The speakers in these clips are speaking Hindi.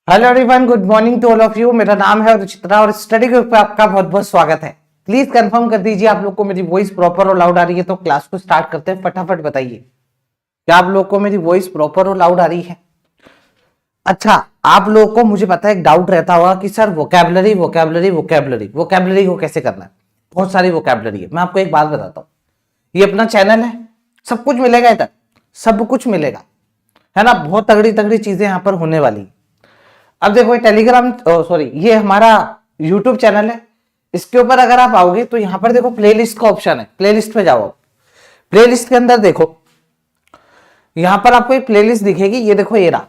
Hello everyone, good morning to all of you. मेरा नाम है रुचित्रा और स्टडी ग्रुप पे आपका बहुत बहुत स्वागत है। प्लीज कंफर्म कर दीजिए आप लोग को मेरी वॉइस प्रॉपर और लाउड आ रही है। तो क्लास को स्टार्ट करते हैं। फटाफट बताइए क्या आप लोग को मेरी वॉइस प्रॉपर और लाउड आ रही है। अच्छा, आप लोगों को मुझे पता है एक डाउट रहता होगा कि sir vocabulary vocabulary vocabulary vocabulary को कैसे करना है। बहुत सारी वोकैबुलरी है। मैं आपको एक बात बताता हूँ, ये अपना चैनल है, सब कुछ मिलेगा इधर, सब कुछ मिलेगा, है ना। बहुत तगड़ी तगड़ी चीजें यहाँ पर होने वाली है। अब देखो ये टेलीग्राम सॉरी ये हमारा यूट्यूब चैनल है। इसके ऊपर अगर आप आओगे तो यहाँ पर देखो प्लेलिस्ट का ऑप्शन है। प्लेलिस्ट पे जाओ, प्लेलिस्ट के अंदर देखो, यहाँ पर आपको एक प्लेलिस्ट दिखेगी। ये देखो ये रहा,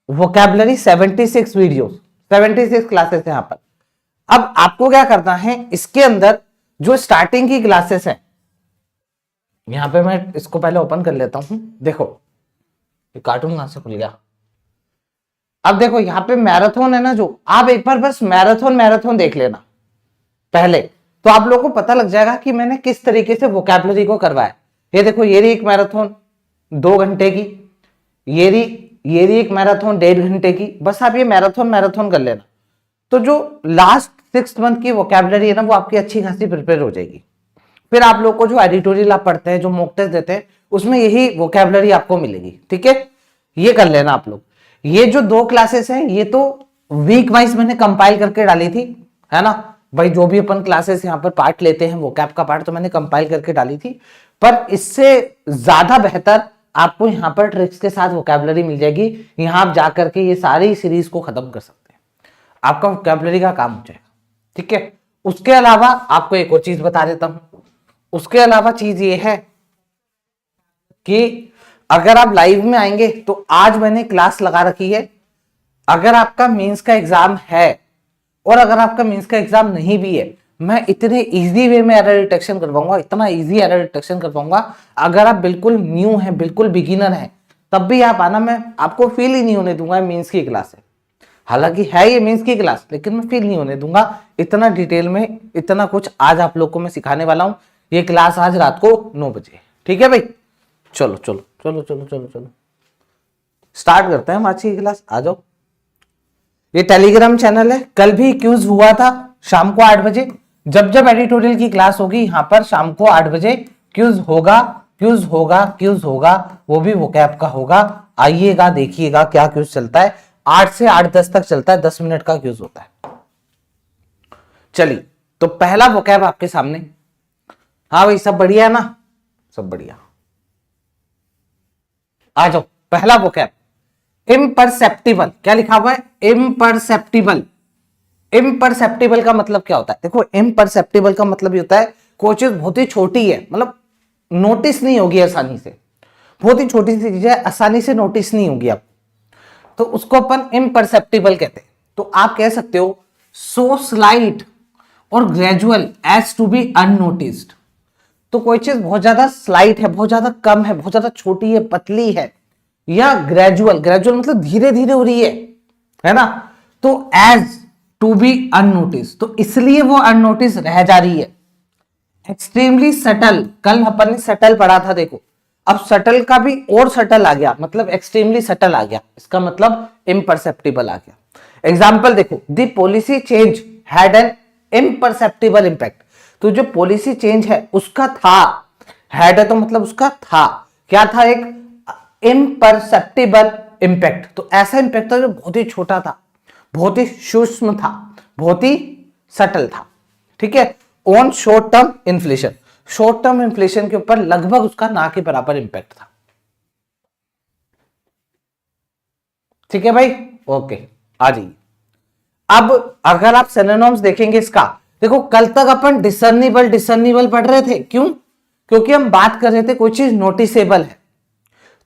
वोकैबुलरी 76 वीडियो, 76 क्लासेस है यहाँ पर। अब आपको क्या करना है, इसके अंदर जो स्टार्टिंग की क्लासेस है, यहाँ पे मैं इसको पहले ओपन कर लेता हूं। देखो ये कार्टून कहां से खुल गया। अब देखो यहाँ पे मैराथन है ना, जो आप एक बार बस मैराथन देख लेना पहले, तो आप लोगों को पता लग जाएगा कि मैंने किस तरीके से वोकैबुलरी को करवाया। ये देखो ये रही एक मैराथन 2 घंटे की, ये रही एक मैराथन 1.5 घंटे की। बस आप ये मैराथन कर लेना, तो जो लास्ट 6 मंथ की वोकैबुलरी है ना, वो आपकी अच्छी खासी प्रिपेयर हो जाएगी। फिर आप लोग को जो एडिटोरियल आप पढ़ते हैं, जो मॉक टेस्ट देते हैं, उसमें यही वोकैबुलरी आपको मिलेगी। ठीक है, ये कर लेना आप लोग। ये जो 2 क्लासेस हैं, ये तो वीक वाइज मैंने कंपाइल करके डाली थी, है ना भाई। जो भी अपन क्लासेस यहाँ पर पार्ट लेते हैं, वो कैप का पार्ट तो मैंने कंपाइल करके डाली थी। पर इससे ज्यादा बेहतर आपको यहाँ पर ट्रिक्स के साथ वोकैबुलरी मिल जाएगी। यहाँ आप जाकर के ये सारी सीरीज को खत्म कर सकते हैं, आपका वोकैबुलरी का काम हो जाएगा। ठीक है, उसके अलावा आपको एक और चीज बता देता हूं। उसके अलावा चीज ये है कि अगर आप लाइव में आएंगे तो आज मैंने क्लास लगा रखी है। अगर आपका मेंस का एग्जाम है और अगर आपका मेंस का एग्जाम नहीं भी है, मैं इतने इजी वे में एरर डिटेक्शन करवाऊंगा, इतना इजी एरर डिटेक्शन करवाऊंगा। अगर आप बिल्कुल न्यू हैं, बिल्कुल बिगिनर हैं, तब भी आप आना, मैं आपको फील ही नहीं होने दूंगा मेंस की क्लास है। हालांकि है ये मेंस की क्लास, लेकिन मैं फील नहीं होने दूंगा। इतना डिटेल में इतना कुछ आज आप लोग को मैं सिखाने वाला हूं। ये क्लास आज रात को 9 बजे। ठीक है भाई, चलो चलो चलो चलो चलो चलो स्टार्ट करते हैं हम आज की क्लास। आ जाओ, ये टेलीग्राम चैनल है। कल भी क्यूज हुआ था शाम को 8 बजे। जब जब एडिटोरियल की क्लास होगी यहाँ पर शाम को 8 बजे क्यूज होगा, क्यूज होगा, क्यूज होगा, वो भी वोकैब का होगा। आइएगा, देखिएगा क्या क्यूज चलता है। 8 से 8:10 तक चलता है, 10 मिनट का क्यूज होता है। चलिए, तो पहला वोकैब आपके सामने। हाँ भाई, सब बढ़िया है ना, सब बढ़िया। आ जाओ, पहला वोकैब इम्परसेप्टिबल। क्या लिखा हुआ है? इम्परसेप्टिबल। इम्परसेप्टिबल का मतलब क्या होता है? देखो, इम्परसेप्टिबल का मतलब ये होता है कोई चीज बहुत ही छोटी है, मतलब नोटिस नहीं होगी आसानी से। बहुत ही छोटी सी चीज है, आसानी से नोटिस नहीं होगी आप, तो उसको अपन इम्परसेप्टिबल कहते हैं। तो आप कह सकते हो सो स्लाइट और gradual as to be unnoticed. तो कोई चीज बहुत ज्यादा स्लाइट है, बहुत ज्यादा कम है, बहुत ज्यादा छोटी है, पतली है, या ग्रेजुअल, ग्रेजुअल मतलब धीरे धीरे हो रही है ना। तो एज टू बी अननोटिस, तो इसलिए वो अननोटिस रह जा रही है। एक्सट्रीमली सटल, कल अपन ने सटल पढ़ा था, देखो अब सटल का भी और सटल आ गया, मतलब एक्सट्रीमली सटल आ गया, इसका मतलब इम्परसेप्टिबल आ गया। एग्जाम्पल देखो, the policy change had an imperceptible impact. तो जो पॉलिसी चेंज है उसका था, हैड है तो मतलब उसका था, क्या था? एक इम्परसेप्टिबल इंपैक्ट। तो ऐसा इंपैक्ट था जो बहुत ही छोटा था, बहुत ही सूक्ष्म था, बहुत ही सटल था। ठीक है, on short term inflation, short term inflation के ऊपर लगभग उसका ना के बराबर इंपैक्ट था। ठीक है भाई, ओके, आ जाइए। अब अगर आप सिनोनिम्स देखेंगे इसका, देखो कल तक अपन डिसर्निबल डिसर्निबल पढ़ रहे थे। क्यों? क्योंकि हम बात कर रहे थे कोई चीज नोटिसेबल है,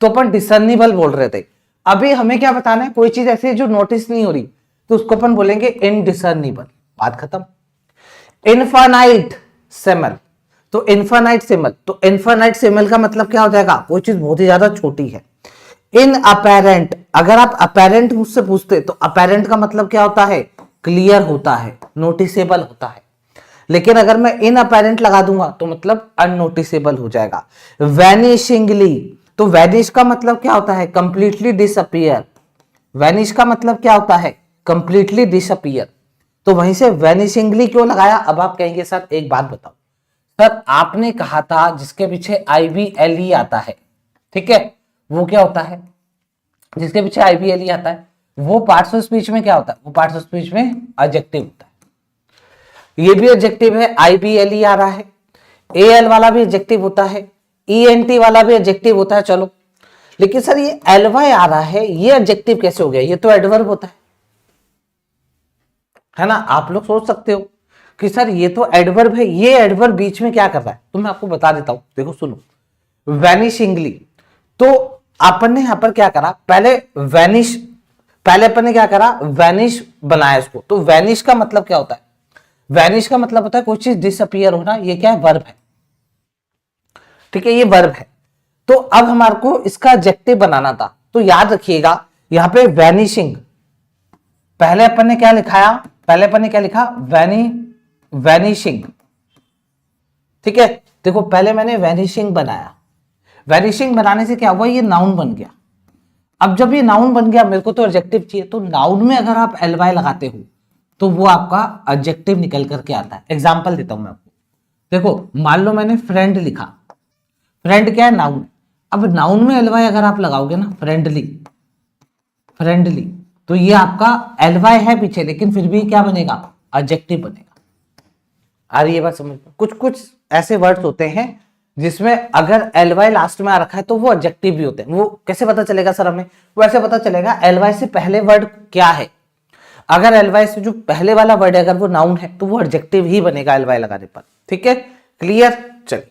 तो अपन डिसर्निबल बोल रहे थे। अभी हमें क्या बताना है? कोई चीज ऐसी है जो नोटिस नहीं हो रही, तो उसको अपन बोलेंगे इनडिसर्निबल। बात खत्म। इनफाइनाइट सेमल, तो इनफाइनाइट सेमल, तो इनफाइनाइट सेमल का मतलब क्या हो जाएगा? कोई चीज बहुत ही ज्यादा छोटी है। इन अपेरेंट, अगर आप अपेरेंट मुझसे पूछते तो अपेरेंट का मतलब क्या होता है? क्लियर होता है, नोटिसेबल होता है। लेकिन अगर मैं इन अपेरेंट लगा दूंगा तो मतलब अननोटिसेबल हो जाएगा। वैनिशिंगली, तो वैनिश का मतलब क्या होता है? Completely disappear. वैनिश का मतलब क्या होता है? कंप्लीटली डिसअपियर, तो वहीं से वैनिशिंगली क्यों लगाया? अब आप कहेंगे सर एक बात बताओ, सर आपने कहा था जिसके पीछे IBLE आता है, ठीक है, वो क्या होता है? जिसके पीछे IBLE आता है वो पार्ट्स ऑफ स्पीच में क्या होता है? वो पार्ट्स ऑफ स्पीच में एडजेक्टिव होता है। ये भी एडजेक्टिव है, IBLE आ रहा है, AL वाला भी एडजेक्टिव होता है, ENT वाला भी एडजेक्टिव होता है। चलो, लेकिन सर ये LY आ रहा है, ये एडजेक्टिव कैसे हो गया? ये तो एडवर्ब होता है ना? आप लोग सोच सकते हो कि सर ये तो एडवर्ब है, ये एडवर्ब बीच में क्या कर रहा है? तो मैं आपको बता देता हूं, देखो सुनो, वैनिशिंगली, तो अपन ने यहां पर क्या करा? पहले अपन ने क्या करा? वैनिश बनाया इसको। तो वैनिश का मतलब क्या होता है? वैनिश का मतलब होता है कोई चीज डिसअपियर होना। ये क्या है? वर्ब है, ठीक है, ये वर्ब है। तो अब हमारे को इसका एडजेक्टिव बनाना था, तो याद रखिएगा यहां पे वैनिशिंग, पहले अपन ने क्या लिखाया? पहले अपन ने क्या लिखा? वैनिशिंग, ठीक है। देखो पहले मैंने वैनिशिंग बनाया, वैनिशिंग बनाने से क्या हुआ? ये नाउन बन गया। अब जब ये नाउन बन गया, मेरे को तो एडजेक्टिव चाहिए, तो नाउन में अगर आप LY लगाते हो तो वो आपका एडजेक्टिव निकल करके आता है। एग्जांपल देता हूं मैं आपको, देखो मान लो मैंने फ्रेंड लिखा, फ्रेंड क्या है? नाउन। अब नाउन में LY अगर आप लगाओगे ना, फ्रेंडली, तो ये आपका LY है पीछे, लेकिन फिर भी क्या बनेगा? एडजेक्टिव बनेगा। आ रही है बात समझ में? कुछ कुछ ऐसे वर्ड्स होते हैं जिसमें अगर LY लास्ट में आ रखा है तो वो एडजेक्टिव भी होते हैं। वो कैसे पता चलेगा सर हमें? वो ऐसे पता चलेगा LY से पहले वर्ड क्या है। अगर LY से जो पहले वाला वर्ड है अगर वो नाउन है तो वो एडजेक्टिव ही बनेगा LY लगाने पर, ठीक है, क्लियर? चलिए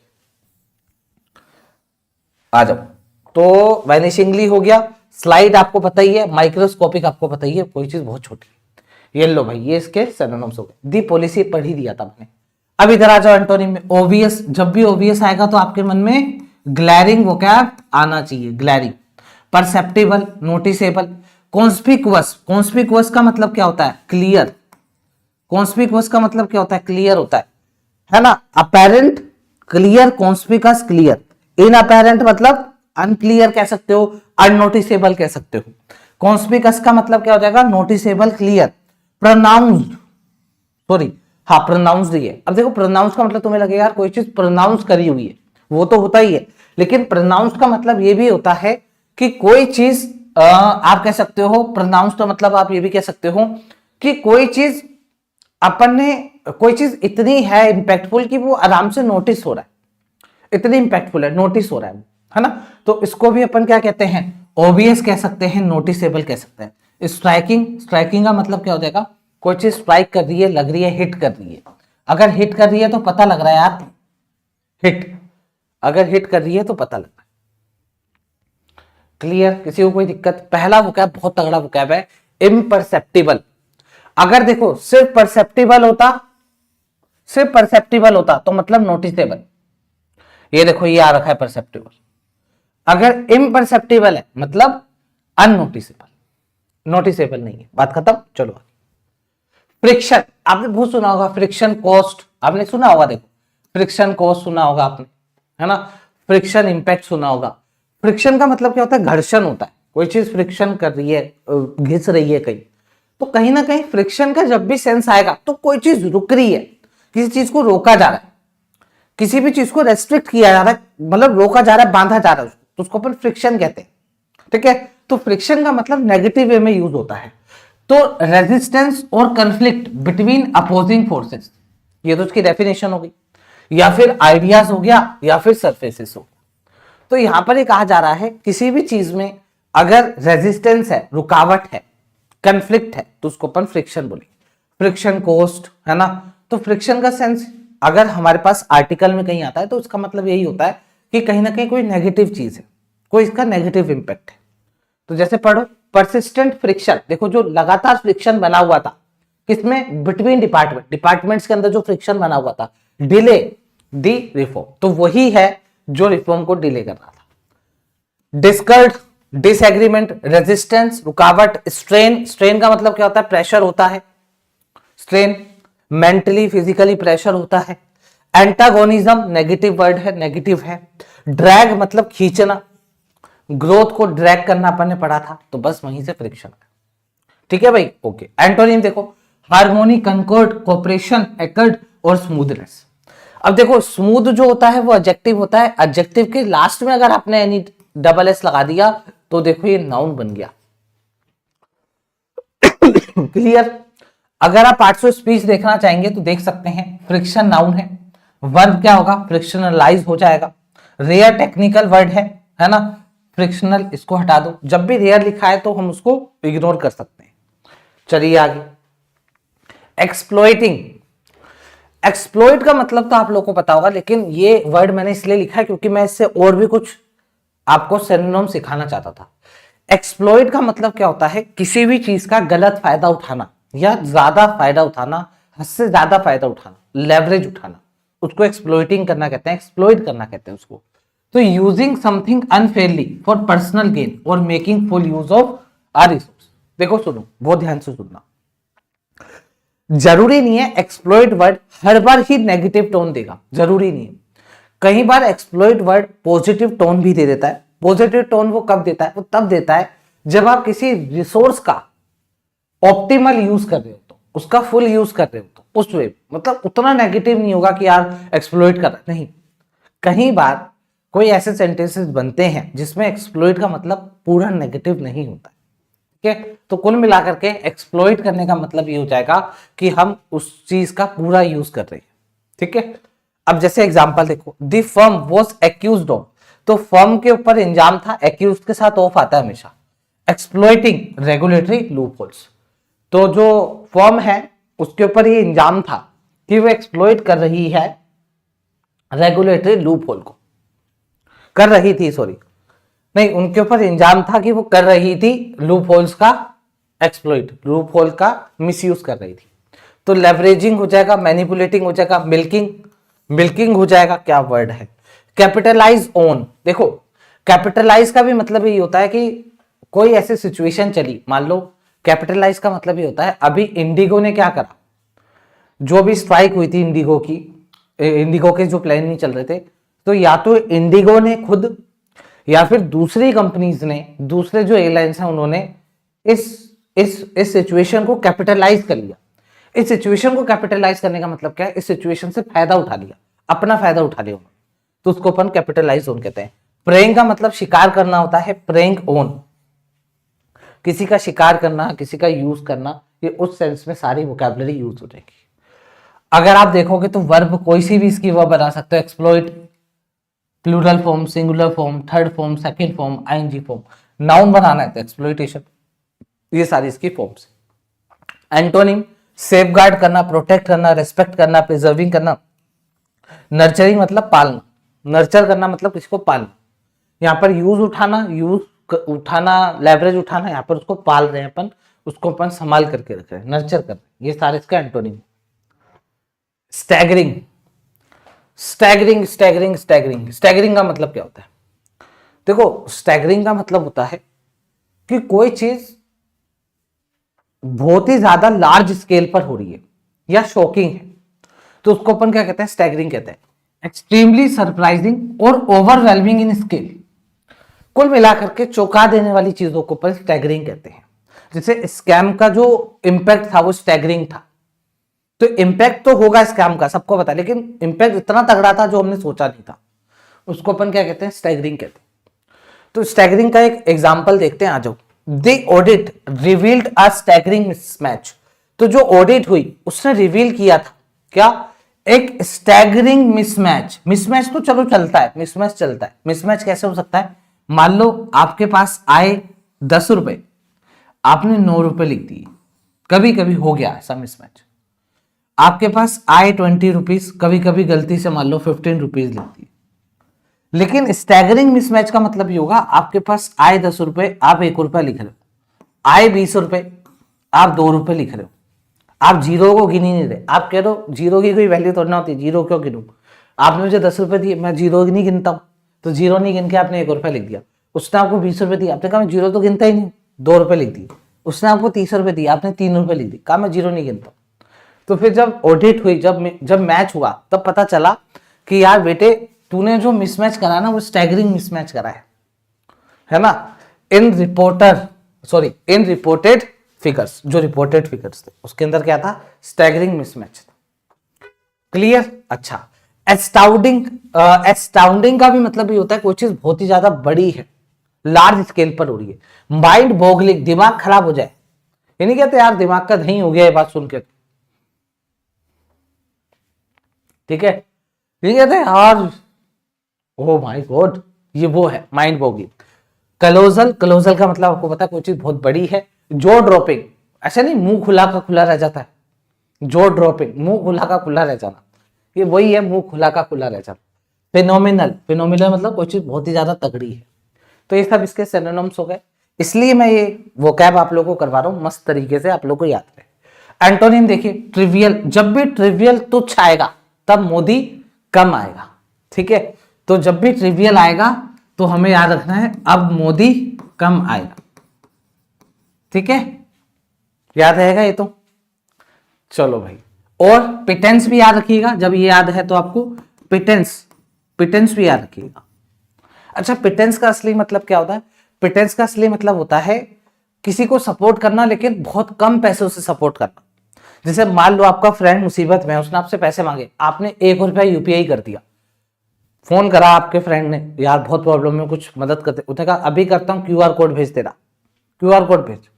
आ जाओ। तो वैनिशिंगली हो गया, स्लाइड आपको पता ही है, माइक्रोस्कोपिक आपको पता ही है, कोई चीज बहुत छोटी। ये लो भाई, ये इसके सिनोनिम्स हो गए। दी पॉलिसी पढ़ ही दिया था मैंने। अब इधर आ जाओ एंटोनिम में। ओवियस, जब भी ओवियस आएगा तो आपके मन में ग्लैरिंग वोकैब आना चाहिए, glaring. Perceptible, noticeable, conspicuous, conspicuous का मतलब क्या होता है? क्लियर। कॉन्स्पिकुअस का मतलब क्या होता है? क्लियर होता है ना? Apparent, clear, conspicuous, clear. Inapparent मतलब अनक्लियर कह सकते हो, अननोटिसेबल कह सकते हो। कॉन्स्पिकस का मतलब क्या हो जाएगा? Noticeable, clear. प्रोनाउंस्ड, सॉरी, हाँ प्रोनाउंस्ड ही है। अब देखो प्रोनाउंस का मतलब तुम्हें लगेगा यार कोई चीज प्रोनाउंस करी हुई है, वो तो होता ही है, लेकिन प्रोनाउंस का मतलब ये भी होता है कि कोई चीज आप कह सकते हो प्रोनाउंस, तो मतलब आप ये भी कह सकते हो कि कोई चीज अपन ने, कोई चीज इतनी है इंपैक्टफुल कि वो आराम से नोटिस हो रहा है, इतनी इंपैक्टफुल है, नोटिस हो रहा है ना? तो इसको भी अपन क्या कहते हैं? ऑब्वियस कह सकते हैं, नोटिसेबल कह सकते हैं। स्ट्राइकिंग, स्ट्राइकिंग का मतलब क्या हो जाएगा? कोई चीज स्ट्राइक कर रही है, लग रही है, हिट कर रही है। अगर हिट कर रही है तो पता लग रहा है यार, हिट, अगर हिट कर रही है तो पता लग रहा है। क्लियर? किसी को कोई दिक्कत? पहला वोकैब बहुत तगड़ा वोकैब है, इम्परसेप्टिबल। अगर देखो सिर्फ परसेप्टिबल होता, सिर्फ परसेप्टिबल होता तो मतलब नोटिसेबल। ये देखो ये आ रखा है परसेप्टिबल। अगर इम्परसेप्टिबल है मतलब अननोटिसेबल, नोटिसेबल नहीं है, बात खत्म। चलो फ्रिक्शन, आपने बहुत सुना होगा, फ्रिक्शन कॉस्ट आपने सुना होगा, देखो फ्रिक्शन कॉस्ट सुना होगा आपने, है ना? फ्रिक्शन इंपैक्ट सुना होगा। फ्रिक्शन का मतलब क्या होता है? घर्षण होता है, कोई चीज फ्रिक्शन कर रही है, घिस रही है कहीं, तो कहीं ना कहीं फ्रिक्शन का जब भी सेंस आएगा तो कोई चीज रुक रही है, किसी चीज को रोका जा रहा है, किसी भी चीज को रेस्ट्रिक्ट किया जा रहा है, मतलब रोका जा रहा है, बांधा जा रहा है, तो उसको अपन फ्रिक्शन कहते हैं, ठीक है? तो फ्रिक्शन का मतलब नेगेटिव वे में यूज होता है। तो रेजिस्टेंस और कंफ्लिक्ट बिटवीन अपोजिंग फोर्सेस, ये तो उसकी डेफिनेशन हो गई, या फिर आइडियाज हो गया, या फिर सरफेसेस हो। तो यहां पर ये कहा जा रहा है किसी भी चीज में अगर रेजिस्टेंस है, रुकावट है, कंफ्लिक्ट है, तो उसको अपन फ्रिक्शन बोलेंगे। फ्रिक्शन कॉस्ट, है ना? तो फ्रिक्शन का सेंस अगर हमारे पास आर्टिकल में कहीं आता है तो उसका मतलब यही होता है कि कहीं ना कहीं कोई नेगेटिव चीज है, कोई इसका नेगेटिव इंपैक्ट है। तो जैसे पढ़ो परसिस्टेंट फ्रिक्शन, देखो जो लगातार फ्रिक्शन बना हुआ था किसमें? बिटवीन डिपार्टमेंट, डिपार्टमेंट्स के अंदर जो फ्रिक्शन बना हुआ था, डिले दी रिफॉर्म, तो वही है जो रिफॉर्म को डिले कर रहा था। डिस्कर्ड, डिसएग्रीमेंट, रेजिस्टेंस, रुकावट, स्ट्रेन, स्ट्रेन का मतलब क्या होता है? प्रेशर होता है, स्ट्रेन, मेंटली फिजिकली प्रेशर होता है। एंटागोनिज्म नेगेटिव वर्ड है, नेगेटिव है। ड्रैग मतलब खींचना, ग्रोथ को ड्रैग करना अपन ने पढ़ा था, तो बस वहीं से फ्रिक्शन। ठीक है भाई, ओके। एंटोनिम देखो, हार्मोनी, कंकॉर्ड, कोऑपरेशन, एकर्ड और स्मूथनेस। अब देखो स्मूथ जो होता है वो एडजेक्टिव होता है, एडजेक्टिव के लास्ट में अगर आपने एनी डबल एस लगा दिया तो देखो ये नाउन बन गया। क्लियर? अगर आप पार्ट्स ऑफ स्पीच देखना चाहेंगे तो देख सकते हैं। फ्रिक्शन नाउन है, वर्ब क्या होगा, फ्रिक्शनलाइज हो जाएगा। रेयर टेक्निकल वर्ड है ना, फ्रिक्शनल, इसको हटा दो। जब भी रेयर लिखा है तो हम उसको इग्नोर कर सकते हैं। चलिए आगे, एक्सप्लॉइटिंग। एक्सप्लॉइट का मतलब तो आप लोगों को पता होगा, लेकिन ये वर्ड मैंने इसलिए लिखा है क्योंकि मैं इससे और भी कुछ आपको सिनोनिम सिखाना चाहता था। एक्सप्लॉइट का मतलब क्या होता है, किसी भी चीज का गलत फायदा उठाना या ज्यादा फायदा उठाना, हद से ज्यादा फायदा उठाना, लेवरेज उठाना, उसको एक्सप्लॉइटिंग करना कहते हैं, एक्सप्लॉइट करना कहते हैं उसको। तो using something unfairly for personal gain और making full use of our resource. देखो सुनो, बहुत ध्यान से सुनना। जरूरी नहीं है एक्सप्लॉइट वर्ड हर बार ही नेगेटिव टोन देगा, जरूरी नहीं है। कई बार एक्सप्लॉइट वर्ड पॉजिटिव टोन भी दे देता है। पॉजिटिव टोन वो कब देता है, वो तब देता है जब आप किसी रिसोर्स का ऑप्टिमल यूज कर रहे हो, तो उसका फुल यूज कर रहे हो, तो उस वे मतलब उतना नेगेटिव नहीं होगा कि यार एक्सप्लॉइट कर रहा है, नहीं। कई बार कोई ऐसे सेंटेंसेस बनते हैं जिसमें एक्सप्लॉइट का मतलब पूरा नेगेटिव नहीं होता है, ठीक है। तो कुल मिलाकर के एक्सप्लॉइट करने का मतलब ये हो जाएगा कि हम उस चीज का पूरा यूज कर रहे हैं, ठीक है। अब जैसे एग्जांपल देखो, the firm was accused of, तो फर्म के ऊपर इंजाम था, एक्यूज्ड के साथ ऑफ आता है हमेशा। एक्सप्लॉइटिंग रेगुलेटरी लूपहोल्स, तो जो फर्म है उसके ऊपर ये इंजाम था कि वो एक्सप्लॉइट कर रही है रेगुलेटरी लूपहोल को, कर रही थी, सॉरी नहीं, उनके ऊपर इंजाम था कि वो कर रही थी लूपहोल्स का एक्सप्लॉइट, लूपहोल का मिसयूज कर रही थी। तो लेवरेजिंग हो जाएगा, मैनिपुलेटिंग हो जाएगा, मिल्किंग, मिल्किंग हो जाएगा, क्या वर्ड है। कैपिटलाइज ऑन, देखो कैपिटलाइज का भी मतलब यही होता है कि कोई ऐसी सिचुएशन चली, मान लो कैपिटलाइज का मतलब ये होता है, अभी इंडिगो ने क्या करा, जो भी स्ट्राइक हुई थी इंडिगो की, इंडिगो के जो प्लेन नहीं चल रहे थे, तो या तो इंडिगो ने खुद या फिर दूसरी कंपनीज ने, दूसरे जो एयरलाइंस हैं उन्होंने इस सिचुएशन को कैपिटलाइज कर लिया। इस सिचुएशन को कैपिटलाइज करने का मतलब क्या है, इस सिचुएशन से फायदा उठा लिया, अपना फायदा उठा लिया उन्होंने, तो उसको अपन कैपिटलाइज ऑन कहते हैं। प्रेइंग का मतलब शिकार करना होता है, प्रेइंग ऑन, किसी का शिकार करना, किसी का यूज करना, ये उस सेंस में सारी वोकैबुलरी यूज हो जाएगी। अगर आप देखोगे तो वर्ब कोई सी भी इसकी वर्ब बना सकते हो, exploit, plural form, singular form, third form, second form, ING form. Noun बनाना है तो एक्सप्लॉइटेशन, ये सारी इसकी फॉर्म्स। एंटोनिम, सेफगार्ड करना, प्रोटेक्ट करना, रेस्पेक्ट करना, प्रिजर्विंग करना। नर्चरिंग मतलब पालना, नर्चर करना मतलब किसी को पालना। यहाँ पर यूज उठाना, उठाना, लेवरेज उठाना, यहाँ पर उसको पाल रहे हैं अपन, उसको अपन संभाल करके रख रहे हैं, नर्चर कर रहे हैं, ये सारे इसका antonym. Staggering, staggering staggering staggering staggering का मतलब क्या होता है, देखो स्टैगरिंग का मतलब होता है कि कोई चीज बहुत ही ज्यादा लार्ज स्केल पर हो रही है या शॉकिंग है, तो उसको अपन क्या कहते हैं, स्टैगरिंग कहते हैं। एक्सट्रीमली सरप्राइजिंग और ओवरवेलमिंग इन स्केल, कुल मिलाकर के चौंका देने वाली चीजों को अपन स्टैगरिंग कहते हैं। जैसे स्कैम का जो इंपैक्ट था वो स्टैगरिंग था, तो इंपैक्ट तो होगा स्कैम का, सबको पता है, लेकिन इंपैक्ट इतना तगड़ा था जो हमने सोचा नहीं था, उसको अपन क्या कहते हैं, स्टैगरिंग कहते हैं। तो स्टैगरिंग का एक एग्जांपल देखते हैं, आ जाओ। The audit revealed a staggering mismatch, तो जो ऑडिट हुई उसने रिवील किया था क्या, एक स्टैगरिंग मिसमैच। मिसमैच तो चलो चलता है, मिसमैच चलता है। मिसमैच कैसे हो सकता है, मान लो आपके पास आए 10 रुपए, आपने 9 रुपए लिख दिए, कभी कभी हो गया ऐसा मिसमैच। आपके पास आए 20 रुपीज, कभी कभी गलती से मान लो 15 रुपीज लिख दिए। लेकिन स्टैगरिंग मिसमैच का मतलब ये होगा, आपके पास आए 10 रुपए, आप 1 रुपया लिख रहे हो, आए 20 रुपए, आप 2 रुपए लिख रहे हो, आप जीरो को गिन ही नहीं रहे, आप कह रहे हो जीरो की कोई वैल्यू थोड़ी ना होती, जीरो क्यों गिनूं, आपने मुझे 10 रुपए दिए, मैं जीरो नहीं गिनता हूं, तो जीरो नहीं गिन के आपने 1 रुपया लिख दिया। उसने आपको 20 रुपए दिए, आपने कहा मैं जीरो तो गिनता ही नहीं, 2 रुपए लिख दिए। उसने आपको 30 रुपए दिए, आपने 3 रुपए लिख दिए, कहा मैं जीरो नहीं गिनता। तो फिर जब ऑडिट हुई, जब मैच हुआ, तब पता चला कि यार बेटे तूने जो मिसमैच करा ना वो स्टैगरिंग मिसमैच करा है ना। इन रिपोर्टेड फिगर्स, जो रिपोर्टेड फिगर्स थे उसके अंदर क्या था, स्टैगरिंग मिसमैच था। क्लियर। अच्छा, एस्टाउंडिंग, एस्टाउंडिंग का भी मतलब ये होता है कोई चीज बहुत ही ज्यादा बड़ी है, लार्ज स्केल पर हो रही है। माइंड बॉगलिंग, दिमाग खराब हो जाए, ये नहीं कहते यार दिमाग का दही हो गया ये बात सुन के, ठीक है, ये कहते हैं यार ओ माय गॉड, ये वो है माइंड बॉगलिंग। क्लोजल, क्लोजल का मतलब आपको पता है कोई चीज बहुत बड़ी है। जो ड्रॉपिंग, ऐसा नहीं मुंह खुला का खुला रह जाता है, जो ड्रॉपिंग मुंह खुला का खुला रह जाना, ये वही है मुंह खुला का खुला रह जाना। फिनोमिनल, फिनोमिनल मतलब कोई चीज बहुत ही ज्यादा तगड़ी है। तो ये सब इसके सिनोनिम्स हो गए, इसलिए मैं ये वोकैब आप लोगों को करवा रहा हूं मस्त तरीके से, आप लोगों को याद रहे। एंटोनिम देखिए, ट्रिवियल, जब भी ट्रिवियल तुच्छ आएगा तब मोदी कम आएगा, ठीक है। तो जब भी ट्रिवियल आएगा तो हमें याद रखना है अब मोदी कम आएगा, ठीक है, याद रहेगा ये तो। चलो भाई, और पिटेंस भी याद रखिएगा, जब ये याद है तो आपको पिटेंस, पिटेंस भी याद रखिएगा। अच्छा, पिटेंस का असली मतलब क्या होता है? पिटेंस का असली मतलब होता है किसी को सपोर्ट करना लेकिन बहुत कम पैसों से सपोर्ट करना। जैसे मान लो आपका फ्रेंड मुसीबत में है, उसने आपसे पैसे मांगे, आपने 1 रुपया यूपीआई कर दिया, फोन करा आपके फ्रेंड ने, यार बहुत प्रॉब्लम में कुछ मदद करते, उसने कहा अभी करता हूं, क्यूआर कोड भेज तेरा, क्यूआर कोड भेज।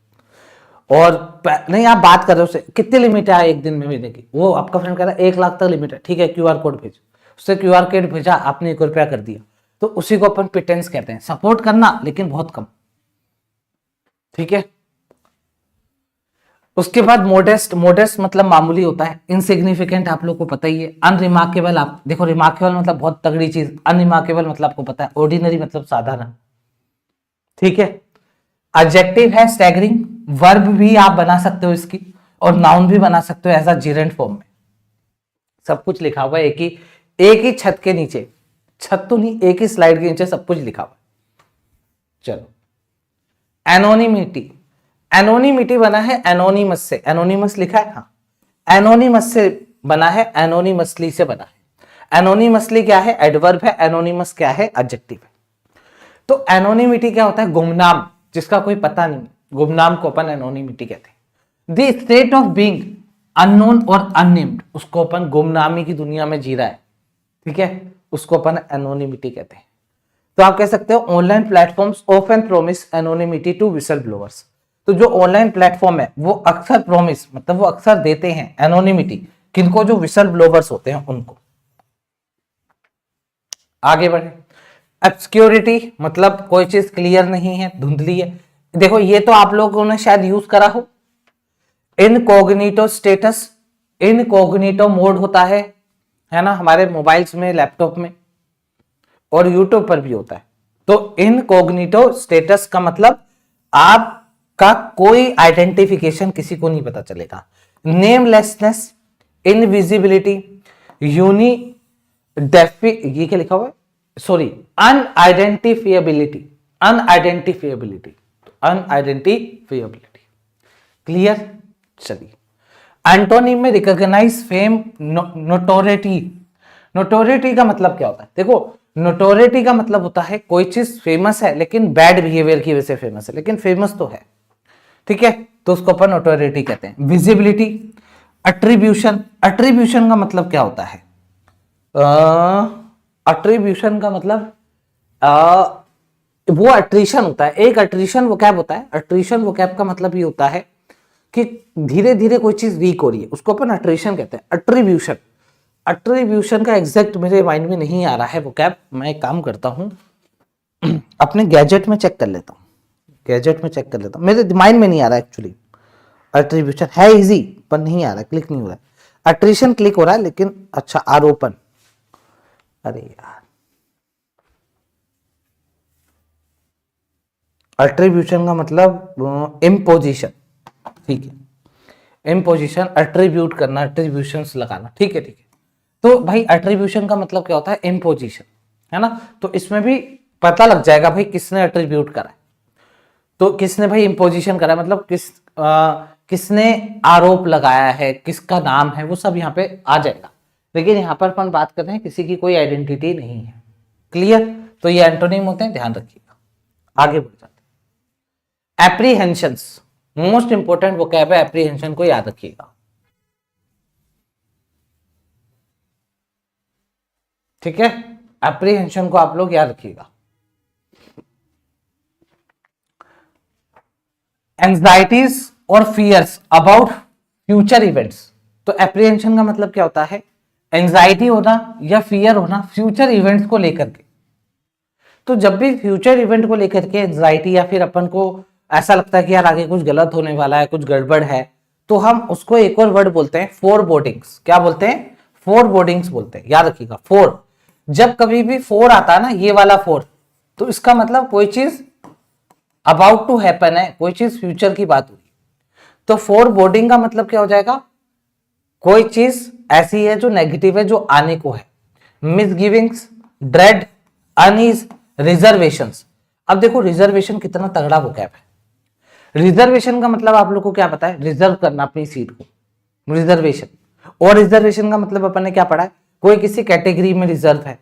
और नहीं, आप बात कर रहे हो उससे, कितनी लिमिट है एक दिन में भेजने की, वो आपका फ्रेंड कह रहा है 1 लाख तक लिमिट है, ठीक है क्यूआर कोड भेज। उससे क्यूआर कोड भेजा, आपने 1 रुपया कर दिया, तो उसी को अपन पिटेंस कहते हैं, सपोर्ट करना लेकिन बहुत कम, ठीक है। उसके बाद मोडेस्ट, मोडेस्ट मतलब मामूली होता है, इनसिग्निफिकेंट आप लोग को पता ही है। अनरिमार्केबल, आप देखो रिमार्केबल मतलब बहुत तगड़ी चीज, अनरिमार्केबल मतलब आपको पता है, ऑर्डिनरी मतलब साधारण, ठीक है। एडजेक्टिव है स्टैगरिंग, वर्ब भी आप बना सकते हो इसकी, और नाउन भी बना सकते हो एज अ जिरेंट फॉर्म में। सब कुछ लिखा हुआ है एक ही छत के नीचे, छत तो नहीं, एक ही स्लाइड के नीचे सब कुछ लिखा हुआ है। चलो, एनोनिमिटी, एनोनिमिटी बना है एनोनिमस से, एनोनिमस लिखा है, हाँ, एनोनिमस से बना है, एनोनिमसली से बना है। एनोनिमसली क्या है? एडवर्ब है, एनोनिमस क्या है? एडजेक्टिव है। तो एनोनिमिटी क्या होता है? गुमनाम, जिसका कोई पता नहीं, गुमनाम को अपन एनोनिमिटी कहते हैं। The state of being unknown और अननेम्ड, उसको अपन गुमनामी की दुनिया में जी रहा है, ठीक है, उसको अपन एनोनिमिटी कहते हैं। तो आप कह सकते हो online platforms often promise anonymity to whistle blowers. तो जो ऑनलाइन प्लेटफॉर्म है वो अक्सर प्रॉमिस मतलब वो अक्सर देते हैं एनोनिमिटी, किनको? जो विसल ब्लोअर्स होते हैं उनको। आगे बढ़े, ऑब्स्क्योरिटी मतलब कोई चीज क्लियर नहीं है, धुंधली है। देखो ये तो आप लोगों ने शायद यूज करा हो, इनकॉग्निटो स्टेटस, इनकॉग्निटो मोड होता है ना, हमारे मोबाइल्स में, लैपटॉप में, और यूट्यूब पर भी होता है। तो इनकॉग्निटो स्टेटस का मतलब आपका कोई आइडेंटिफिकेशन किसी को नहीं पता चलेगा। नेमलेसनेस, इनविजिबिलिटी, ये क्या लिखा हुआ है, सॉरी, अनआइडेंटिफिएबिलिटी, अनआइडेंटिफिएबिलिटी, अनआइडेंटिफिएबिलिटी। क्लियर? चलिए, एंटोनिम में रिकॉग्नाइज, फेम, नोटोरिटी। नोटोरिटी का मतलब क्या होता है? देखो, नोटोरिटी का मतलब होता है कोई चीज फेमस है लेकिन बैड बिहेवियर की वजह से फेमस है, लेकिन फेमस तो है, ठीक है, तो उसको अपन नोटोरिटी कहते हैं। विजिबिलिटी, अट्रीब्यूशन, अट्रीब्यूशन का मतलब क्या होता है? अट्रीब्यूशन का मतलब वो अट्रीशन होता है, एक अट्रीशन वोकैब होता है। अट्रीशन वोकैब का मतलब ये होता है कि धीरे धीरे कोई चीज वीक हो रही है, उसको अपन अट्रीशन कहते हैं। अट्रीब्यूशन, अट्रीब्यूशन का एग्जैक्ट मेरे माइंड में नहीं आ रहा है वोकैब, मैं एक काम करता हूं अपने गैजेट में चेक कर लेता हूं, गैजेट में चेक कर लेता हूं, मेरे माइंड में नहीं आ रहा एक्चुअली। अट्रीब्यूशन है इजी पर नहीं आ रहा, क्लिक नहीं हो रहा है। अट्रीशन क्लिक हो रहा है लेकिन, अच्छा, आरोपण, अरे यार, अट्रीब्यूशन का मतलब इम्पोजिशन, ठीक है, इम्पोजिशन, अट्रीब्यूट करना, अट्रीब्यूशंस लगाना, ठीक है, ठीक है। तो भाई अट्रीब्यूशन का मतलब क्या होता है? इम्पोजिशन, है ना। तो इसमें भी पता लग जाएगा भाई किसने अट्रीब्यूट करा है, तो किसने भाई इम्पोजिशन करा है, मतलब किसने आरोप लगाया है, किसका नाम है, वो सब यहाँ पे आ जाएगा। लेकिन यहाँ पर अपन बात कर रहे हैं किसी की कोई आइडेंटिटी नहीं है। क्लियर? तो ये एंटोनिम होते हैं, ध्यान रखिएगा। आगे बढ़ जाते हैं। एप्रीहेंशंस, मोस्ट इंपोर्टेंट वोकैब है, एप्रीहेंशन को याद रखिएगा। ठीक है, एप्रीहेंशन को आप लोग याद रखिएगा। एंजाइटीज और फियर्स अबाउट फ्यूचर इवेंट्स। तो एप्रीहेंशन का मतलब क्या होता है? एंजाइटी होना या फियर होना फ्यूचर इवेंट्स को लेकर के। तो जब भी फ्यूचर इवेंट को लेकर के एंजाइटी या फिर अपन को ऐसा लगता है कि यार आगे कुछ गलत होने वाला है, कुछ गड़बड़ है, तो हम उसको एक और वर्ड बोलते हैं फोर बोर्डिंग्स। क्या बोलते हैं? फोर बोर्डिंग्स बोलते हैं, याद रखिएगा। फोर, जब कभी भी फोर आता है ना, ये वाला फोर, तो इसका मतलब कोई चीज अबाउट टू हैपन है, कोई चीज फ्यूचर की बात हुई। तो फोर बोर्डिंग का मतलब क्या हो जाएगा? कोई चीज ऐसी है जो नेगेटिव है, जो आने को है। मिसगिविंग्स, ड्रेड, अनईज, रिजर्वेशंस। अब देखो रिजर्वेशन कितना तगड़ा वोकैब है। रिजर्वेशन का मतलब आप लोग को क्या पता है? रिजर्व करना अपनी सीट को, रिजर्वेशन। और रिजर्वेशन का मतलब अपन ने क्या पढ़ा है? कोई किसी कैटेगरी में रिजर्व है,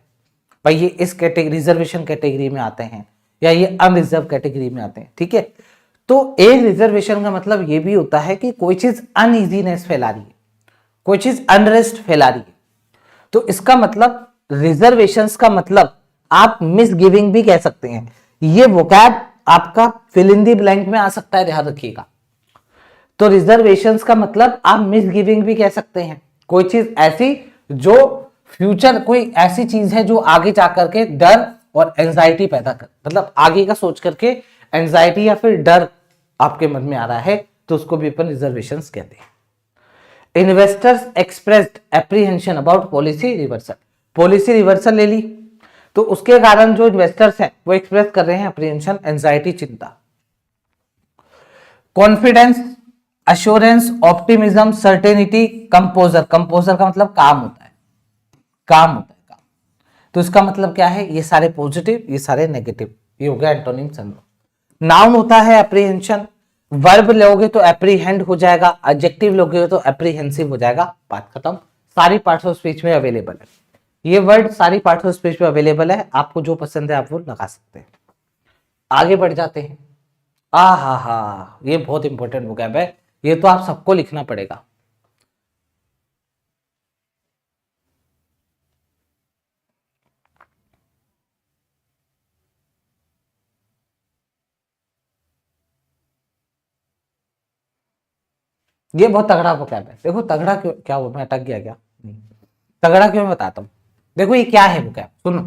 भाई ये इस कैटेगरी रिजर्वेशन कैटेगरी में आते हैं, या ये अनरिजर्व कैटेगरी में आते हैं। ठीक है, तो एक रिजर्वेशन का मतलब ये भी होता है कि कोई चीज अनइजीनेस फैला रही है, कोई चीज अनरेस्ट फैला रही है। तो इसका मतलब रिजर्वेशंस का मतलब आप मिसगिविंग भी कह सकते हैं। ये वोकैब आपका फिल इन दी ब्लैंक में आ सकता है, ध्यान रखिएगा। तो रिजर्वेशंस का मतलब आप मिसगिविंग भी कह सकते हैं, कोई चीज ऐसी जो फ्यूचर, कोई ऐसी चीज है जो आगे जाकर के डर और एंजाइटी पैदा कर, मतलब आगे का सोच करके एंजाइटी या फिर डर आपके मन में आ रहा है, तो उसको भी अपन रिजर्वेशंस कहते हैं। Investors expressed apprehension about policy reversal. Policy reversal ले ली, तो उसके कारण जो इन्वेस्टर्स हैं वो एक्सप्रेस कर रहे हैं अप्रीहेंशन, एंजाइटी, चिंता। Confidence, assurance, optimism, certainty, composer. Composer का मतलब काम होता है, काम होता है काम। तो इसका मतलब क्या है? ये सारे पॉजिटिव, ये सारे नेगेटिव, ये हो गया एंटोनिम सिंड्रोम। नाउन होता है एप्रीहेंशन, वर्ब लोगे तो एप्रीहेंड हो जाएगा, एडजेक्टिव लोगे तो एप्रीहेंसिव हो जाएगा, बात खत्म। सारी पार्ट्स ऑफ स्पीच में अवेलेबल है ये वर्ड, सारी पार्ट्स ऑफ स्पीच में अवेलेबल है। आपको जो पसंद है आप वो लगा सकते हैं। आगे बढ़ जाते हैं। हा, ये बहुत इंपॉर्टेंट वोकैब है, ये तो आप सबको लिखना पड़ेगा। ये बहुत तगड़ा वोकैब है। देखो तगड़ा क्यों, क्या हुआ, मैं अटक गया क्या? नहीं, तगड़ा क्यों मैं बताता हूं। देखो ये क्या है वोकैब, सुनो।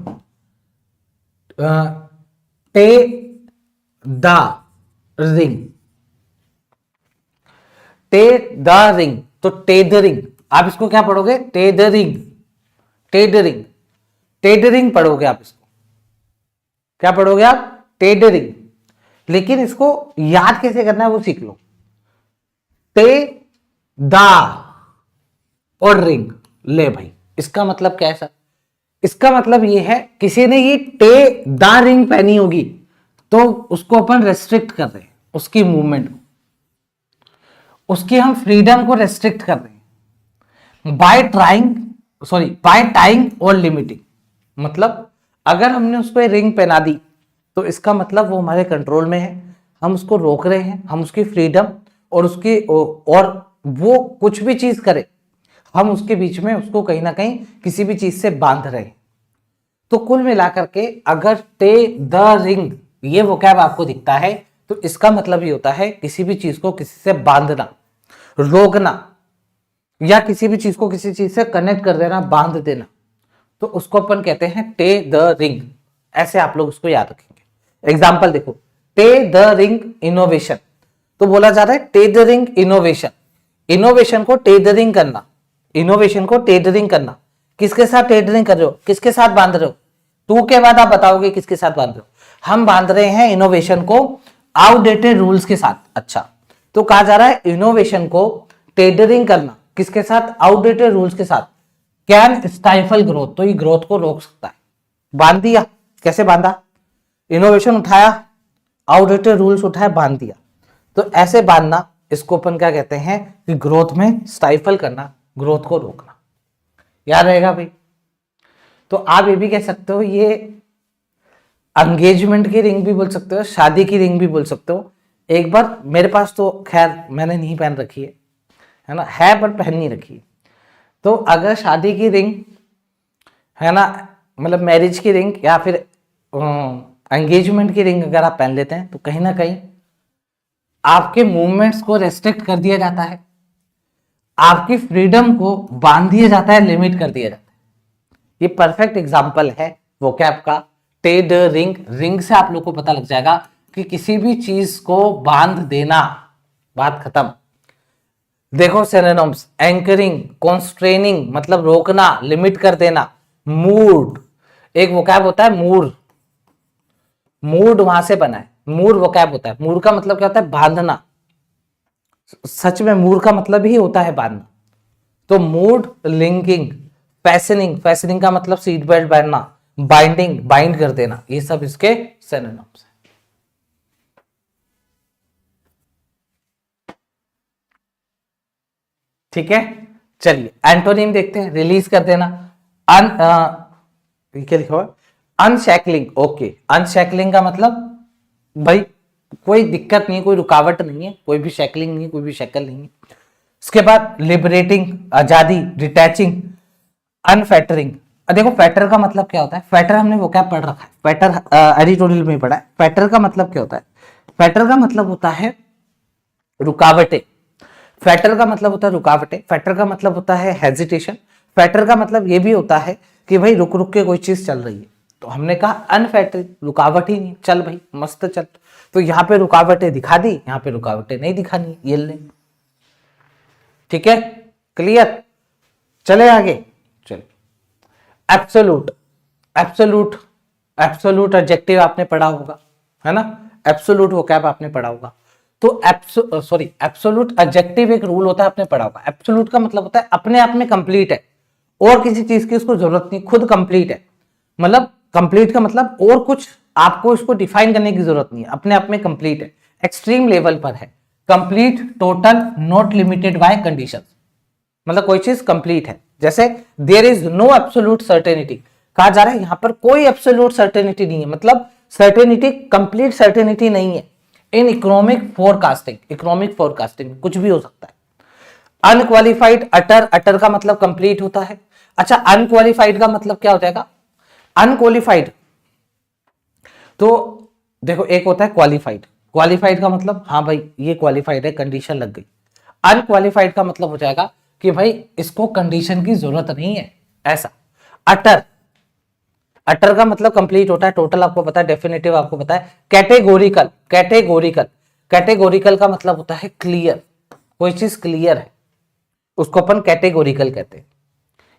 टे द रिंग, टे द रिंग, तो टेदरिंग, आप इसको क्या पढ़ोगे? टेदरिंग, टेदरिंग, टेदरिंग पढ़ोगे आप इसको। क्या पढ़ोगे आप? टेदरिंग। लेकिन इसको याद कैसे करना है वो सीख लो। टे दा और रिंग, ले भाई, इसका मतलब क्या है सर? इसका मतलब ये है किसी ने ये टे दा रिंग पहनी होगी, तो उसको अपन रेस्ट्रिक्ट कर रहे हैं, उसकी मूवमेंट को, उसकी हम फ्रीडम को रेस्ट्रिक्ट कर रहे हैं by trying, sorry by tying और लिमिटिंग। मतलब अगर हमने उसको रिंग पहना दी तो इसका मतलब वो हमारे कंट्रोल में है, हम उसको रोक रहे हैं, हम उसकी फ्रीडम और उसकी और वो कुछ भी चीज करे, हम उसके बीच में उसको कहीं ना कहीं किसी भी चीज से बांध रहे हैं। तो कुल मिलाकर के अगर टे द रिंग ये वोकैब आपको दिखता है, तो इसका मतलब ये होता है किसी भी चीज को किसी से बांधना, रोकना, या किसी भी चीज को किसी चीज से कनेक्ट कर देना, बांध देना, तो उसको अपन कहते हैं टे द रिंग। ऐसे आप लोग उसको याद रखेंगे। एग्जाम्पल देखो, टे द रिंग इनोवेशन, तो बोला जा रहा है टे द रिंग इनोवेशन। इनोवेशन को टेदरिंग करना, इनोवेशन को टेदरिंग करना, किसके साथ टेदरिंग कर रहे हो, किसके साथ बांध रहे हो? टू के बाद आप बताओगे किसके साथ बांध रहे हो। हम बांध रहे हैं इनोवेशन को आउटडेटेड रूल्स के साथ। अच्छा, तो कहा जा रहा है इनोवेशन को टेदरिंग करना किसके साथ? आउटडेटेड रूल्स के साथ। कैन स्टाइफल ग्रोथ, तो ये ग्रोथ को रोक सकता है। बांध दिया, कैसे बांधा? इनोवेशन उठाया, आउटडेटेड रूल्स उठाया, बांध दिया। तो ऐसे बांधना, इसको अपन क्या कहते हैं कि ग्रोथ में स्टाइफल करना, ग्रोथ को रोकना। याद रहेगा भाई। तो आप ये भी कह सकते हो, ये एंगेजमेंट की रिंग भी बोल सकते हो, शादी की रिंग भी बोल सकते हो, एक बार मेरे पास तो खैर मैंने नहीं पहन रखी है ना, है पर पहन नहीं रखी है। तो अगर शादी की रिंग है ना, मतलब मैरिज की रिंग या फिर एंगेजमेंट की रिंग अगर आप पहन लेते हैं तो कहीं ना कहीं आपके मूवमेंट्स को रेस्ट्रिक्ट कर दिया जाता है, आपकी फ्रीडम को बांध दिया जाता है, लिमिट कर दिया जाता है। ये परफेक्ट एग्जांपल है वोकैब का। टेड रिंग, रिंग से आप लोग को पता लग जाएगा कि किसी भी चीज को बांध देना, बात खत्म। देखो सिनोनिम्स, एंकरिंग, कॉन्स्ट्रेनिंग मतलब रोकना, लिमिट कर देना। मूड, एक वोकैब होता है मूड, मूड वहां से बना है, मूड वोकैब होता है। मूड का मतलब क्या होता है? बांधना। सच में मूड का मतलब ही होता है बांधना। तो मूड, लिंकिंग, फैसनिंग, फैसनिंग का मतलब सीट बेल्ट पहनना, बाइंडिंग, बाइंड कर देना, ये सब इसके सिनोनिम्स हैं। ठीक है, चलिए एंटोनिम देखते हैं। रिलीज कर देना, अन क्या लिखा हुआ? अनशैकलिंग। ओके, अनशैकलिंग का मतलब भाई कोई दिक्कत नहीं है, कोई रुकावट नहीं है, कोई भी शैकलिंग नहीं है, कोई भी शैकल नहीं है। उसके बाद लिबरेटिंग, आजादी, डिटैचिंग, अनफेटरिंग। देखो फेटर का मतलब क्या होता है? फेटर हमने वो क्या पढ़ रखा है, फेटर एडिटोरियल में पढ़ा है। फेटर का मतलब क्या होता है? फेटर का मतलब होता है रुकावटें। फेटर का मतलब होता है रुकावटें, फेटर का मतलब होता है हेजिटेशन, फेटर का मतलब ये भी होता है कि भाई रुक रुक के कोई चीज चल रही है। तो हमने कहा अनफेटरिंग, रुकावट ही नहीं, चल भाई मस्त चल। तो यहाँ पे रुकावटें दिखा दी, यहाँ पे रुकावटें नहीं दिखानी, ये ले। ठीक है, क्लियर? चले आगे, चलो। एब्सोलूट, एब्सोलूट, एब्सोलूट एडजेक्टिव आपने पढ़ा होगा, है ना? एब्सोलूट वोकैब आपने पढ़ा होगा। तो एब्सोलूट एडजेक्टिव एक रूल होता है, आपने पढ़ा होगा। एब्सोलूट का मतलब होता है अपने आप में कंप्लीट है, और किसी चीज की उसको जरूरत नहीं, खुद कंप्लीट है। मतलब कंप्लीट का मतलब और कुछ आपको इसको डिफाइन करने की जरूरत नहीं है, अपने आप में कंप्लीट है, एक्सट्रीम लेवल पर है। Complete, total, not limited by conditions, मतलब कोई चीज कंप्लीट है। जैसे there is no absolute certainty, कहा जा रहा है यहां पर कोई एब्सोल्यूट सर्टेनिटी नहीं है, मतलब सर्टेनिटी, कंप्लीट सर्टेनिटी नहीं है। In economic forecasting, economic forecasting कुछ भी हो सकता है। अनक्वालिफाइड, अटर, अटर का मतलब कंप्लीट होता है। अच्छा, अनक्वालिफाइड का मतलब क्या हो जाएगा? अनक्वालिफाइड, तो देखो एक होता है क्वालिफाइड, क्वालिफाइड का मतलब हाँ भाई ये क्वालिफाइड है, कंडीशन लग गई। अनक्वालिफाइड का मतलब हो जाएगा कि भाई इसको कंडीशन की जरूरत नहीं है, ऐसा। अटर, अटर का मतलब कंप्लीट होता है, टोटल आपको पता है, डेफिनेटिव आपको पता है। कैटेगोरिकल, कैटेगोरिकल, कैटेगोरिकल का मतलब होता है क्लियर, कोई चीज क्लियर है उसको अपन कैटेगोरिकल कहते हैं।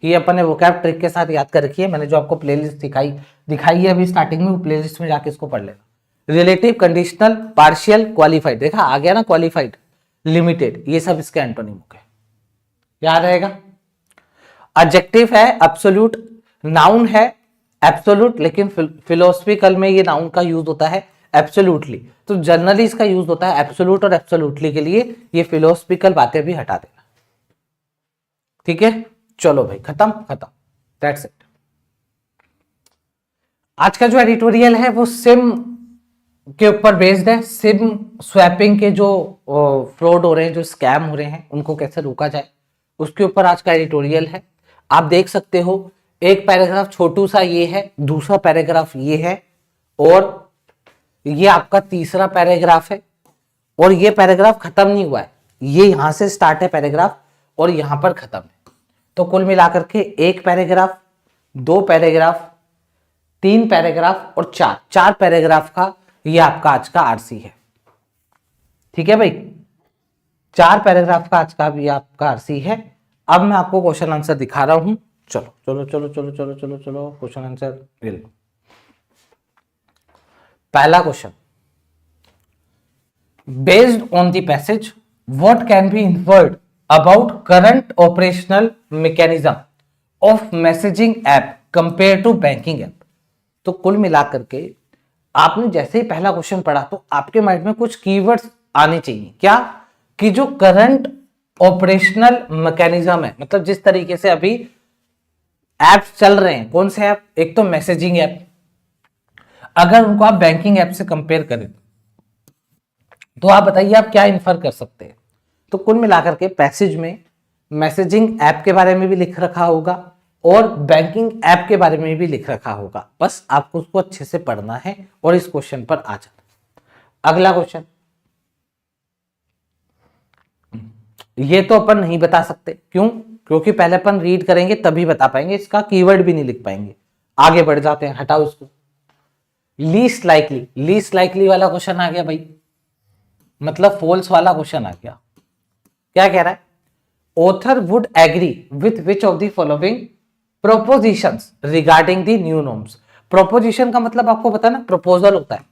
ये अपन ने वोकैब ट्रिक के साथ याद कर रखी है, मैंने जो आपको प्लेलिस्ट दिखाई है अभी स्टार्टिंग में, वो प्लेलिस्ट में जाके इसको पढ़ लेना। रिलेटिव, कंडीशनल, पार्शियल, क्वालिफाइड, देखा आ गया ना, क्वालिफाइड, लिमिटेड, ये सब इसके एंटोनिम हो गए, याद रहेगा। एडजेक्टिव है एब्सोल्यूट, नाउन है एब्सोल्यूट, लेकिन फिलोसफिकल में ये नाउन का यूज होता है एब्सोल्यूटली, तो जनरली इसका यूज होता है एब्सोल्यूट और एब्सोल्यूटली के लिए। ये फिलोसफिकल बातें भी हटा देना, ठीक है? चलो भाई, खत्म खत्म, दैट्स इट। आज का जो एडिटोरियल है वो सिम के ऊपर बेस्ड है। सिम स्वैपिंग के जो फ्रॉड हो रहे हैं, जो स्कैम हो रहे हैं, उनको कैसे रोका जाए, उसके ऊपर आज का एडिटोरियल है। आप देख सकते हो, एक पैराग्राफ छोटू सा ये है, दूसरा पैराग्राफ ये है, और ये आपका तीसरा पैराग्राफ है, और ये पैराग्राफ खत्म नहीं हुआ है, ये यहां से स्टार्ट है पैराग्राफ और यहां पर खत्म है। तो कुल मिलाकर के एक पैराग्राफ, दो पैराग्राफ, तीन पैराग्राफ और चार पैराग्राफ का ये आपका आज का आरसी है। ठीक है भाई, चार पैराग्राफ का आज का भी आपका आरसी है। अब मैं आपको क्वेश्चन आंसर दिखा रहा हूं, चलो चलो चलो चलो चलो चलो चलो, क्वेश्चन आंसर ले लो। पहला question, based on the passage what can be inferred about current operational mechanism of messaging app compare to banking app. तो कुल मिलाकर के आपने जैसे ही पहला क्वेश्चन पढ़ा तो आपके माइंड में कुछ कीवर्ड्स आने चाहिए, क्या? कि जो करंट ऑपरेशनल मैकेनिज्म है, मतलब जिस तरीके से अभी ऐप्स चल रहे हैं, कौन से ऐप? एक तो मैसेजिंग ऐप, अगर उनको आप बैंकिंग ऐप से कंपेयर करें तो आप बताइए आप क्या इन्फर कर सकते हैं। तो कुल मिलाकर के पैसेज में मैसेजिंग ऐप के बारे में भी लिख रखा होगा और बैंकिंग ऐप के बारे में भी लिख रखा होगा, बस आपको उसको अच्छे से पढ़ना है और इस क्वेश्चन पर आ जाना। अगला क्वेश्चन, ये तो अपन नहीं बता सकते, क्यों? क्योंकि पहले अपन रीड करेंगे तभी बता पाएंगे, इसका कीवर्ड भी नहीं लिख पाएंगे। आगे बढ़ जाते हैं, हटाओ इसको। लीस्ट लाइकली, लीस्ट लाइकली वाला क्वेश्चन आ गया भाई, मतलब फॉल्स वाला क्वेश्चन आ गया। क्या कह रहा है? Author would agree with which of the following propositions regarding the new norms. Proposition का मतलब आपको पता है ना, प्रपोजल होता है,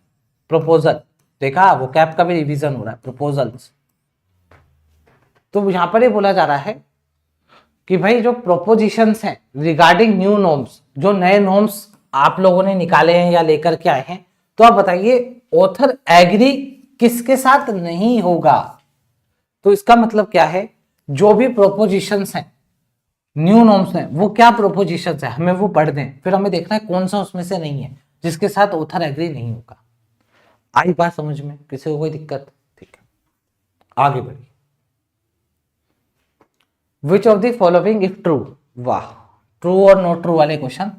प्रपोजल। देखा, वो कैप का भी रिवीजन हो रहा है, प्रपोजल्स। तो यहां पर ये बोला जा रहा है कि भाई जो प्रोपोजिशंस हैं रिगार्डिंग न्यू नॉर्म्स, जो नए नॉर्म्स आप लोगों ने निकाले हैं या लेकर के आए हैं, तो आप बताइए ऑथर एग्री किसके साथ नहीं होगा। तो इसका मतलब क्या है, जो भी प्रोपोजिशंस हैं, न्यू नॉर्म्स हैं, वो क्या प्रोपोजिशंस है हमें वो पढ़ दें, फिर हमें देखना है कौन सा उसमें से नहीं है जिसके साथ ऑथर एग्री नहीं होगा। आई बात समझ में? किसी को कोई दिक्कत? ठीक है, आगे बढ़िए। विच of the following if true, वाह, ट्रू और नॉट ट्रू वाले क्वेश्चन।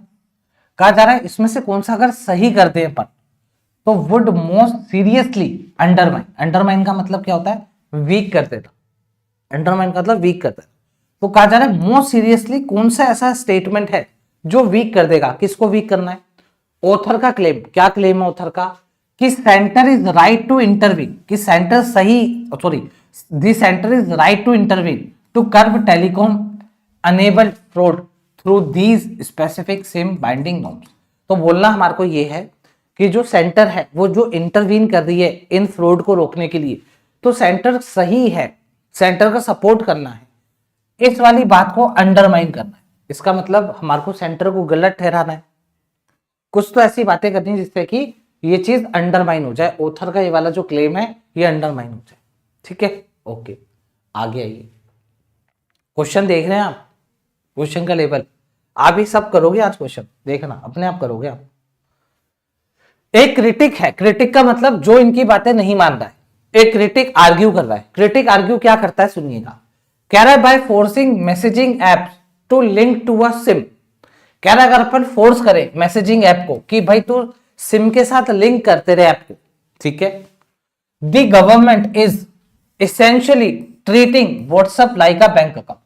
कहा जा रहा है इसमें से कौन सा अगर सही कर दे अपन तो would most seriously undermine. Undermine का मतलब क्या होता है? वीक कर देता। अंडरमाइन का मतलब वीक कर देता। तो कहा जा रहा है मोस्ट सीरियसली कौन सा ऐसा स्टेटमेंट है जो वीक कर देगा। किसको वीक करना है? ऑथर का क्लेम। क्या क्लेम है ऑथर का? कि centre is right to intervene, कि सेंटर सही, sorry, the centre is right to intervene to curb telecom enable fraud through these specific SIM binding norms. तो बोलना हमारे को ये है कि जो सेंटर है वो जो इंटरवीन कर रही है इन फ्रॉड को रोकने के लिए, तो सेंटर सही है, सेंटर का सपोर्ट करना है, इस वाली बात को अंडरमाइन करना है। इसका मतलब हमारे को सेंटर को गलत ठहराना है, कुछ तो ऐसी बातें करनी जिससे कि ये चीज अंडरमाइन हो जाए, ऑथर का ये वाला जो क्लेम है ये अंडरमाइन हो जाए। ठीक है, ओके, आगे आइए। क्वेश्चन देख रहे हैं आप, क्वेश्चन का लेवल आप ही सब करोगे आज, क्वेश्चन देखना अपने आप करोगे आप। एक क्रिटिक है, क्रिटिक का मतलब जो इनकी बातें नहीं मान रहा है। एक क्रिटिक आर्ग्यू कर रहा है। क्रिटिक आर्ग्यू क्या करता है सुनिएगा। कह रहा है by forcing messaging apps to link to a SIM. कह रहा है अगर अपन फोर्स करें मैसेजिंग ऐप को कि भाई तू सिम के साथ लिंक करते रहे ऐप को, ठीक है, the government is essentially treating WhatsApp like a bank account.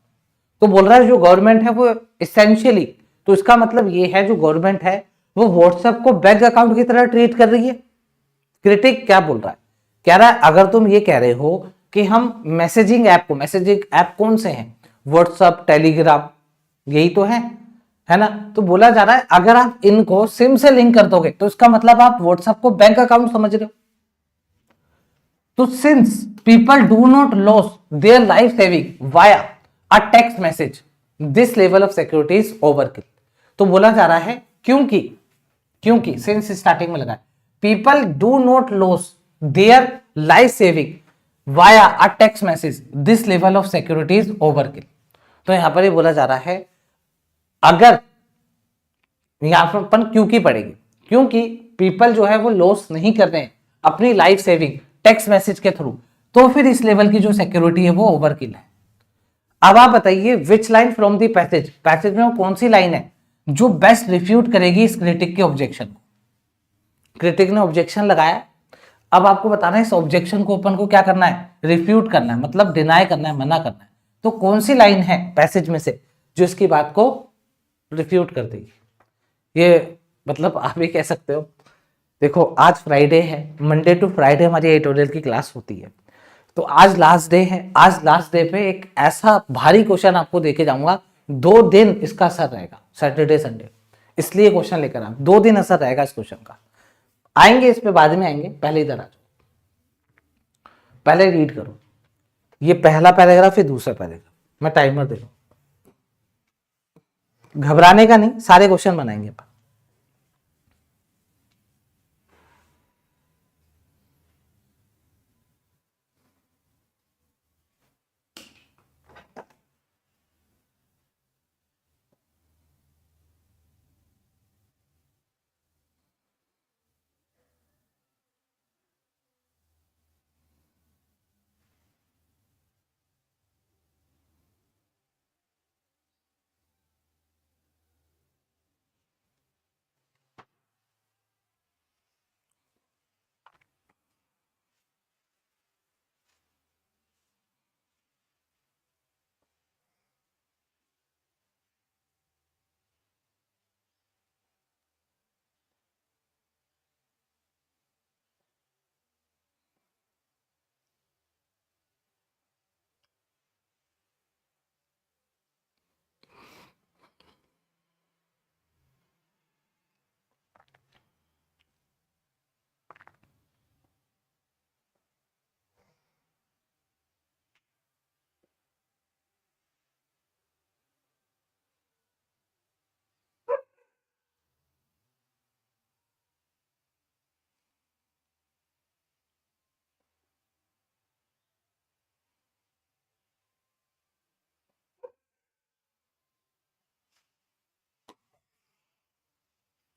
तो बोल रहा है जो गवर्नमेंट है वो इसेंशियली, तो इसका मतलब ये है जो गवर्नमेंट है वो व्हाट्सएप को बैंक अकाउंट की तरह ट्रीट कर रही है। क्रिटिक क्या बोल रहा है? कह रहा है अगर तुम ये कह रहे हो कि हम मैसेजिंग ऐप को, मैसेजिंग ऐप कौन से हैं? व्हाट्सएप, टेलीग्राम, यही तो है ना? तो बोला जा रहा है अगर आप इनको सिम से लिंक कर दोगे तो इसका मतलब आप व्हाट्सएप को बैंक अकाउंट समझ रहे हो। तो since people do not loss their life saving via a text message, this level of security is overkill. तो बोला जा रहा है क्योंकि, क्योंकि सिंस स्टार्टिंग में लगा है, people do not loss their life saving via a text message, this level of security is overkill. तो यहां पर ये बोला जा रहा है अगर यहां पर अपन क्यों की पड़ेगी, क्योंकि पीपल जो है वो लॉस नहीं कर रहे हैं अपनी लाइफ सेविंग टेक्स्ट मैसेज के थ्रू, तो फिर इस लेवल की जो सिक्योरिटी है वो ओवरकिल है। अब आप बताइए which line from the passage, passage में वो कौन सी लाइन है जो बेस्ट रिफ्यूट करेगी इस क्रिटिक के ऑब्जेक्शन को। क्रिटिक ने ऑब्जेक्शन लगाया, अब आपको बताना है इस ऑब्जेक्शन को अपन को क्या करना है, रिफ्यूट करना है, मतलब डिनाई करना है, मना करना है। तो कौन सी लाइन है पैसेज में से जो इसकी बात को रिफ्यूट कर देगी? ये मतलब आप भी कह सकते हो, देखो आज फ्राइडे है, मंडे टू फ्राइडे हमारी एडिटोरियल की क्लास होती है, तो आज लास्ट डे है। आज लास्ट डे पे एक ऐसा भारी क्वेश्चन आपको देके जाऊंगा, 2 दिन इसका असर रहेगा, सैटरडे संडे, इसलिए क्वेश्चन लेकर आए, 2 दिन असर रहेगा इस क्वेश्चन का। आएंगे इस पे बाद में आएंगे, पहले इधर आ जाओ, पहले रीड करो ये पहला पैराग्राफ फिर दूसरा पैराग्राफ, मैं टाइमर दे रहा हूं, घबराने का नहीं, सारे क्वेश्चन बनाएंगे अपन।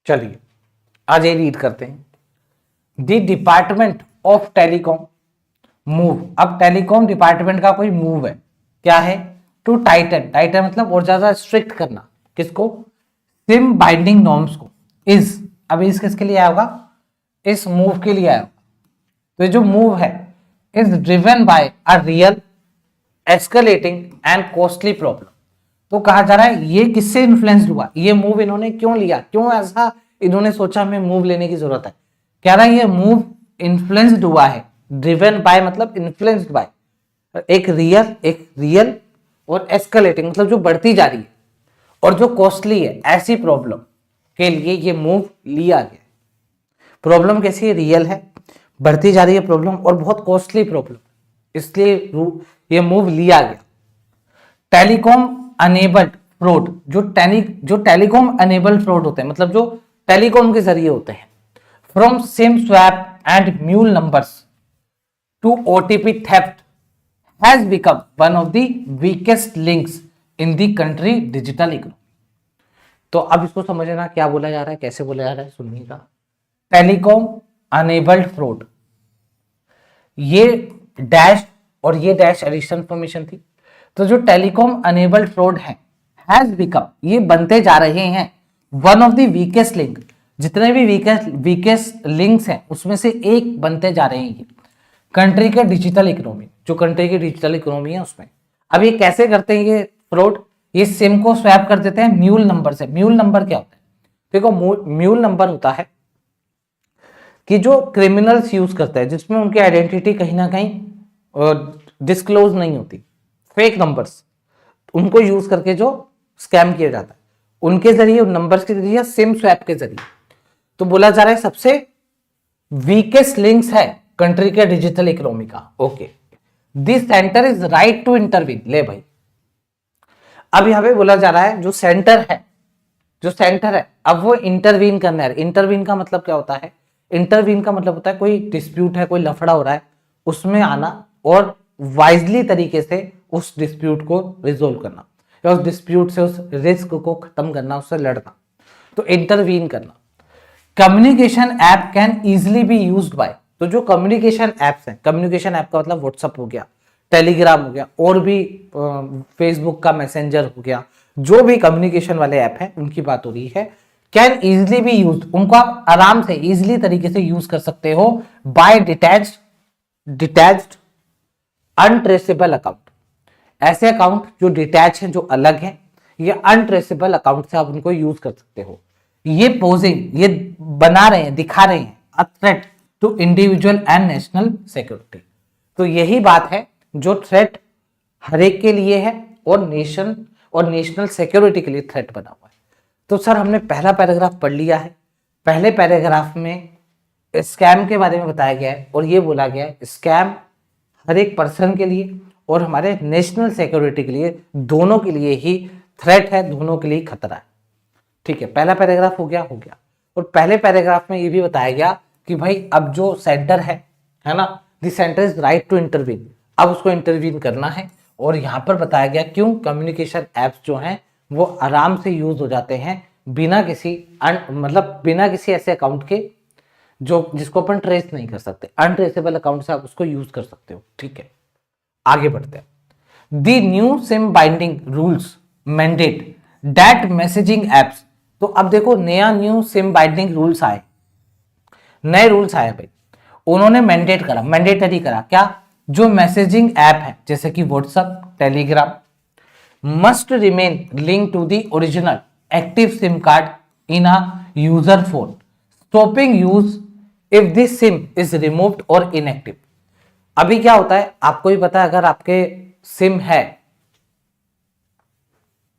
चलिए आज ये रीड करते हैं। The department of telecom move. अब टेलीकॉम डिपार्टमेंट का कोई मूव है, क्या है? टू टाइटन, टाइटन मतलब और ज्यादा स्ट्रिक्ट करना, किसको? सिम बाइंडिंग नॉर्म्स को। इस अब इस किसके लिए आया होगा? इस मूव के लिए आया होगा। तो ये जो मूव है is driven by a real escalating and costly problem. तो कहा जा रहा है ये किससे इन्फ्लुएंस्ड हुआ, ये मूव इन्होंने क्यों लिया, क्यों ऐसा इन्होंने सोचा हमें मूव लेने की जरूरत है? कह रहा है ये मूव इन्फ्लुएंस्ड हुआ है, ड्रिवन बाय मतलब इन्फ्लुएंस्ड बाय एक रियल और एस्केलेटिंग मतलब जो बढ़ती जा रही है और जो कॉस्टली है ऐसी प्रॉब्लम के लिए ये मूव लिया गया। प्रॉब्लम कैसी है? रियल है, बढ़ती जा रही है प्रॉब्लम और बहुत कॉस्टली प्रॉब्लम, इसलिए ये मूव लिया गया। टेलीकॉम अनेबल्ड फ्रॉड, जो टेलीकॉम अनेबल्ड फ्रॉड होते हैं मतलब जो टेलीकॉम के जरिए होते हैं, from SIM swap and mule numbers to OTP theft has become one of the weakest links in the country digital economy. तो अब इसको समझना क्या बोला जा रहा है, कैसे बोला जा रहा है, सुनिएगा। टेलीकॉम अनेबल्ड फ्रॉड, ये डैश और ये डैश एडिशनल इंफॉर्मेशन थी। तो जो टेलीकॉम अनेबल्ड फ्रॉड है हैज बिकम, ये बनते जा रहे हैं one of the weakest link, जितने भी वीकेस्ट लिंक्स हैं उसमें से एक बनते जा रहे हैं ये कंट्री के डिजिटल इकोनॉमी, जो कंट्री की डिजिटल इकोनॉमी है उसमें। अब ये कैसे करते हैं ये फ्रॉड? ये सिम को स्वैप कर देते हैं म्यूल नंबर से। म्यूल नंबर क्या होता है? देखो म्यूल नंबर होता है कि जो क्रिमिनल्स यूज करते हैं जिसमें उनकी आइडेंटिटी कहीं ना कहीं डिस्क्लोज नहीं होती, फेक नंबर्स, उनको यूज करके जो स्कैम किया जाता है उनके जरिए, उन नंबर्स के जरिए, सिम स्वैप के जरिए। तो बोला जा रहा है सबसे वीकेस्ट लिंक्स है कंट्री के डिजिटल इकोनॉमी का। Okay, this centre is right to intervene. ले भाई, अब यहां पे बोला जा रहा है जो सेंटर है अब वो इंटरवीन करना है। इंटरवीन का मतलब क्या होता है? इंटरवीन का मतलब होता है कोई डिस्प्यूट है, कोई लफड़ा हो रहा है, उसमें आना और वाइजली तरीके से उस डिस्प्यूट को रिजोल्व करना या उस डिस्प्यूट से उस रिस्क को खत्म करना, उससे लड़ना, तो इंटरवीन करना। Communication app can easily be used by, तो जो कम्युनिकेशन ऐप्स हैं, कम्युनिकेशन ऐप का मतलब व्हाट्सएप हो गया, टेलीग्राम हो गया और भी फेसबुक का मैसेंजर हो गया, जो भी कम्युनिकेशन वाले ऐप हैं उनकी बात हो रही है। कैन इजिली बी यूज, उनको आप आराम से इजिली तरीके से यूज कर सकते हो बाय डिटैच्ड अनट्रेसेबल अकाउंट। ऐसे अकाउंट जो डिटैच हैं, जो अलग हैं, ये अनट्रेसेबल अकाउंट से आप उनको यूज कर सकते हो। ये पोजिंग, ये बना रहे हैं, दिखा रहे हैं a threat to individual and national security. तो यही बात है जो थ्रेट हर एक के लिए है और नेशनल सिक्योरिटी के लिए थ्रेट बना हुआ है। तो सर हमने पहला पैराग्राफ पढ़ लिया है। पहले पैराग्राफ में स्कैम के बारे में बताया गया है और ये बोला गया है स्कैम हर एक पर्सन के लिए और हमारे नेशनल सिक्योरिटी के लिए, दोनों के लिए ही थ्रेट है, दोनों के लिए खतरा है। ठीक है, पहला पैराग्राफ हो गया। और पहले पैराग्राफ में ये भी बताया गया कि भाई अब जो सेंटर है ना, the centre is right to intervene, अब उसको इंटरवीन करना है। और यहाँ पर बताया गया क्यों कम्युनिकेशन एप्स जो हैं वो आराम से यूज हो जाते हैं बिना किसी बिना किसी ऐसे अकाउंट के जिसको अपन ट्रेस नहीं कर सकते। अनट्रेसेबल अकाउंट से आप उसको यूज कर सकते हो। ठीक है, आगे बढ़ते हैं। The new SIM binding rules mandate that messaging apps. तो अब देखो नया न्यू सिम बाइंडिंग रूल्स आए, नए रूल्स आए भाई, उन्होंने मैंडेटरी करा क्या? जो मैसेजिंग ऐप है जैसे कि WhatsApp, Telegram, must remain link to the original active SIM card in a user phone, stopping use if this SIM is removed और इनएक्टिव। अभी क्या होता है आपको ही पता है, अगर आपके सिम है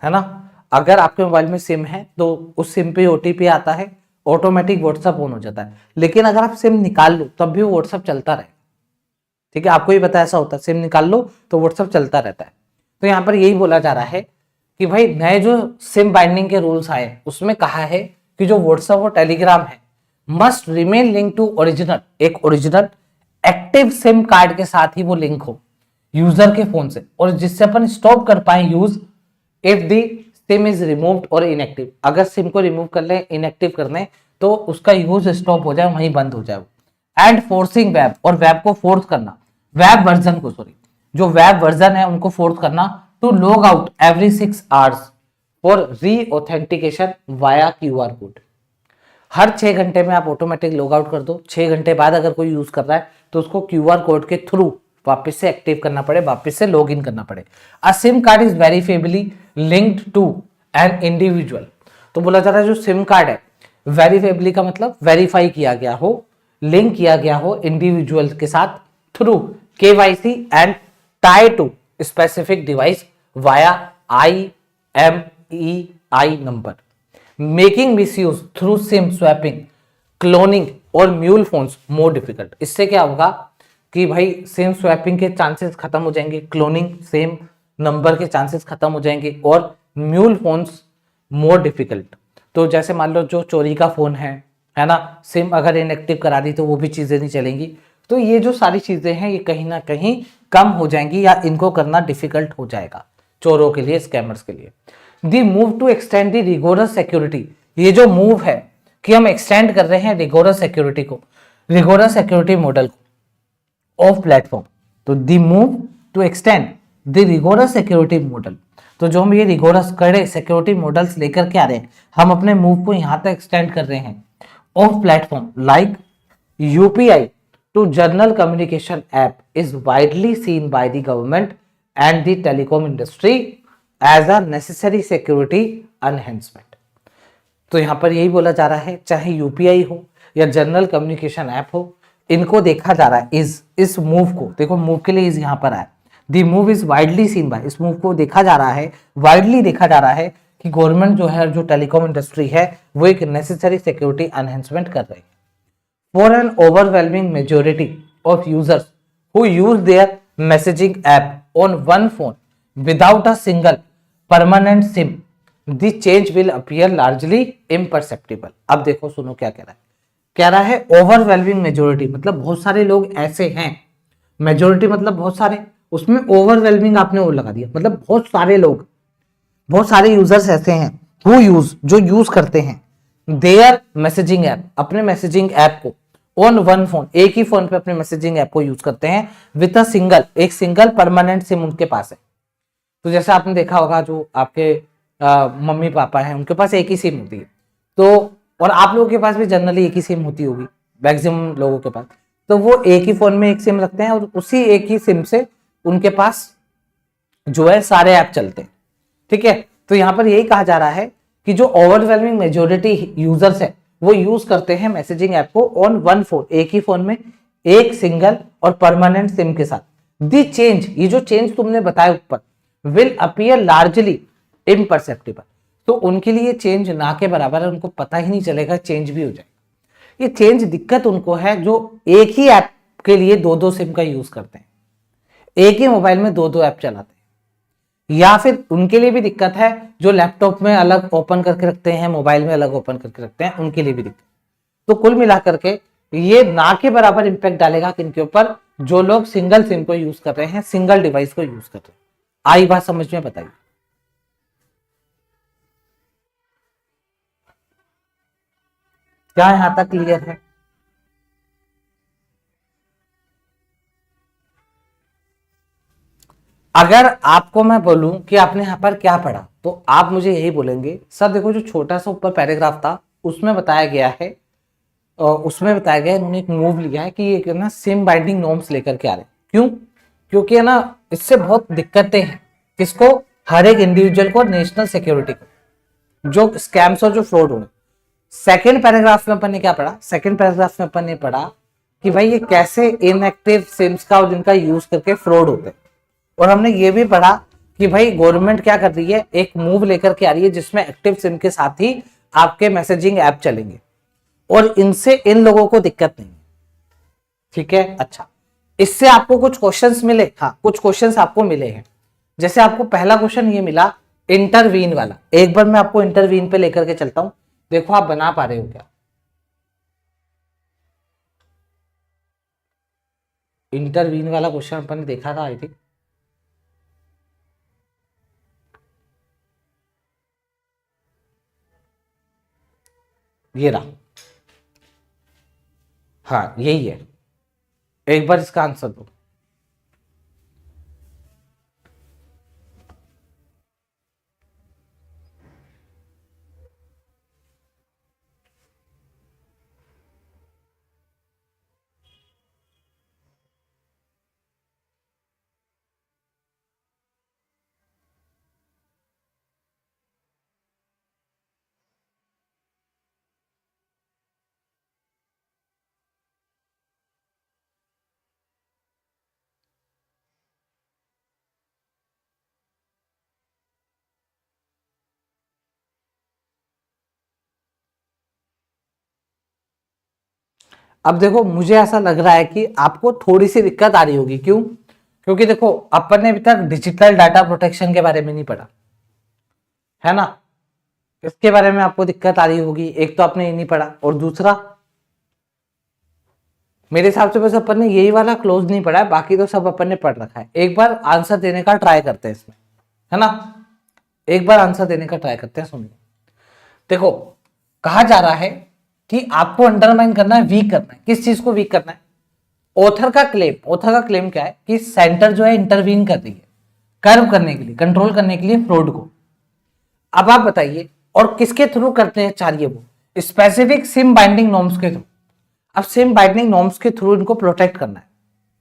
ना, अगर आपके मोबाइल में सिम है तो उस सिम पे ओटीपी आता है, ऑटोमेटिक व्हाट्सएप ऑन हो जाता है। लेकिन अगर आप सिम निकाल लो तब भी वो व्हाट्सएप चलता रहेगा। ठीक है, आपको ही पता है ऐसा होता है, सिम निकाल लो तो व्हाट्सएप चलता रहता है। तो यहाँ पर यही बोला जा रहा है कि भाई नए जो सिम बाइंडिंग के रूल्स आए उसमें कहा है कि जो व्हाट्सएप और टेलीग्राम है must remain link to original, एक ओरिजिनल एक्टिव सिम कार्ड के साथ ही वो लिंक हो यूजर के फोन से, और जिससे अपन स्टॉप कर पाए use if the SIM is removed और इनएक्टिव, अगर सिम को रिमूव कर ले, इनएक्टिव कर ले, तो उसका यूज स्टॉप हो जाए, वहीं बंद हो जाए। एंड फोर्सिंग वेब, और वेब को फोर्स करना, वेब वर्जन को, सॉरी, जो वेब वर्जन है उनको फोर्स करना to log out every 6 hours for re authentication via QR code. हर 6 घंटे में आप ऑटोमेटिक लॉग आउट कर दो, 6 घंटे बाद अगर कोई यूज कर रहा है तो उसको क्यूआर कोड के थ्रू वापस से एक्टिव करना पड़े, वापस से लॉग इन करना पड़े। A SIM card is verifiably linked to an individual, तो बोला जा रहा है जो सिम कार्ड है, वेरीफेबली का मतलब वेरीफाई किया गया हो, लिंक किया गया हो इंडिविजुअल के साथ through KYC and tie to specific device via IMEI number, making misuse through SIM swapping, cloning और म्यूल फोन्स मोर डिफिकल्ट। इससे क्या होगा कि भाई सिम स्वैपिंग के चांसेस खत्म हो जाएंगे, क्लोनिंग सेम नंबर के चांसेस खत्म हो जाएंगे, और म्यूल फोन्स मोर डिफिकल्ट। तो जैसे मान लो जो चोरी का फोन है ना, सिम अगर इनएक्टिव करा दी तो वो भी चीजें नहीं चलेंगी। तो ये जो सारी चीजें हैं ये कहीं ना कहीं कम हो जाएंगी, या इनको करना डिफिकल्ट हो जाएगा चोरों के लिए, स्कैमर्स के लिए। The move to extend the rigorous security, ये जो मूव है कि हम एक्सटेंड कर रहे हैं रिगोरस सिक्योरिटी को, रिगोरस सिक्योरिटी मॉडल को ऑफ प्लेटफॉर्म, तो the move to extend the rigorous security model, तो जो हम ये रिगोरस कड़े सिक्योरिटी मॉडल्स लेकर के आ रहे हैं, हम अपने मूव को यहां तक एक्सटेंड कर रहे हैं of platform like UPI to general communication app is widely seen by the government and the telecom industry as a necessary security enhancement. तो यहां पर यही बोला जा रहा है, चाहे यूपीआई हो या जनरल कम्युनिकेशन ऐप हो, इनको देखा जा रहा है, इस मूव को देखो, मूव के लिए इस यहां पर आया, the move is widely seen by, इस मूव को देखा जा रहा है, वाइडली देखा जा रहा है कि गवर्नमेंट जो है, जो टेलीकॉम इंडस्ट्री है, वो एक नेसेसरी सिक्योरिटी एनहेंसमेंट कर रही है। For an overwhelming majority of users who use their messaging app on one phone without a single permanent SIM, the change will appear largely imperceptible. अब देखो सुनो क्या कह रहा है, कह रहा है ओवरवेलमिंग मेजोरिटी मतलब बहुत सारे लोग ऐसे हैं, मेजोरिटी मतलब बहुत सारे, उसमें ओवरवेलमिंग आपने वो लगा दिया, मतलब बहुत सारे लोग, बहुत सारे यूजर्स ऐसे हैं हु यूज, जो यूज करते हैं देयर मैसेजिंग ऐप, अपने मैसेजिंग ऐप को ऑन वन फोन, एक ही फोन पे अपने मैसेजिंग ऐप को यूज करते हैं विद अ सिंगल, एक सिंगल परमानेंट सिम उनके पास है। तो जैसे आपने देखा होगा जो आपके मम्मी पापा हैं उनके पास एक ही सिम होती है, तो और आप लोगों के पास भी जनरली एक ही सिम होती होगी, मैक्सिमम लोगों के पास, तो वो एक ही फोन में एक सिम रखते हैं और उसी एक ही सिम से उनके पास जो है सारे ऐप चलते हैं। ठीक है, तो यहां पर यही कहा जा रहा है कि जो ओवरवेलमिंग मेजोरिटी यूजर्स है वो यूज करते हैं मैसेजिंग ऐप को ऑन वन फोन, एक ही फोन में एक सिंगल और परमानेंट सिम के साथ। दी चेंज, ये जो चेंज तुमने बताया ऊपर, विल अपीयर लार्जली इम्परसेप्टिबल, तो उनके लिए चेंज ना के बराबर है, उनको पता ही नहीं चलेगा चेंज भी हो जाएगा। ये चेंज दिक्कत उनको है जो एक ही ऐप के लिए दो दो सिम का यूज करते हैं, एक ही मोबाइल में दो दो ऐप चलाते हैं, या फिर उनके लिए भी दिक्कत है जो लैपटॉप में अलग ओपन करके रखते हैं, मोबाइल में अलग ओपन करके रखते हैं, उनके लिए भी दिक्कत। तो कुल मिलाकर के ये ना के बराबर इंपैक्ट डालेगा किनके ऊपर, जो लोग सिंगल सिम को यूज कर रहे हैं, सिंगल डिवाइस को यूज कर रहे हैं। आई बात समझ में, बताइए। क्या यहां तक क्लियर है? अगर आपको मैं बोलूं कि आपने यहां पर क्या पढ़ा, तो आप मुझे यही बोलेंगे सर देखो जो छोटा सा ऊपर पैराग्राफ था उसमें बताया गया है, उसमें बताया गया है इन्होंने एक मूव लिया है कि ये ना सिम बाइंडिंग नॉर्म्स लेकर के आ रहे हैं। क्यों? क्योंकि है ना इससे बहुत दिक्कतें हैं, किसको, हर एक इंडिविजुअल को, नेशनल सिक्योरिटी को, जो स्कैम्स और जो फ्रॉड होंगे। सेकेंड पैराग्राफ में अपन ने क्या पढ़ा, सेकेंड पैराग्राफ में अपन ने पढ़ा कि भाई ये कैसे इनएक्टिव सिम्स का और जिनका यूज करके फ्रॉड होते हैं, और हमने ये भी पढ़ा कि भाई गवर्नमेंट क्या कर रही है, एक मूव लेकर के आ रही है जिसमें एक्टिव सिम के साथ ही आपके मैसेजिंग ऐप चलेंगे और इनसे इन लोगों को दिक्कत नहीं। ठीक है, अच्छा, इससे आपको कुछ क्वेश्चंस मिले, हाँ कुछ क्वेश्चंस आपको मिले हैं। जैसे आपको पहला क्वेश्चन ये मिला इंटरवीन वाला, एक बार मैं आपको इंटरवीन पे लेकर के चलता हूं, देखो आप बना पा रहे हो क्या। इंटरवीन वाला क्वेश्चन अपन ने देखा था, आई थिंक। ये रहा, हाँ यही है। एक बार इसका आंसर दो। अब देखो मुझे ऐसा लग रहा है कि आपको थोड़ी सी दिक्कत आ रही होगी। क्यों? क्योंकि देखो अपन ने अभी तक डिजिटल डाटा प्रोटेक्शन के बारे में नहीं पढ़ा है ना, इसके बारे में आपको दिक्कत आ रही होगी। एक तो आपने ये नहीं पढ़ा, और दूसरा मेरे हिसाब से बस अपन ने यही वाला क्लोज नहीं पढ़ा है, बाकी तो सब अपन ने पढ़ रखा है। एक बार आंसर देने का ट्राई करते हैं इसमें, है ना, एक बार आंसर देने का ट्राई करते हैं। सुनिए, देखो कहा जा रहा है कि आपको अंडरमाइन करना है, वीक करना है। किस चीज को वीक करना है? ऑथर का क्लेम क्या है कि सेंटर जो है इंटरवीन कर रही है कर्व करने के लिए, कंट्रोल करने के लिए फ्रॉड को। अब आप बताइए, और किसके थ्रू करते हैं चाहिए? वो स्पेसिफिक सिम बाइंडिंग नॉर्म्स के थ्रू। अब सिम बाइंडिंग नॉर्म्स के थ्रू इनको प्रोटेक्ट करना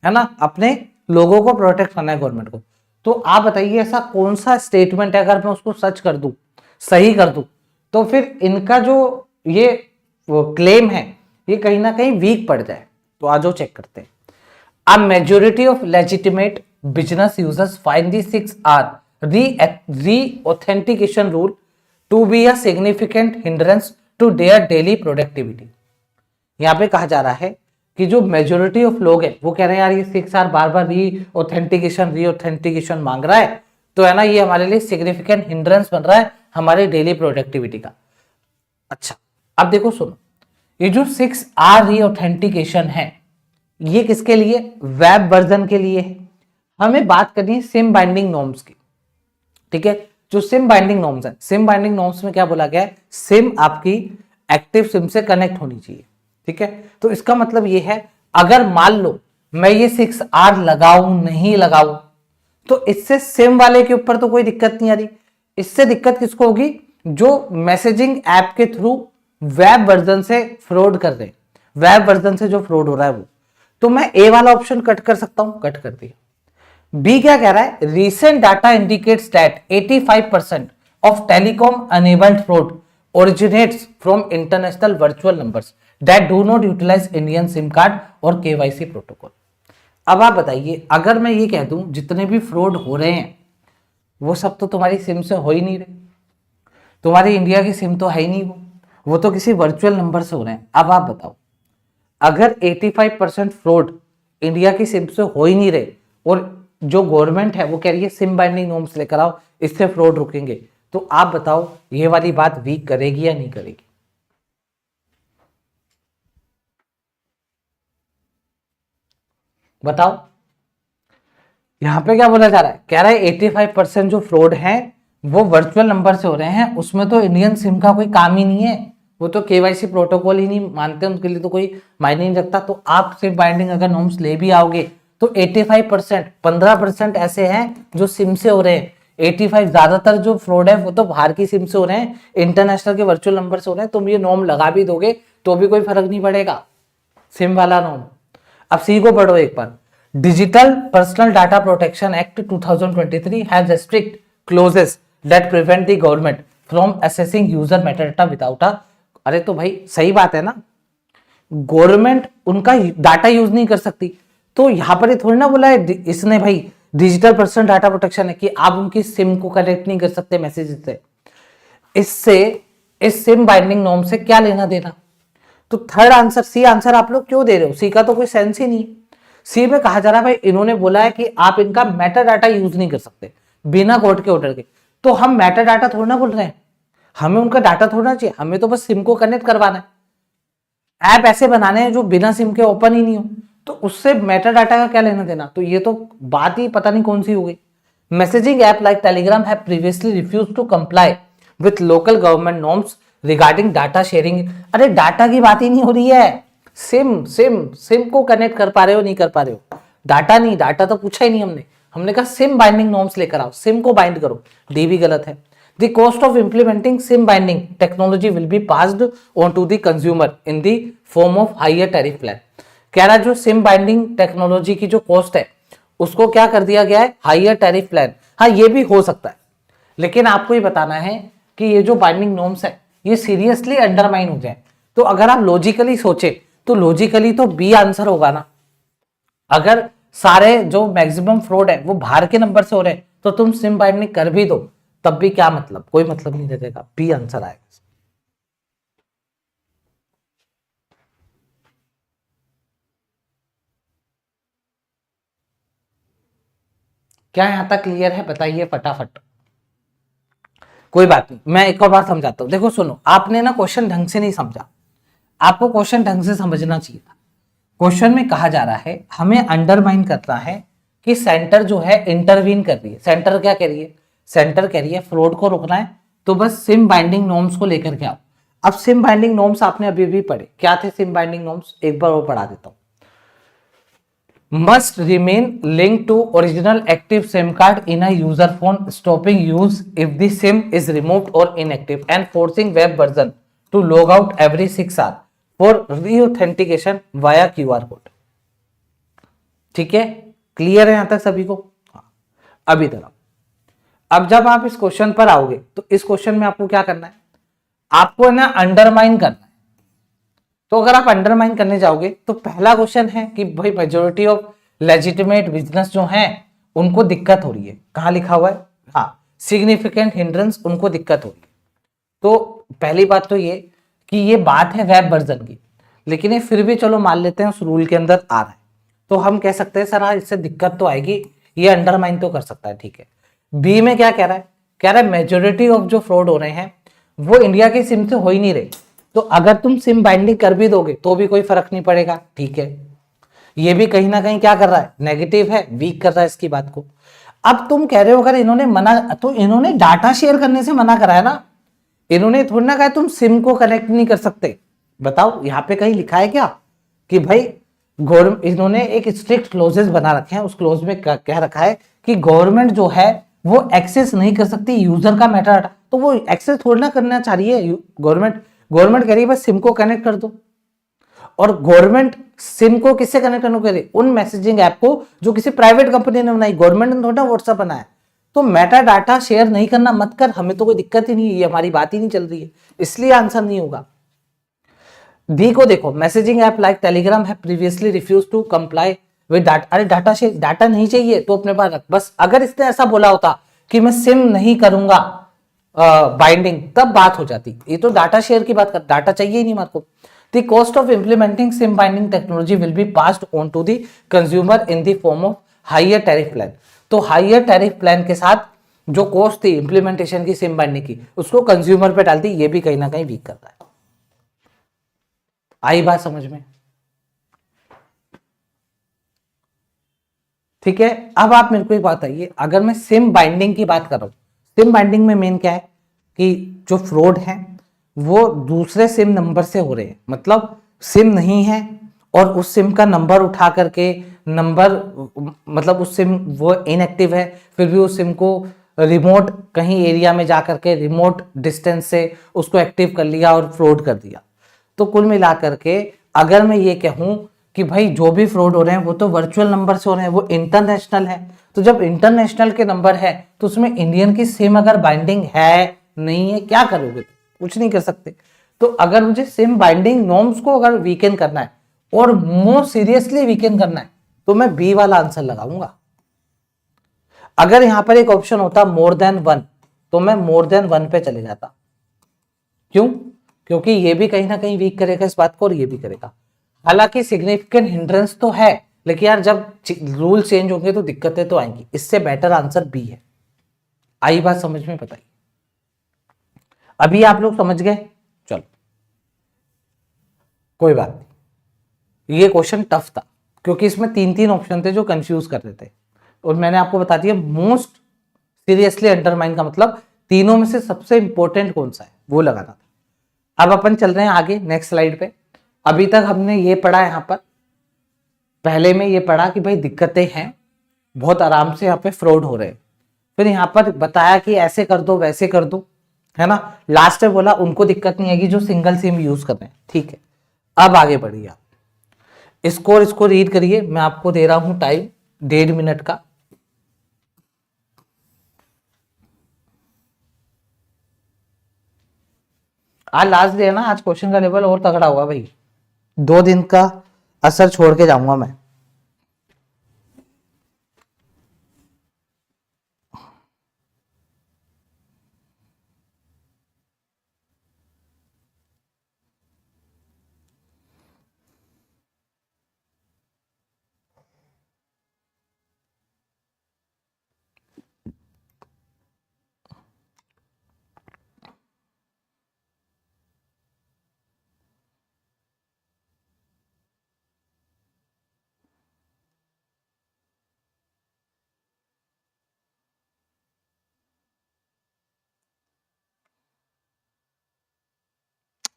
है ना, अपने लोगों को प्रोटेक्ट करना है गवर्नमेंट को। तो आप बताइए ऐसा कौन सा स्टेटमेंट है, अगर मैं उसको सच कर दूं, सही कर दूं, तो फिर इनका जो ये क्लेम है ये कहीं ना कहीं वीक पड़ जाए। तो आज चेक करते हैं। A majority of legitimate business users find the 6R re-authentication rule to be a significant hindrance to their daily productivity। यहां पे कहा जा रहा है कि जो मेजोरिटी ऑफ लोग हैं वो कह रहे हैं यार ये 6R बार बार री ऑथेंटिकेशन मांग रहा है, तो है ना ये हमारे लिए सिग्निफिकेंट हिंड्रेंस बन रहा है हमारे डेली प्रोडक्टिविटी का। अच्छा अब देखो सुनो, ये जो 6R री ऑथेंटिकेशन है ये किसके लिए? वेब वर्जन के लिए है। हमें बात करनी है सिम बाइंडिंग नॉर्म्स की, ठीक है। जो सिम बाइंडिंग नॉर्म्स है, सिम बाइंडिंग नॉर्म्स में क्या बोला गया है? सिम आपकी एक्टिव सिम से कनेक्ट होनी चाहिए, ठीक है। तो इसका मतलब ये है अगर मान लो मैं ये 6R लगाऊं नहीं लगाऊं, तो इससे सिम वाले के ऊपर तो कोई दिक्कत नहीं आ रही। इससे दिक्कत किसको होगी? जो मैसेजिंग ऐप के थ्रू वेब वर्जन से फ्रॉड कर रहे हैं, वेब वर्जन से जो फ्रॉड हो रहा है वो। तो मैं ए वाला ऑप्शन कट कर सकता हूं, कट कर दिया। बी क्या कह रहा है? Recent data indicates that 85% of telecom enabled fraud originates from international virtual numbers that do not utilise Indian SIM card और केवाईसी प्रोटोकॉल। अब आप बताइए, अगर मैं ये कह दूं जितने भी फ्रॉड हो रहे हैं वो सब तो तुम्हारी सिम से हो ही नहीं रहे, तुम्हारी इंडिया की सिम तो है ही नहीं, वो तो किसी वर्चुअल नंबर से हो रहे हैं। अब आप बताओ, अगर 85% फ्रॉड इंडिया की सिम से हो ही नहीं रहे और जो गवर्नमेंट है वो कह रही है सिम बाइंडिंग नॉर्म्स लेकर आओ, इससे फ्रॉड रुकेंगे, तो आप बताओ ये वाली बात वीक करेगी या नहीं करेगी? बताओ। यहां पे क्या बोला जा रहा है? कह रहा है 85% जो फ्रॉड है वो वर्चुअल नंबर से हो रहे हैं, उसमें तो इंडियन सिम का कोई काम ही नहीं है, वो तो केवाईसी प्रोटोकॉल ही नहीं मानते, उनके लिए तो कोई मायने नहीं रखता। तो आप सिम बाइंडिंग अगर नॉर्म्स ले भी आओगे तो 85%, 15% ऐसे हैं जो सिम से हो रहे हैं। 85 ज्यादातर जो फ्रॉड है वो तो बाहर की सिम से हो रहे हैं, इंटरनेशनल के वर्चुअल नंबर से हो रहे हैं। तुम ये नॉर्म लगा भी दोगे तो भी कोई फर्क नहीं पड़ेगा, सिम वाला नॉर्म। अब सी को पढ़ो एक बार। Digital personal data protection Act 2023 has strict clauses that prevent the government from accessing user metadata without a. अरे तो भाई सही बात है ना, गवर्नमेंट उनका डाटा यूज नहीं कर सकती। तो यहां पर थोड़ी ना बोला है इसने भाई डिजिटल पर्सनल डाटा प्रोटेक्शन है कि आप उनकी सिम को कनेक्ट नहीं कर सकते मैसेज से। इससे इस सिम बाइंडिंग नॉर्म से क्या लेना देना? तो थर्ड आंसर सी आंसर आप लोग क्यों दे रहे हो? सी का तो कोई सेंस ही नहीं। सी में कहा जा रहा है भाई इन्होंने बोला है कि आप इनका मेटा डाटा यूज नहीं कर सकते बिना कोर्ट के ऑर्डर के। तो हम मेटा डाटा थोड़ा ना बोल रहे हैं, हमें उनका डाटा थोड़ा चाहिए, हमें तो बस सिम को कनेक्ट करवाना है। ऐप ऐसे बनाने हैं जो बिना सिम के ओपन ही नहीं हो, तो उससे मेटा डाटा का क्या लेना देना? तो ये तो बात ही पता नहीं कौन सी हो गई। Messaging app like Telegram have previously refused to comply with local government norms regarding data sharing. अरे डाटा की बात ही नहीं हो रही है, सिम सिम सिम को कनेक्ट कर पा रहे हो नहीं कर पा रहे हो, डाटा नहीं, डाटा तो पूछा ही नहीं हमने, हमने कहा सिम बाइंडिंग नॉर्म्स लेकर आओ, सिम को बाइंड करो, डी भी गलत है। The cost of implementing SIM binding technology will be passed on to the consumer in the form of higher tariff plan. कह रहा है जो सिम बाइंडिंग टेक्नोलॉजी की जो कॉस्ट है उसको क्या कर दिया गया है, हायर टैरिफ प्लान। हाँ ये भी हो सकता है, लेकिन आपको ये बताना है कि ये जो बाइंडिंग नॉर्म्स है ये सीरियसली अंडरमाइन हो जाए। तो अगर आप लॉजिकली सोचे तो लॉजिकली तो बी आंसर होगा ना। अगर सारे जो मैक्सिमम फ्रॉड है वो बाहर के नंबर से हो रहे हैं तो तुम सिम बाइंडिंग कर भी दो तब भी क्या मतलब, कोई मतलब नहीं रहेगा, बी आंसर आएगा। क्या यहां तक क्लियर है बताइए फटाफट। कोई बात नहीं, मैं एक और बार समझाता हूं। देखो सुनो, आपने ना क्वेश्चन ढंग से नहीं समझा, आपको क्वेश्चन ढंग से समझना चाहिए था। क्वेश्चन में कहा जा रहा है हमें अंडरमाइन करना है कि सेंटर जो है इंटरवीन कर रही है। सेंटर क्या कह रही है, सेंटर कह रही है फ्रॉड को रोकना है तो बस सिम बाइंडिंग नॉर्म्स को लेकर के आओ। अब सिम बाइंडिंग नॉर्म्स आपने अभी भी पढ़े, क्या थे सिम बाइंडिंग नॉर्म्स, एक बार और पढ़ा देता हूं। must remain linked to original active SIM card in a user phone, stopping use if the SIM is removed or inactive, and forcing web version to log out every 6 hours for reauthentication via QR code। ठीक है, क्लियर है यहां तक सभी को। हाँ। अब इधर आओ, अब जब आप इस क्वेश्चन पर आओगे तो इस क्वेश्चन में आपको क्या करना है, आपको ना अंडरमाइन करना है। तो अगर आप अंडरमाइन करने जाओगे तो पहला क्वेश्चन है कि भाई मेजोरिटी ऑफ लेजिटिमेट बिजनेस जो हैं उनको दिक्कत हो रही है, कहां लिखा हुआ है, हाँ सिग्निफिकेंट हिंड्रेंस, उनको दिक्कत हो रही है। तो पहली बात तो ये कि ये बात है वेब वर्जन की, लेकिन ये फिर भी चलो मान लेते हैं उस रूल के अंदर आ रहा है, तो हम कह सकते हैं सर हाँ इससे दिक्कत तो आएगी, ये अंडरमाइन तो कर सकता है, ठीक है। बी में क्या कह रहा है, कह रहा है मेजोरिटी ऑफ जो फ्रॉड हो रहे हैं वो इंडिया के सिम से हो ही नहीं रहे, तो अगर तुम सिम बाइंडिंग कर भी दोगे तो भी कोई फर्क नहीं पड़ेगा, ठीक है। ये भी कहीं ना कहीं क्या कर रहा है, नेगेटिव है, वीक कर रहा है इसकी बात को। अब तुम कह रहे हो अगर इन्होंने मना, तो इन्होंने डाटा शेयर करने से मना करा है ना, इन्होंने थोड़ी ना कहा तुम सिम को कनेक्ट नहीं कर सकते। बताओ यहाँ पे कहीं लिखा है क्या कि भाई इन्होंने एक स्ट्रिक्ट क्लोजेस बना रखे हैं, उस क्लोज में कह रखा है कि गवर्नमेंट जो है वो एक्सेस नहीं कर सकती यूजर का मेटा डाटा, तो वो एक्सेस थोड़ी ना करना चाह रही है गवर्नमेंट। गवर्नमेंट कह रही है बस सिम को कनेक्ट कर दो, और गवर्नमेंट सिम को किससे कनेक्ट करने को कह रही है, उन मैसेजिंग ऐप को जो किसी प्राइवेट कंपनी ने बनाई, गवर्नमेंट ने थोड़ा व्हाट्सएप बनाया। तो मेटा डाटा शेयर नहीं करना मत कर, हमें तो कोई दिक्कत ही नहीं है, ये हमारी बात ही नहीं चल रही है, इसलिए आंसर नहीं होगा। डी को देखो, मैसेजिंग ऐप लाइक टेलीग्राम है previously refuse to comply with data. अरे डाटा शेयर, डाटा नहीं चाहिए तो अपने पास रख बस। अगर इसने ऐसा बोला होता कि मैं सिम नहीं करूंगा बाइंडिंग, तब बात हो जाती। ये तो डाटा शेयर की बात कर, डाटा चाहिए ही नहीं मेरे को। The cost of implementing SIM binding technology will be passed on to the consumer in the form of higher tariff plan. तो हायर टैरिफ प्लान के साथ जो कॉस्ट थी इंप्लीमेंटेशन की सिम बाइंडिंग की, उसको कंज्यूमर पे डाल दी, ये भी कहीं ना कहीं वीक करता है। आई बात समझ में, ठीक है। अब आप मेरे को एक बात बताइए, अगर मैं सिम बाइंडिंग की बात कर रहा हूं, सिम बाइंडिंग में मेन क्या है कि जो फ्रॉड है वो दूसरे सिम नंबर से हो रहे हैं, मतलब सिम नहीं है और उस सिम का नंबर उठा करके नंबर, मतलब उस सिम वो इनएक्टिव है, फिर भी उस सिम को रिमोट कहीं एरिया में जा करके रिमोट डिस्टेंस से उसको एक्टिव कर लिया और फ्रॉड कर दिया। तो कुल मिलाकर के अगर मैं ये कहूं कि भाई जो भी फ्रॉड हो रहे हैं वो तो वर्चुअल नंबर से हो रहे हैं, वो इंटरनेशनल है, तो जब इंटरनेशनल के नंबर है तो उसमें इंडियन की सिम अगर बाइंडिंग है नहीं है, क्या करोगे, कुछ नहीं कर सकते। तो अगर मुझे सिम बाइंडिंग नॉर्म्स को अगर वीकेंड करना है और मोर सीरियसली वीकेंड करना है तो मैं बी वाला आंसर लगाऊंगा। अगर यहां पर एक ऑप्शन होता मोर देन वन तो मैं मोर देन वन पे चले जाता। क्यों, क्योंकि ये भी कहीं ना कहीं वीक करेगा इस बात को और ये भी करेगा। हालांकि सिग्निफिकेंट हिंड्रेंस तो है, लेकिन यार जब रूल चेंज होंगे तो दिक्कतें तो आएंगी, इससे बेटर आंसर बी है। आई बात समझ में, बताइए अभी आप लोग समझ गए, चलो कोई बात नहीं। ये क्वेश्चन टफ था क्योंकि इसमें तीन तीन ऑप्शन थे जो कंफ्यूज कर रहे थे, और मैंने आपको बता दिया मोस्ट सीरियसली अंडरमाइन का मतलब तीनों में से सबसे इंपॉर्टेंट कौन सा है वो लगाना था। अब अपन चल रहे हैं आगे नेक्स्ट स्लाइड पे। अभी तक हमने ये पढ़ा यहाँ पर, पहले में ये पढ़ा कि भाई दिक्कतें हैं, बहुत आराम से यहाँ पे फ्रॉड हो रहे हैं। फिर यहाँ पर बताया कि ऐसे कर दो वैसे कर दो, है ना। लास्ट में बोला उनको दिक्कत नहीं आएगी जो सिंगल सिम यूज कर रहे हैं, ठीक है। अब आगे बढ़िए आप इसको रीड करिए। मैं आपको दे रहा हूं टाइम 1.5 मिनट का। आज लास्ट डे है ना, आज क्वेश्चन का लेवल और तगड़ा होगा भाई। 2 दिन का असर छोड़ के जाऊंगा मैं।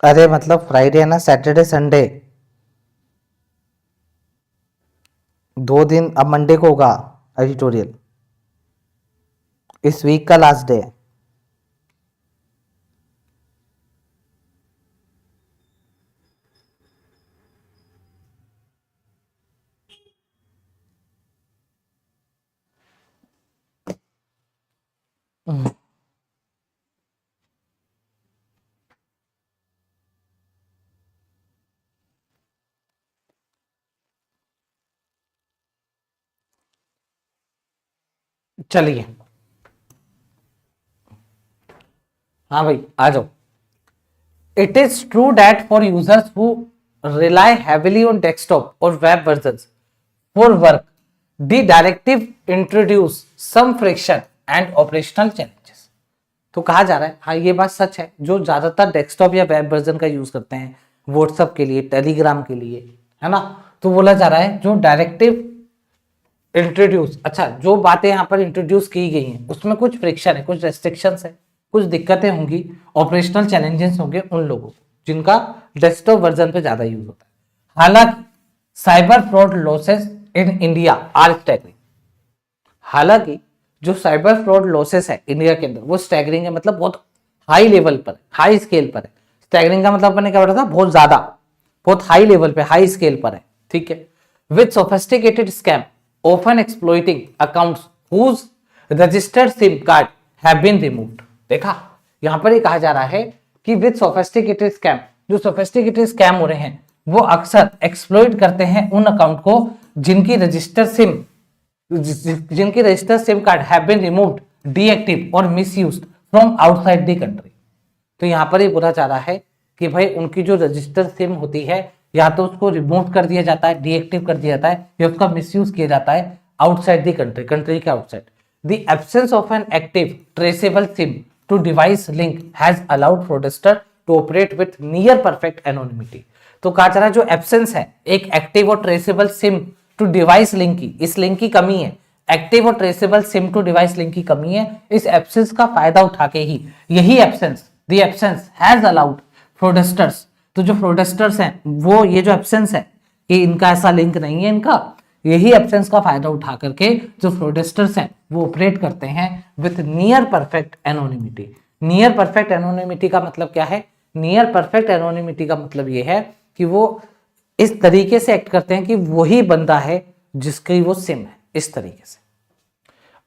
अरे मतलब फ्राइडे है ना, सैटरडे संडे 2 दिन। अब मंडे को होगा एडिटोरियल, इस वीक का लास्ट डे है। चलिए हाँ भाई आ जाओ। It is true that for users who rely heavily on desktop और web versions for work the directive introduce some friction and operational challenges. तो कहा जा रहा है हाँ ये बात सच है, जो ज्यादातर डेस्कटॉप या वेब वर्जन का यूज करते हैं व्हाट्सएप के लिए, टेलीग्राम के लिए, है ना। तो बोला जा रहा है जो डायरेक्टिव इंट्रोड्यूस, अच्छा जो बातें यहाँ पर इंट्रोड्यूस की गई हैं उसमें कुछ फ्रिक्शन है, कुछ रेस्ट्रिक्शंस है, कुछ दिक्कतें होंगी, ऑपरेशनल चैलेंजेस होंगे उन लोगों को जिनका डेस्कटॉप वर्जन पे ज्यादा यूज होता है। हालांकि cyber fraud losses in India are staggering, हालांकि जो साइबर फ्रॉड लॉसेस है इंडिया के अंदर वो स्टैगरिंग है, मतलब बहुत हाई लेवल पर, हाई स्केल पर है। स्टैगरिंग का मतलब मैंने क्या बोला था, बहुत ज्यादा, बहुत हाई लेवल पे, हाई स्केल पर है, ठीक है। With sophisticated scam often exploiting accounts whose registered SIM card have been removed। देखा यहां पर ये कहा जा रहा है कि विद सोफिस्टिकेटेड स्कैम, जो सोफिस्टिकेटेड स्कैम हो रहे हैं वो अक्सर एक्सप्लॉइट करते हैं उन अकाउंट को जिनकी registered SIM card have been removed, deactive और misused from outside the country. तो यहां पर ये बोला जा रहा है कि भाई उनकी जो रजिस्टर्ड सिम होती है या तो उसको रिमूव कर दिया जाता है, डीएक्टिव कर दिया जाता है, या उसका मिसयूज किया जाता है आउटसाइड द कंट्री, कंट्री के outside. The absence of an active traceable SIM to device link has allowed fraudster to operate with near perfect anonymity. तो कहा जा रहा है जो एब्सेंस है एक एक्टिव और traceable SIM to device link की, इस लिंक की कमी है, एक्टिव और traceable SIM to device link की कमी है। इस एब्सेंस का फायदा उठा के ही यही absence, the absence has allowed fraudsters, तो जो फ्रॉडस्टर्स हैं वो ये जो एब्सेंस है कि इनका ऐसा लिंक नहीं है, इनका यही एब्सेंस का फायदा उठा करके जो फ्रॉडस्टर्स हैं वो ऑपरेट करते हैं with near perfect anonymity. Near perfect anonymity का मतलब क्या है, नियर परफेक्ट एनोनिमिटी का मतलब ये है कि वो इस तरीके से एक्ट करते हैं कि वही बंदा है जिसकी वो सिम है, इस तरीके से।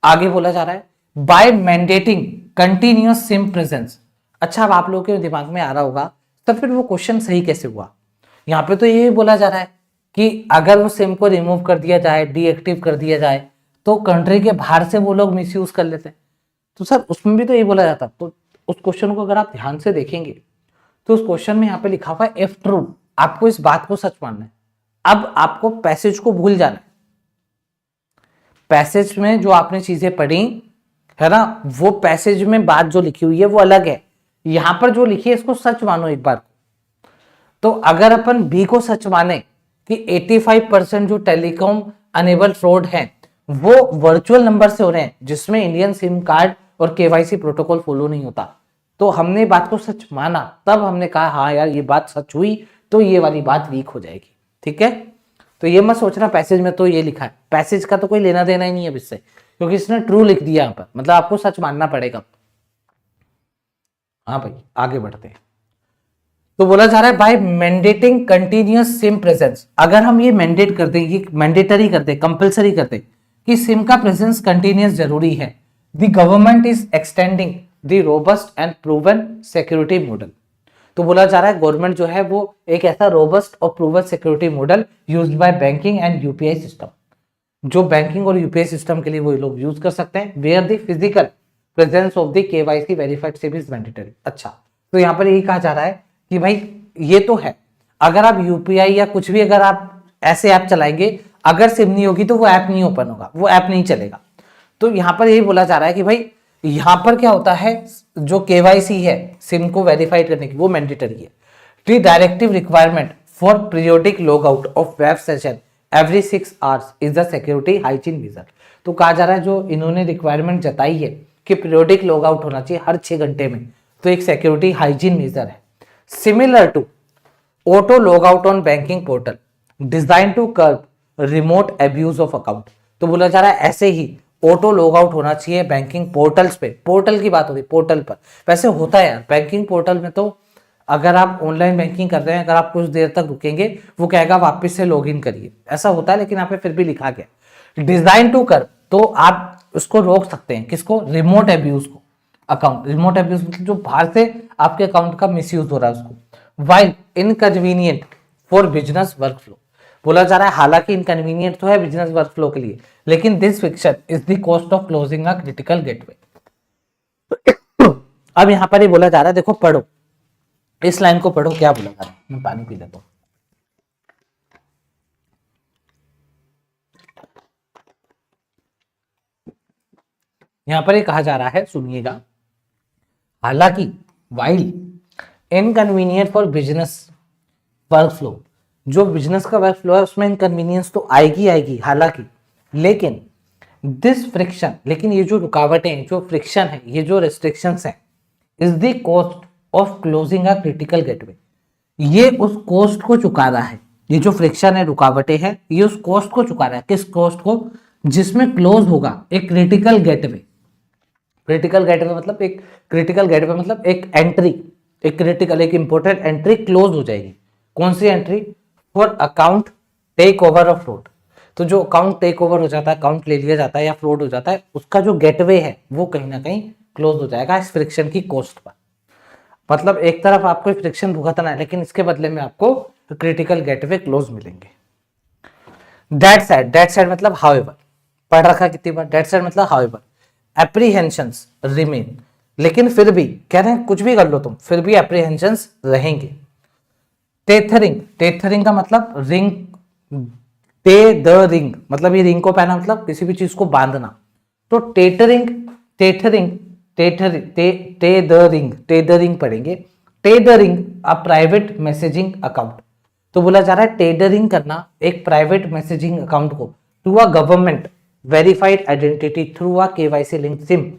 आगे बोला जा रहा है by mandating continuous SIM presence. अच्छा अब आप लोगों के दिमाग में आ रहा होगा तो फिर वो क्वेश्चन सही कैसे हुआ। यहाँ पे तो ये बोला जा रहा है कि अगर वो सिम को रिमूव कर दिया जाए, डीएक्टिव कर दिया जाए तो कंट्री के बाहर से वो लोग मिसयूज कर लेते हैं। तो सर उसमें भी तो ये बोला जाता, तो उस क्वेश्चन को अगर आप ध्यान से देखेंगे तो उस क्वेश्चन में यहाँ पे लिखा हुआ है इफ ट्रू, आपको इस बात को सच मानना है। अब आपको पैसेज को भूल जाना है, पैसेज में जो आपने चीजें पढ़ी है ना, वो पैसेज में बात जो लिखी हुई है वो अलग है, यहां पर जो लिखी है इसको सच मानो एक बार। तो अगर अपन बी को सच माने कि 85% जो टेलीकॉम अनेबल फ्रॉड है वो वर्चुअल नंबर से हो रहे हैं जिसमें इंडियन सिम कार्ड और केवाईसी प्रोटोकॉल फॉलो नहीं होता, तो हमने बात को सच माना, तब हमने कहा हाँ यार ये बात सच हुई, तो ये वाली बात लीक हो जाएगी। ठीक है, तो ये मत सोचना पैसेज में तो ये लिखा है, पैसेज का तो कोई लेना देना ही नहीं है इससे, क्योंकि इसने ट्रू लिख दिया यहाँ पर, मतलब आपको सच मानना पड़ेगा। हाँ भाई आगे बढ़ते हैं। तो बोला जा रहा है by mandating continuous SIM presence, अगर हम ये मैंडेट कर दें, ये मैंडेटरी कर दें, कंपलसरी कर दें कि सिम का प्रेजेंस कंटिन्यूअस जरूरी है, the government is extending the robust and proven security model. तो बोला जा रहा है गवर्नमेंट जो है वो एक ऐसा रोबस्ट और proven security model used by banking and UPI system, जो बैंकिंग और यूपीआई सिस्टम के लिए वो लोग यूज कर सकते हैं, where the physical presence of the KYC verified SIM is mandatory. अच्छा, तो यहाँ पर यही कहा जा रहा है कि भाई ये तो है, अगर आप यूपीआई या कुछ भी अगर आप ऐसे ऐप चलाएंगे, अगर सिम नहीं होगी तो वो ऐप नहीं ओपन होगा, वो ऐप नहीं चलेगा। तो यहाँ पर यही बोला जा रहा है कि भाई यहाँ पर क्या होता है, जो केवाईसी है सिम को वेरीफाइड करने की वो मैंडेटरी है। The directive requirement for periodic log out of web session every 6 hours is the security hygiene measure. तो कहा जा रहा है जो इन्होंने रिक्वायरमेंट जताई है कि पीरियोडिक लॉग आउट होना चाहिए हर 6 घंटे में, तो एक सिक्योरिटी हाइजीन मेजर है। Similar to auto log out on banking portal design to curb remote abuse of account. तो बोला जा रहा है ऐसे ही ऑटो लॉग आउट होना चाहिए बैंकिंग पोर्टल्स पे, पोर्टल की बात हो रही पोर्टल पर। वैसे होता है यार बैंकिंग पोर्टल में, तो अगर आप ऑनलाइन बैंकिंग कर रहे हैं, अगर आप कुछ देर तक रुकेंगे वो कहेगा वापस से लॉग इन करिए, ऐसा होता है, लेकिन यहाँ पे फिर भी लिखा गया डिजाइन टू कर, तो आप उसको रोक सकते हैं, किसको, रिमोट एब्यूज को, अकाउंट रिमोट एब्यूज मतलब जो बाहर से आपके अकाउंट का मिसयूज हो रहा है उसको। While inconvenient for business workflow, बोला जा रहा है हालांकि इनकन्वीनियंट तो है बिजनेस वर्कफ्लो के लिए, लेकिन this fiction is the cost of closing a critical gateway. अब यहां पर ही बोला जा रहा है, देखो पढ़ो इस लाइन को, पढ़ो क्या बोला जा रहा है, मैं पानी पी लेता हूं। यहां पर ये कहा जा रहा है, सुनिएगा, हालांकि while inconvenient for business workflow, जो बिजनेस का वर्कफ्लो है उसमें इनकन्वीनियंस तो आएगी आएगी, हालांकि, लेकिन दिस फ्रिक्शन, लेकिन ये जो रुकावटें, जो फ्रिक्शन है, ये जो रेस्ट्रिक्शंस है, is the cost of closing a critical gateway, ये उस कॉस्ट को चुका रहा है, ये जो फ्रिक्शन है, रुकावटें हैं, ये उस कॉस्ट को चुका रहा है, किस कॉस्ट को, जिसमें क्लोज होगा एक क्रिटिकल गेटवे। क्रिटिकल गेटवे मतलब एक क्रिटिकल गेटवे मतलब एक एंट्री, एक क्रिटिकल, एक इंपॉर्टेंट एंट्री क्लोज हो जाएगी। कौन सी entry, for account take over of fraud, तो जो अकाउंट टेक ओवर हो जाता है, अकाउंट ले लिया जाता है या फ्रॉड हो जाता है, उसका जो गेटवे है वो कहीं ना कहीं क्लोज हो जाएगा इस फ्रिक्शन की कॉस्ट पर। मतलब एक तरफ आपको फ्रिक्शन भुगतना है, लेकिन इसके बदले में आपको क्रिटिकल गेटवे क्लोज मिलेंगे। दैट साइड मतलब हाउएवर, पढ़ रखा कितनी बार, दैट साइड मतलब हाउएवर एप्रीहेंशंस रिमेन, लेकिन फिर भी कह रहे हैं कुछ भी कर लो तुम, फिर भी एप्रीहेंशंस रहेंगे। टेथरिंग का मतलब रिंग, टे द रिंग मतलब ये रिंग को पहना, मतलब किसी भी चीज को बांधना, तो टेटरिंग टे द रिंग पढ़ेंगे। Tethering a private messaging account, तो बोला जा रहा है टेडरिंग करना एक प्राइवेट मैसेजिंग अकाउंट को to a government verified identity through a KYC link SIM.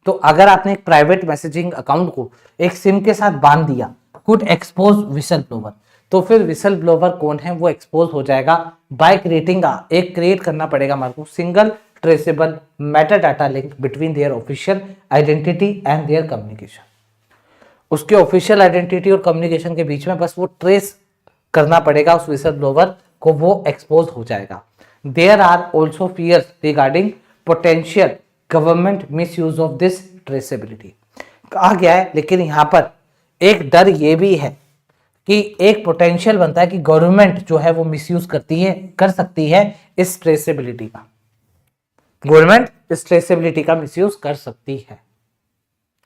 तो अगर आपने एक प्राइवेट मैसेजिंग अकाउंट को एक सिम के साथ बांध दिया, कुड एक्सपोज विसल ब्लोवर, तो फिर विसल ब्लोवर कौन है वो एक्सपोज हो जाएगा बाय क्रिएटिंग एक क्रिएट करना पड़ेगा हमारे को single traceable Meta data link between their official identity and their communication. उसके ऑफिशियल आइडेंटिटी और कम्युनिकेशन के बीच में बस वो ट्रेस करना पड़ेगा उस विसल ब्लोवर को, वो एक्सपोज हो जाएगा। There are also fears regarding potential government misuse of this traceability, कहा गया है, लेकिन यहां पर एक डर ये भी है कि एक पोटेंशियल बनता है कि गवर्नमेंट जो है वो मिसयूज कर सकती है इस ट्रेसेबिलिटी का, गवर्नमेंट इस ट्रेसेबिलिटी का मिसयूज कर सकती है।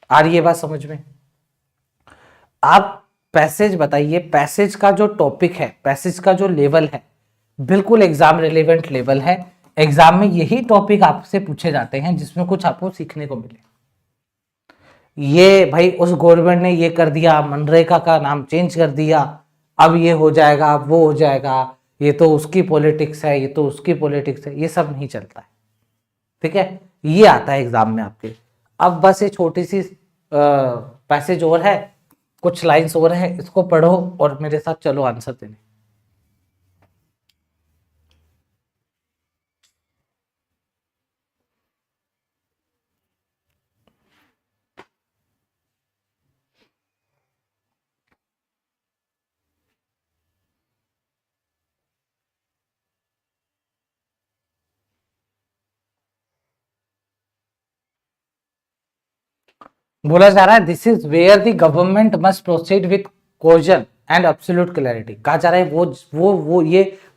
आ रही है बात समझ में? आप पैसेज बताइए, पैसेज का जो टॉपिक है, पैसेज का जो लेवल है, बिल्कुल एग्जाम रिलेवेंट लेवल है। एग्जाम में यही टॉपिक आपसे पूछे जाते हैं जिसमें कुछ आपको सीखने को मिले। ये भाई उस गवर्नमेंट ने ये कर दिया, मनरेगा का नाम चेंज कर दिया, अब ये हो जाएगा, अब वो हो जाएगा, ये तो उसकी पॉलिटिक्स है, ये तो उसकी पॉलिटिक्स है, ये सब नहीं चलता है। ठीक है, ये आता है एग्जाम में आपके। अब बस ये छोटी सी पैसेज और है, कुछ लाइंस और है, इसको पढ़ो और मेरे साथ चलो आंसर देने। बोला जा रहा है this is where the government must proceed with caution and absolute clarity. कहा जा रहा है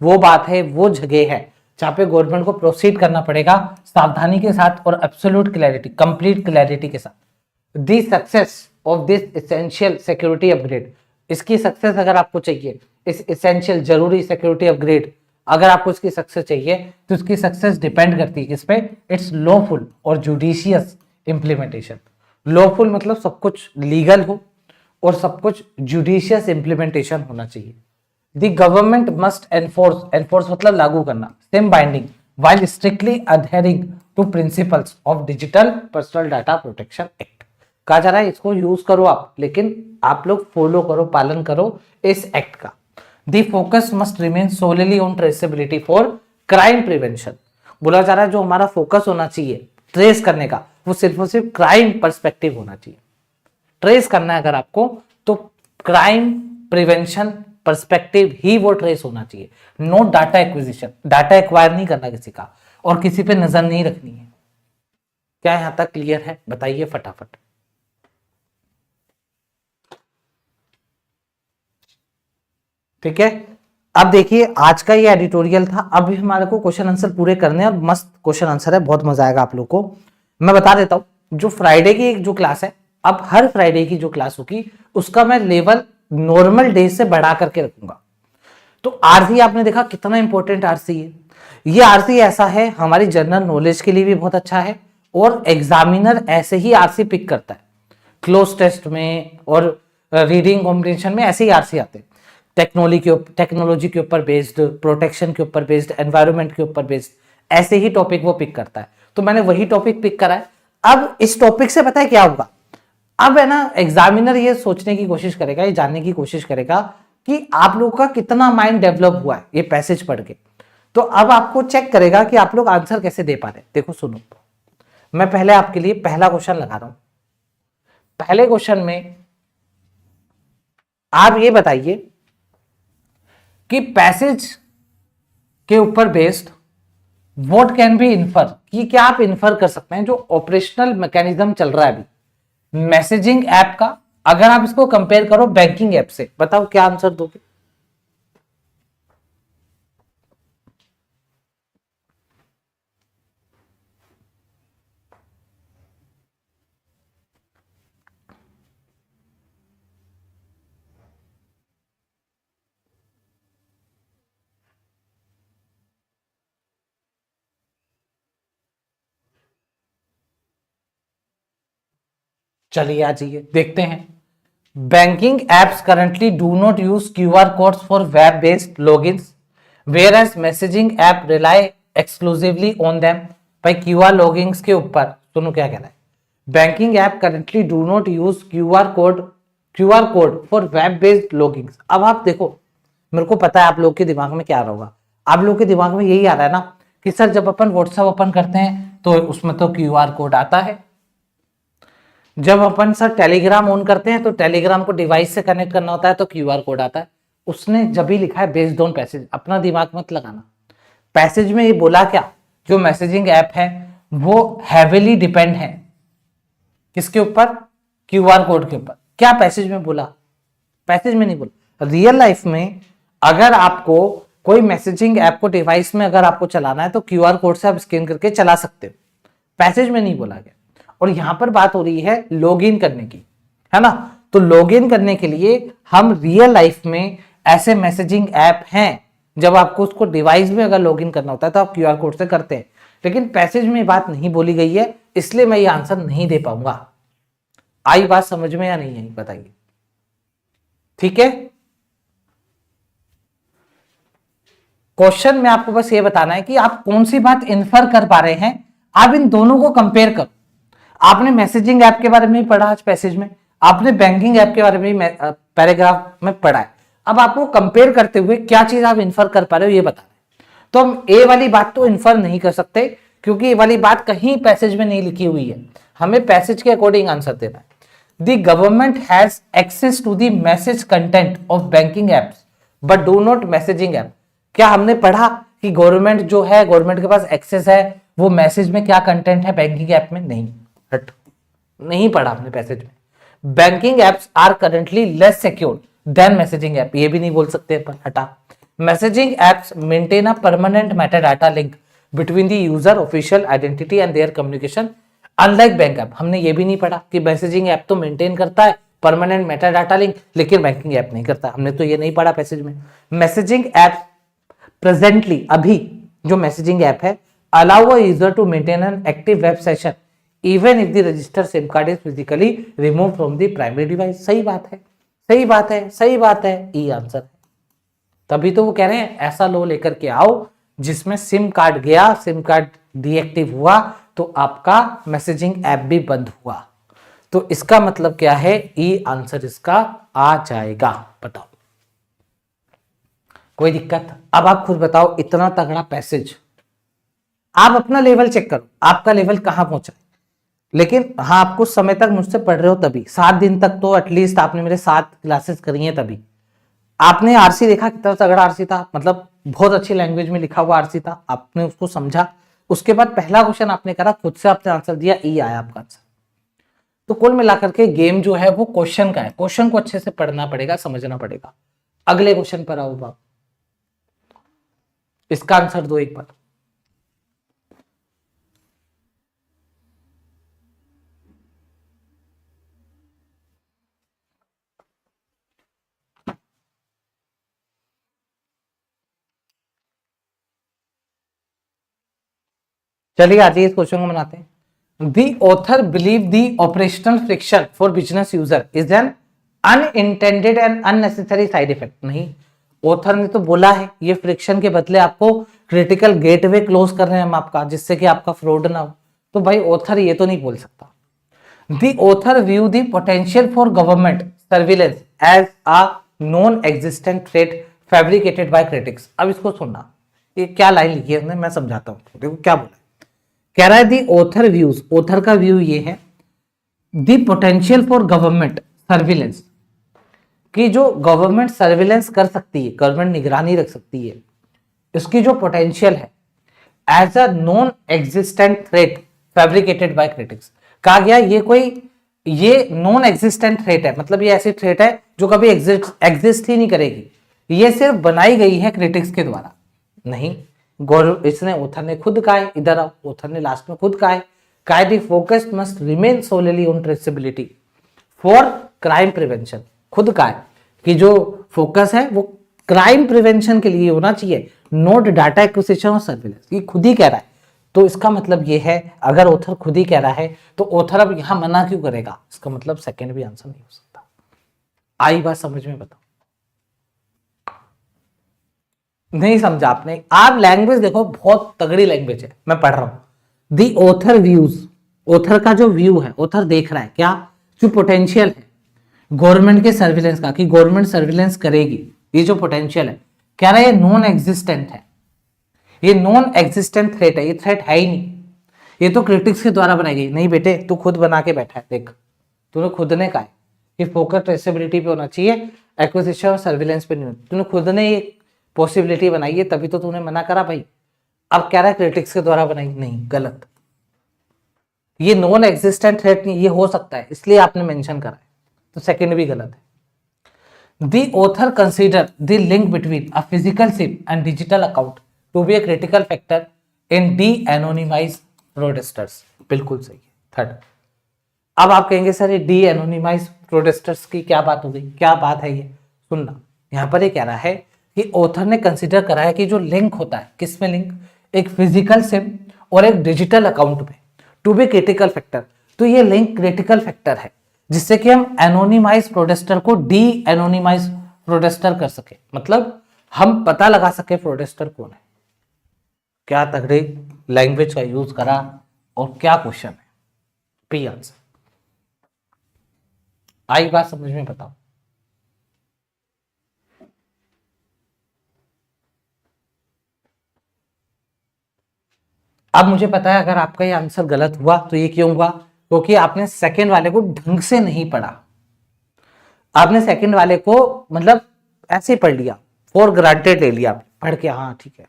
वो बात है, वो जगह है जहां पे गवर्नमेंट को प्रोसीड करना पड़ेगा सावधानी के साथ और एब्सोल्यूट क्लैरिटी, कंप्लीट क्लैरिटी के साथ। दी success of this essential security upgrade, इसकी सक्सेस अगर आपको चाहिए, इस एसेंशियल जरूरी सिक्योरिटी अपग्रेड अगर आपको इसकी सक्सेस चाहिए तो इसकी सक्सेस डिपेंड करती है किस पे? इट्स लॉफुल और जुडिशियस इंप्लीमेंटेशन। लॉफुल मतलब सब कुछ लीगल हो और सब कुछ जुडिशियस इंप्लीमेंटेशन होना चाहिए। द गवर्नमेंट मस्ट एनफोर्स मतलब लागू करना, same binding while strictly adhering to principles of digital personal data protection act। कहा जा रहा है इसको यूज करो आप, लेकिन आप लोग फॉलो करो, पालन करो इस एक्ट का। दी focus must remain solely on traceability for crime prevention. बोला जा रहा है जो हमारा फोकस होना चाहिए ट्रेस करने का, वो सिर्फ और सिर्फ क्राइम पर्सपेक्टिव होना चाहिए। ट्रेस करना है अगर आपको तो क्राइम प्रिवेंशन पर्सपेक्टिव ही वो ट्रेस होना चाहिए, no data acquisition. Data acquire नहीं करना किसी का और किसी पे नजर नहीं रखनी है। क्या यहां तक क्लियर है? बताइए फटाफट। ठीक है, अब देखिए आज का ये एडिटोरियल था। अब हमारे को क्वेश्चन आंसर पूरे करने हैं और मस्त क्वेश्चन आंसर है, बहुत मजा आएगा आप लोग को। मैं बता देता हूं जो फ्राइडे की जो क्लास है, अब हर फ्राइडे की जो क्लास होगी उसका मैं लेवल नॉर्मल डे से बढ़ा करके रखूंगा। तो आरसी आपने देखा कितना इंपॉर्टेंट आरसी है। ये आरसी ऐसा है हमारी जनरल नॉलेज के लिए भी बहुत अच्छा है और एग्जामिनर ऐसे ही आरसी पिक करता है क्लोज टेस्ट में और रीडिंग कॉम्प्रिहेंशन में, ऐसे ही आरसी आते हैं। टेक्नोलॉजी के ऊपर बेस्ड, प्रोटेक्शन के ऊपर बेस्ड, एनवायरनमेंट के ऊपर बेस्ड, ऐसे ही टॉपिक वो पिक करता है। तो मैंने वही टॉपिक पिक करा है। अब इस टॉपिक से पता है क्या होगा? अब है ना एग्जामिनर ये सोचने की कोशिश करेगा, ये जानने की कोशिश करेगा कि आप लोग का कितना माइंड डेवलप हुआ है ये पैसेज पढ़ के। तो अब आपको चेक करेगा कि आप लोग आंसर कैसे दे पा रहे हैं। देखो सुनो, मैं पहले आपके लिए पहला क्वेश्चन लगा रहा हूं। पहले क्वेश्चन में आप ये बताइए कि पैसेज के ऊपर based what can be infer, कि क्या आप इन्फर कर सकते हैं जो ऑपरेशनल मैकेनिज्म चल रहा है अभी मैसेजिंग ऐप का, अगर आप इसको कंपेयर करो बैंकिंग ऐप से। बताओ क्या आंसर दोगे? चलिए आ जाइए देखते हैं। Banking apps currently do not use QR codes for web based logins whereas messaging app rely exclusively on them. भाई क्यूआर लॉगिन्स के ऊपर सुनो क्या कह रहा है। Banking app currently do not use QR code for web based logins. अब आप देखो, मेरे को पता है आप लोग के दिमाग में क्या आ रहा होगा। आप लोग के दिमाग में यही आ रहा है ना कि सर जब अपन व्हाट्सएप ओपन करते हैं तो उसमें तो क्यूआर कोड आता है, जब अपन सर टेलीग्राम ऑन करते हैं तो टेलीग्राम को डिवाइस से कनेक्ट करना होता है तो क्यूआर कोड आता है। उसने जब भी लिखा है बेस्ड ऑन पैसेज, अपना दिमाग मत लगाना। पैसेज में ये बोला क्या, जो मैसेजिंग ऐप है वो हैवीली डिपेंड है किसके ऊपर? क्यूआर कोड के ऊपर। क्या पैसेज में बोला? पैसेज में नहीं बोला। रियल लाइफ में अगर आपको कोई मैसेजिंग ऐप को डिवाइस में अगर आपको चलाना है तो क्यूआर कोड से आप स्कैन करके चला सकते हो, पैसेज में नहीं बोला गया। और यहां पर बात हो रही है लॉगिन करने की, है ना? तो लॉगिन करने के लिए हम रियल लाइफ में ऐसे मैसेजिंग ऐप हैं, जब आपको उसको डिवाइस में अगर लॉगिन करना होता है तो आप क्यूआर कोड से करते हैं, लेकिन पैसेज में बात नहीं बोली गई है, इसलिए मैं ये आंसर नहीं दे पाऊंगा। आई बात समझ में या नहीं आई बताइए? ठीक है, क्वेश्चन में आपको बस ये बताना है कि आप कौन सी बात इन्फर कर पा रहे हैं। आप इन दोनों को कंपेयर करो। आपने मैसेजिंग ऐप के बारे में पढ़ा आज पैसेज में, आपने बैंकिंग ऐप के बारे में पैराग्राफ में पढ़ा है। अब आपको कंपेयर करते हुए क्या चीज आप इन्फर कर पा रहे हो ये बता रहे। तो हम ए वाली बात तो इन्फर नहीं कर सकते क्योंकि ये वाली बात कहीं पैसेज में नहीं लिखी हुई है, हमें पैसेज के अकॉर्डिंग आंसर देना है। The government has access to the message content of banking apps but do not messaging app. क्या हमने पढ़ा कि गवर्नमेंट जो है, गवर्नमेंट के पास एक्सेस है वो मैसेज में क्या कंटेंट है बैंकिंग ऐप में? नहीं, हट, नहीं पढ़ा हमने पैसेज में। Banking apps are currently less secure than messaging app, ये भी नहीं बोल सकते अपन, हटा। Messaging apps maintain a permanent meta data link between the user, official identity and their communication unlike bank app. हमने ये भी नहीं पढ़ा कि मैसेजिंग ऐप तो मेंटेन करता है परमानेंट मेटा डाटा लिंक लेकिन बैंकिंग ऐप नहीं करता, हमने तो ये नहीं पढ़ा पैसेज में। मैसेजिंग ऐप प्रेजेंटली, अभी जो मैसेजिंग ऐप है, allow a user to maintain an active web session even if the registered SIM card is physically removed from the primary device। सही बात है, सही बात है, सही बात है, ई आंसर है। तभी तो वो कह रहे हैं ऐसा लो लेकर के आओ जिसमें सिम कार्ड गया, सिम कार्ड डीएक्टिव हुआ तो आपका मैसेजिंग ऐप भी बंद हुआ। तो इसका मतलब क्या है? ई आंसर इसका आ जाएगा। बताओ, कोई दिक्कत? अब आप खुद बताओ, इतना तगड़ा पैसेज, आप अपना लेवल चेक करो, आपका लेवल कहां पहुंचा है। लेकिन हाँ, आप कुछ समय तक मुझसे पढ़ रहे हो तभी, 7 दिन तक तो एटलीस्ट आपने मेरे साथ क्लासेस करी हैं, तभी आपने आरसी देखा, कितना तगड़ा आरसी था, मतलब बहुत अच्छी लैंग्वेज में लिखा हुआ आरसी था, आपने उसको समझा। उसके बाद पहला क्वेश्चन आपने करा, खुद से आपने आंसर दिया, ई आया आपका आंसर। तो कुल मिलाकर के गेम जो है वो क्वेश्चन का है, क्वेश्चन को अच्छे से पढ़ना पड़ेगा, समझना पड़ेगा। अगले क्वेश्चन पर आओ बाप, इसका आंसर दो एक बार। चलिए आइए इस क्वेश्चन को बनाते हैं। The author believe the operational friction for business user is an unintended and unnecessary side effect। नहीं, ऑथर ने तो बोला है ये फ्रिक्शन के बदले आपको क्रिटिकल गेटवे क्लोज कर रहे हैं हम आपका, जिससे कि आपका फ्रॉड ना हो। तो भाई ऑथर ये तो नहीं बोल सकता। The author view the potential for government surveillance as a non-existent threat fabricated by critics। अब इसको सुनना, ये क्या लाइन लिखी है मैं समझाता हूँ। देखो क्या बोला, कह रहा है दी ऑथर व्यूज, ऑथर का व्यू ये है, the potential for government surveillance, कि जो गवर्नमेंट सर्विलेंस कर सकती है, गवर्नमेंट निगरानी रख सकती है, इसकी जो पोटेंशियल है as a non existent threat fabricated by critics. कहा गया ये नॉन एग्जिस्टेंट थ्रेट है, मतलब ये ऐसी थ्रेट है जो कभी एग्जिस्ट ही नहीं करेगी, ये सिर्फ बनाई गई है क्रिटिक्स के द्वारा। नहीं, इसने ऑथर ने खुद कहा है, इधर आओ, ऑथर ने लास्ट में खुद कहा है दी focus must remain solely on traceability for crime prevention. खुद कहा है कि जो फोकस है वो क्राइम प्रिवेंशन के लिए होना चाहिए, नोट डाटा एक्विजिशन और सर्विलेंस। ये खुद ही कह रहा है, तो इसका मतलब ये है, अगर ऑथर खुद ही कह रहा है तो ऑथर अब यहां मना क्यों करेगा? इसका मतलब सेकंड भी आंसर नहीं हो सकता। आई बात समझ में? बताओ, नहीं समझा आपने? आप लैंग्वेज देखो, बहुत तगड़ी लैंग्वेज है, मैं पढ़ रहा हूं। दी ऑथर व्यूज, ऑथर का जो व्यू है, ऑथर देख रहा है क्या, जो पोटेंशियल है गवर्नमेंट के सर्विलेंस का, कि गवर्नमेंट सर्विलेंस करेगी, ये जो पोटेंशियल है, कह रहा है ये नॉन एग्जिस्टेंट है, ये नॉन एग्जिस्टेंट थ्रेट है, ये थ्रेट है ही नहीं, ये तो क्रिटिक्स के द्वारा बनाई गई। नहीं बेटे, तू खुद बना के बैठा है, देख तूने खुद ने कहा है कि फोकस ट्रेसेबिलिटी पे होना चाहिए, एक्विजिशन और सर्विलेंस पे नहीं। तूने खुद ने ये पॉसिबिलिटी बनाई है, तभी तो तूने मना करा भाई। अब कह रहा है क्रिटिक्स के द्वारा बनाई, नहीं, गलत। ये नॉन एग्जिस्टेंट थ्रेट नहीं, ये हो सकता है, इसलिए आपने मेंशन करा है, तो सेकंड भी गलत है। The author consider the link between a physical SIM and digital account to be a critical factor in deanonymise fraudsters. बिल्कुल सही है, थर्ड। अब आप कहेंगे सर ये डी एनोनिमाइज फ्रॉडस्टर्स की क्या बात हो गई? क्या बात है ये? सुनना, यहां पर ये कह रहा है कि ऑथर ने कंसीडर करा है कि जो लिंक होता है, किसमें लिंक, एक फिजिकल सिम और एक डिजिटल अकाउंट में, टू बी क्रिटिकल फैक्टर, तो ये लिंक क्रिटिकल फैक्टर है जिससे कि हम एनोनिमाइज फ्रॉडस्टर को डी एनोनिमाइज फ्रॉडस्टर कर सके, मतलब हम पता लगा सके फ्रॉडस्टर कौन है। क्या तगड़े लैंग्वेज का यूज करा और क्या क्वेश्चन है, पी आंसर। आई बात समझ में? बताओ। अब मुझे पता है अगर आपका ये आंसर गलत हुआ तो ये क्यों हुआ, क्योंकि आपने सेकंड वाले को ढंग से नहीं पढ़ा। आपने सेकंड वाले को मतलब ऐसे ही पढ़ लिया, फॉर ग्रांटेड ले लिया पढ़ के, हाँ ठीक है।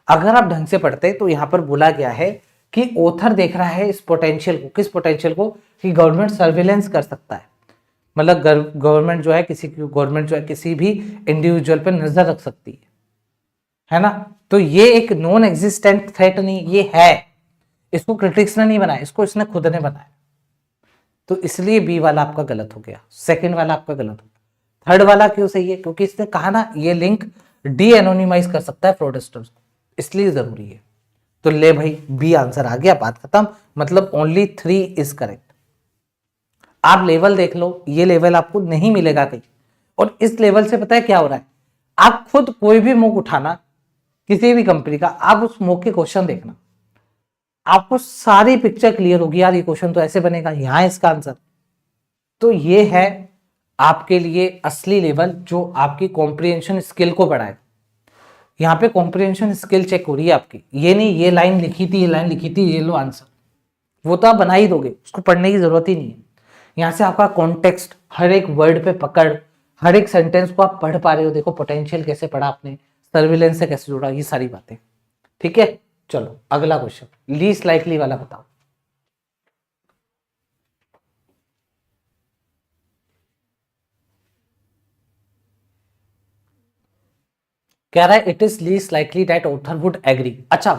अगर आप ढंग से पढ़ते तो यहां पर बोला गया है कि ऑथर देख रहा है इस पोटेंशियल को, किस पोटेंशियल को, कि गवर्नमेंट सर्विलेंस कर सकता है, मतलब गवर्नमेंट जो है किसी भी इंडिविजुअल पर नजर रख सकती है ना। तो ये एक नॉन एग्जिस्टेंट थ्रेट नहीं, ये है, इसको क्रिटिक्स ने नहीं बनाया, इसको इसने खुद ने बनाया। तो इसलिए बी वाला आपका गलत हो गया, सेकंड वाला आपका गलत हो गया। थर्ड वाला क्यों सही है, क्योंकि इसने कहा ना ये लिंक डी एनोनिमाइज कर सकता है फ्रॉडस्टर्स को, इसलिए जरूरी है। तो ले भाई बी आंसर आ गया, बात खत्म, मतलब ओनली 3 इज करेक्ट। आप लेवल देख लो, ये लेवल आपको नहीं मिलेगा कहीं, और इस लेवल से पता है क्या हो रहा है, आप खुद कोई भी मूक उठाना किसी भी कंपनी का, आप उस मूक के क्वेश्चन देखना, आपको सारी पिक्चर क्लियर होगी, यार ये क्वेश्चन तो ऐसे बनेगा, यहां इसका आंसर। तो ये है आपके लिए असली लेवल जो आपकी कॉम्प्रिहेंशन स्किल को बढ़ाएगा। यहाँ पे कॉम्प्रिहेंशन स्किल चेक हो रही है आपकी, ये नहीं ये लाइन लिखी थी, ये लाइन लिखी थी, ये लो आंसर, वो तो आप बना ही दोगे, उसको पढ़ने की जरूरत ही नहीं है। यहाँ से आपका कॉन्टेक्स्ट, हर एक वर्ड पे पकड़, हर एक सेंटेंस को आप पढ़ पा रहे हो, देखो पोटेंशियल कैसे पढ़ा आपने, सर्विलेंस से कैसे जुड़ा, ये सारी बातें, ठीक है। चलो अगला क्वेश्चन, लीस्ट लाइकली वाला बताओ। कह रहा है it is least likely that author would agree. अच्छा,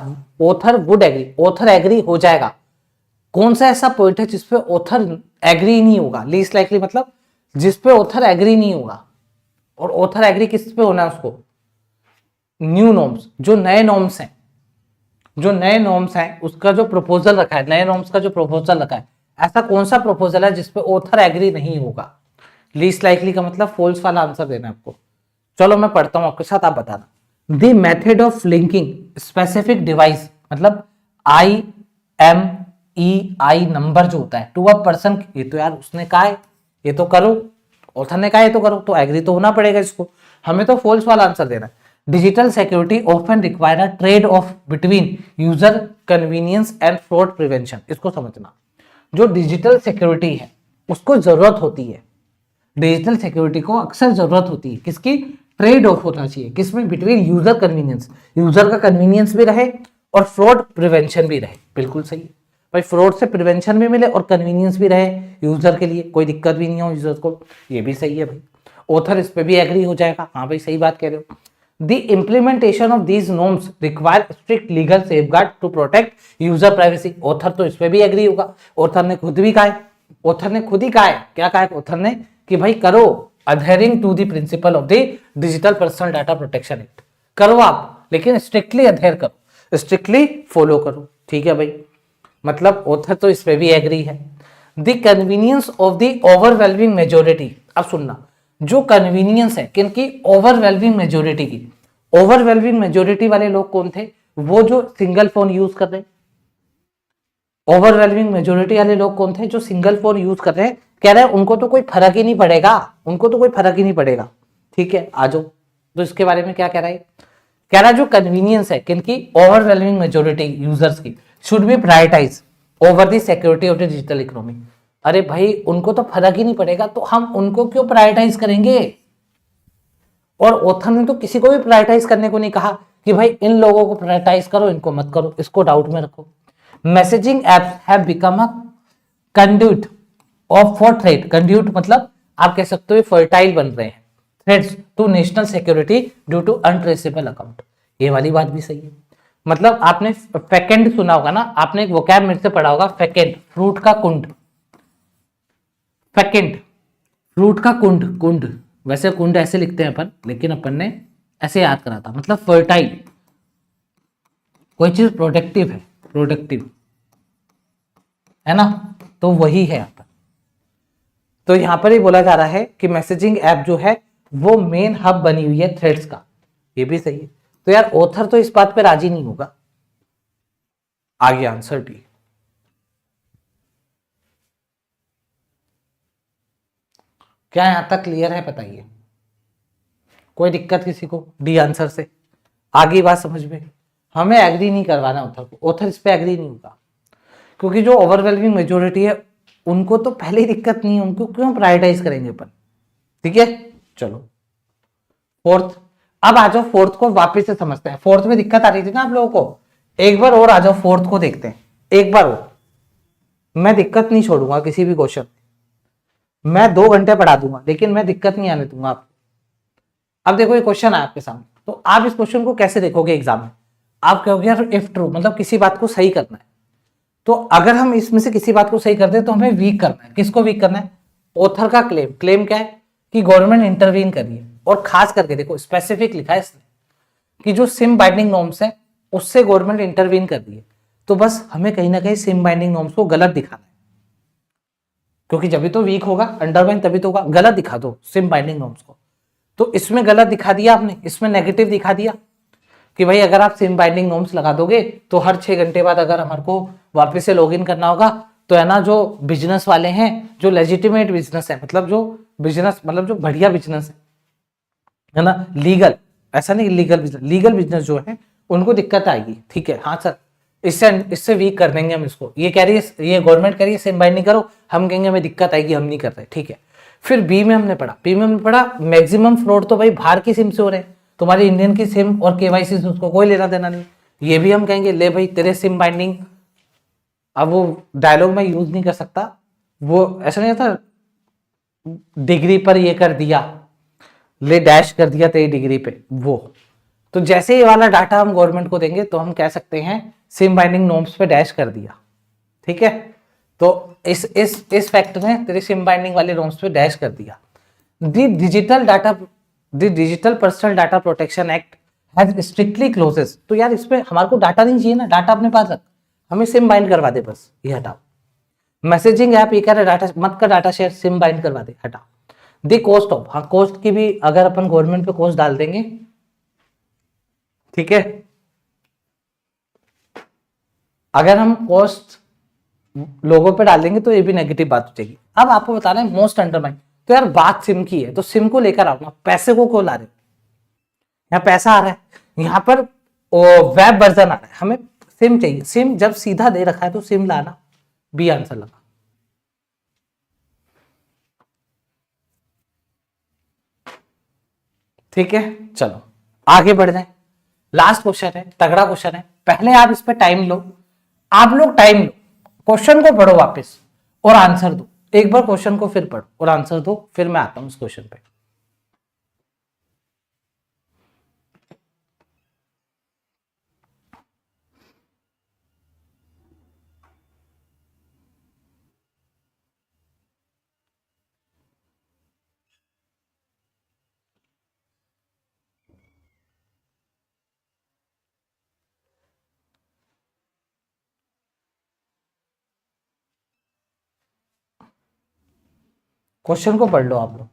author would agree, author agree हो जाएगा, कौन सा ऐसा पॉइंट है जिसपे ऑथर एग्री नहीं होगा? लीस्ट लाइकली मतलब जिसपे ऑथर एग्री नहीं होगा, और ऑथर एग्री किस पे होना है उसको? न्यू नॉर्म्स, जो नए नॉर्म्स हैं, जो नए नॉर्म्स हैं उसका जो प्रपोजल रखा है, नए नॉर्म्स का जो प्रपोजल रखा है, ऐसा कौन सा प्रपोजल है जिसपे ऑथर एग्री नहीं होगा? लीस्ट लाइकली का मतलब फॉल्स वाला आंसर देना है आपको। चलो मैं पढ़ता हूं आपके साथ, आप बताना। The method of linking specific device, मतलब IMEI नंबर जो होता है टू अ पर्सन, ये तो यार उसने कहा है ये तो करो, ऑथर ने कहा है तो करो, तो एग्री तो होना पड़ेगा इसको, हमें तो फॉल्स वाला आंसर देना है। Digital security often require a trade off between user convenience and fraud prevention. इसको समझना, जो डिजिटल सिक्योरिटी है उसको जरूरत होती है, डिजिटल सिक्योरिटी को अक्सर जरूरत होती है किसकी? ट्रेड ऑफ होना चाहिए, किसमें? बिटवीन यूजर कन्वीनियंस, यूजर का कन्वीनियंस भी रहे और फ्रॉड प्रिवेंशन भी रहे। बिल्कुल सही है भाई, फ्रॉड से प्रिवेंशन भी मिले और कन्वीनियंस भी रहे यूजर के लिए, कोई दिक्कत भी नहीं हो यूजर को, ये भी सही है भाई। ऑथर इस पे भी एग्री हो जाएगा, हाँ भाई सही बात कह रहे हो। The implementation of these norms require strict legal safeguard to protect user privacy. Author तो इस पे भी एग्री होगा, ऑथर ने खुद भी कहा है, ऑथर ने खुद ही कहा है, क्या कहा है ऑथर ने, कि भाई करो adhering to the principle of the digital personal data protection act, करो आप, लेकिन स्ट्रिक्टली अधेर करो, स्ट्रिक्टली फॉलो करो, ठीक है भाई। मतलब ऑथर तो इस पे भी एग्री है। The convenience of the overwhelming majority, अब सुनना, जो कन्वीनियंस है किनकी? ओवरवेलमिंग मेजोरिटी की। ओवरवेलमिंग मेजोरिटी वाले लोग कौन थे? वो जो सिंगल फोन यूज कर रहे हैं। ओवरवेलमिंग मेजोरिटी वाले लोग कौन थे? जो सिंगल फोन यूज कर रहे हैं। कह रहे हैं उनको तो कोई फर्क ही नहीं पड़ेगा, उनको तो कोई फर्क ही नहीं पड़ेगा, ठीक है आ जाओ। तो इसके बारे में क्या कह रहा है? कह रहा है जो कन्वीनियंस है किनकी? ओवरवेलमिंग मेजोरिटी यूजर्स की, should be prioritise over the security of the digital economy. अरे भाई उनको तो फर्क ही नहीं पड़ेगा, तो हम उनको क्यों प्रायोरिटाइज करेंगे? और ऑथर ने तो किसी को भी प्रायोरिटाइज करने को नहीं कहा कि भाई इन लोगों को प्रायोरिटाइज करो, इनको मत करो, इसको डाउट में रखो। Messaging apps have become a conduit of for threat, conduit मतलब आप कह सकते हो फर्टाइल बन रहे हैं, threats to national security due to untraceable account. ये वाली बात भी सही है, मतलब आपने फेकेंड सुना होगा ना, आपने एक वोकैब मेरे से पढ़ा होगा, फेकेंड फ्रूट का कुंड, फेकेंड फ्रूट का कुंड, कुंड वैसे कुंड ऐसे लिखते हैं अपन, लेकिन अपन ने ऐसे याद करा था, मतलब फर्टाइल, कोई चीज प्रोडक्टिव है, प्रोडक्टिव है ना, तो वही है यहाँ पर। तो यहां पर ही बोला जा रहा है कि मैसेजिंग ऐप जो है वो मेन हब बनी हुई है थ्रेड्स का, ये भी सही है। तो यार ऑथर तो इस बात पे राजी नहीं होगा। आगे आंसर डी। क्या यहाँ तक क्लियर है बताइए? कोई दिक्कत किसी को? डी आंसर से आगे बात समझ में? हमें एग्री नहीं करवाना ऑथर को, ऑथर इस पे एग्री नहीं होगा, क्योंकि जो ओवरवेलमिंग मेजोरिटी है उनको तो पहले ही दिक्कत नहीं है, उनको क्यों प्रायोरिटाइज करेंगे अपन? ठीक है, चलो फोर्थ। अब आ जाओ फोर्थ को वापस से समझते हैं। फोर्थ में दिक्कत आ रही थी ना आप लोगों को, एक बार और आ जाओ फोर्थ को देखते हैं एक बार और। मैं दिक्कत नहीं छोड़ूंगा किसी भी क्वेश्चन, मैं 2 घंटे पढ़ा दूंगा लेकिन मैं दिक्कत नहीं आने दूंगा आपको। अब देखो ये क्वेश्चन है आपके सामने, तो आप इस क्वेश्चन को कैसे देखोगे एग्जाम में? आप कहोगे यार इफ ट्रू मतलब किसी बात को सही करना है, तो अगर हम इसमें से किसी बात को सही करते हैं तो हमें वीक करना है। किसको वीक करना है? ऑथर का क्लेम। क्लेम क्या है? कि गवर्नमेंट इंटरवीन कर रही है, और खास करके देखो स्पेसिफिक लिखा है इसने कि जो सिम बाइंडिंग नॉर्म्स है उससे गवर्नमेंट इंटरवीन कर रही है। तो बस हमें कहीं ना कहीं सिम बाइंडिंग नॉर्म्स को गलत दिखाना है, क्योंकि जब भी तो वीक होगा, अंडरमाइन तभी तो होगा। गलत दिखा दो सिम बाइंडिंग नॉर्म्स को, तो इसमें गलत दिखा दिया आपने, इसमें नेगेटिव दिखा दिया कि भाई अगर आप सिम बाइंडिंग नॉर्म्स लगा दोगे तो हर 6 घंटे बाद अगर हमारे को वापस से लॉगिन करना होगा, तो है ना जो बिजनेस वाले हैं, जो लेजिटिमेट बिजनेस है, मतलब जो बिजनेस मतलब जो बढ़िया बिजनेस है ना, लीगल, ऐसा नहीं लीगल बिजनेस, लीगल बिजनेस जो है उनको दिक्कत आएगी। ठीक है, हाँ सर इससे वीक कर देंगे हम इसको। ये कह रही है, ये गवर्नमेंट कह रही है सिम बाइंड नहीं करो, हम कहेंगे हमें दिक्कत आएगी, हम नहीं कर रहे। ठीक है, फिर बी में हमने पढ़ा, बी में हमने पढ़ा मैक्सिमम फ्रॉड तो भाई बाहर की सिम से हो रहे हैं, तुम्हारी इंडियन की सिम और केवाईसी से उसको कोई लेना देना नहीं। ये भी हम कहेंगे ले भाई तेरे सिम बाइंडिंग, अब वो डायलॉग में यूज नहीं कर सकता, वो ऐसा नहीं था डिग्री पर ये कर दिया, ले डैश कर दिया तेरी डिग्री पे, वो तो जैसे ये वाला डाटा हम गवर्नमेंट को देंगे तो हम कह सकते हैं सिम बाइंडिंग नॉर्म्स पे डैश कर दिया। ठीक है, तो इस फैक्ट ने तेरे सिम बाइंडिंग वाले नॉर्म्स पे डैश कर दिया। The digital personal data protection act has strictly closes. तो यार इसमें हमारे को डाटा नहीं चाहिए ना, डाटा अपने पास रख, हमें सिम बाइंड करवा दे बस, ये हटाओ। मैसेजिंग ऐप ये कह रहा है डाटा मत कर, डाटा शेयर, सिम बाइंड करवा दे, हटाओ। द कॉस्ट ऑफ, हाँ कॉस्ट की भी अगर अपन गवर्नमेंट पे कॉस्ट डाल देंगे, ठीक है, अगर हम कॉस्ट लोगों पे डाल देंगे तो ये भी नेगेटिव बात हो जाएगी। अब आपको बता रहे हैं मोस्ट अंडरमाइन, तो यार बात सिम की है तो सिम को लेकर आओ ना, पैसे को क्यों ला रहे हो? यहाँ पैसा आ रहा है, यहाँ पर वेब वर्जन आ रहा है, हमें सिम चाहिए। सिम जब सीधा दे रखा है तो सिम लाना, बी आंसर लगा। ठीक है, चलो आगे बढ़ जाए। लास्ट क्वेश्चन है, तगड़ा क्वेश्चन है, पहले आप इस पे टाइम लो, आप लोग टाइम लो, क्वेश्चन को पढ़ो वापस और आंसर दो। एक बार क्वेश्चन को फिर पढ़ो और आंसर दो, फिर मैं आता हूं उस क्वेश्चन पे। क्वेश्चन को पढ़ लो आप लोग।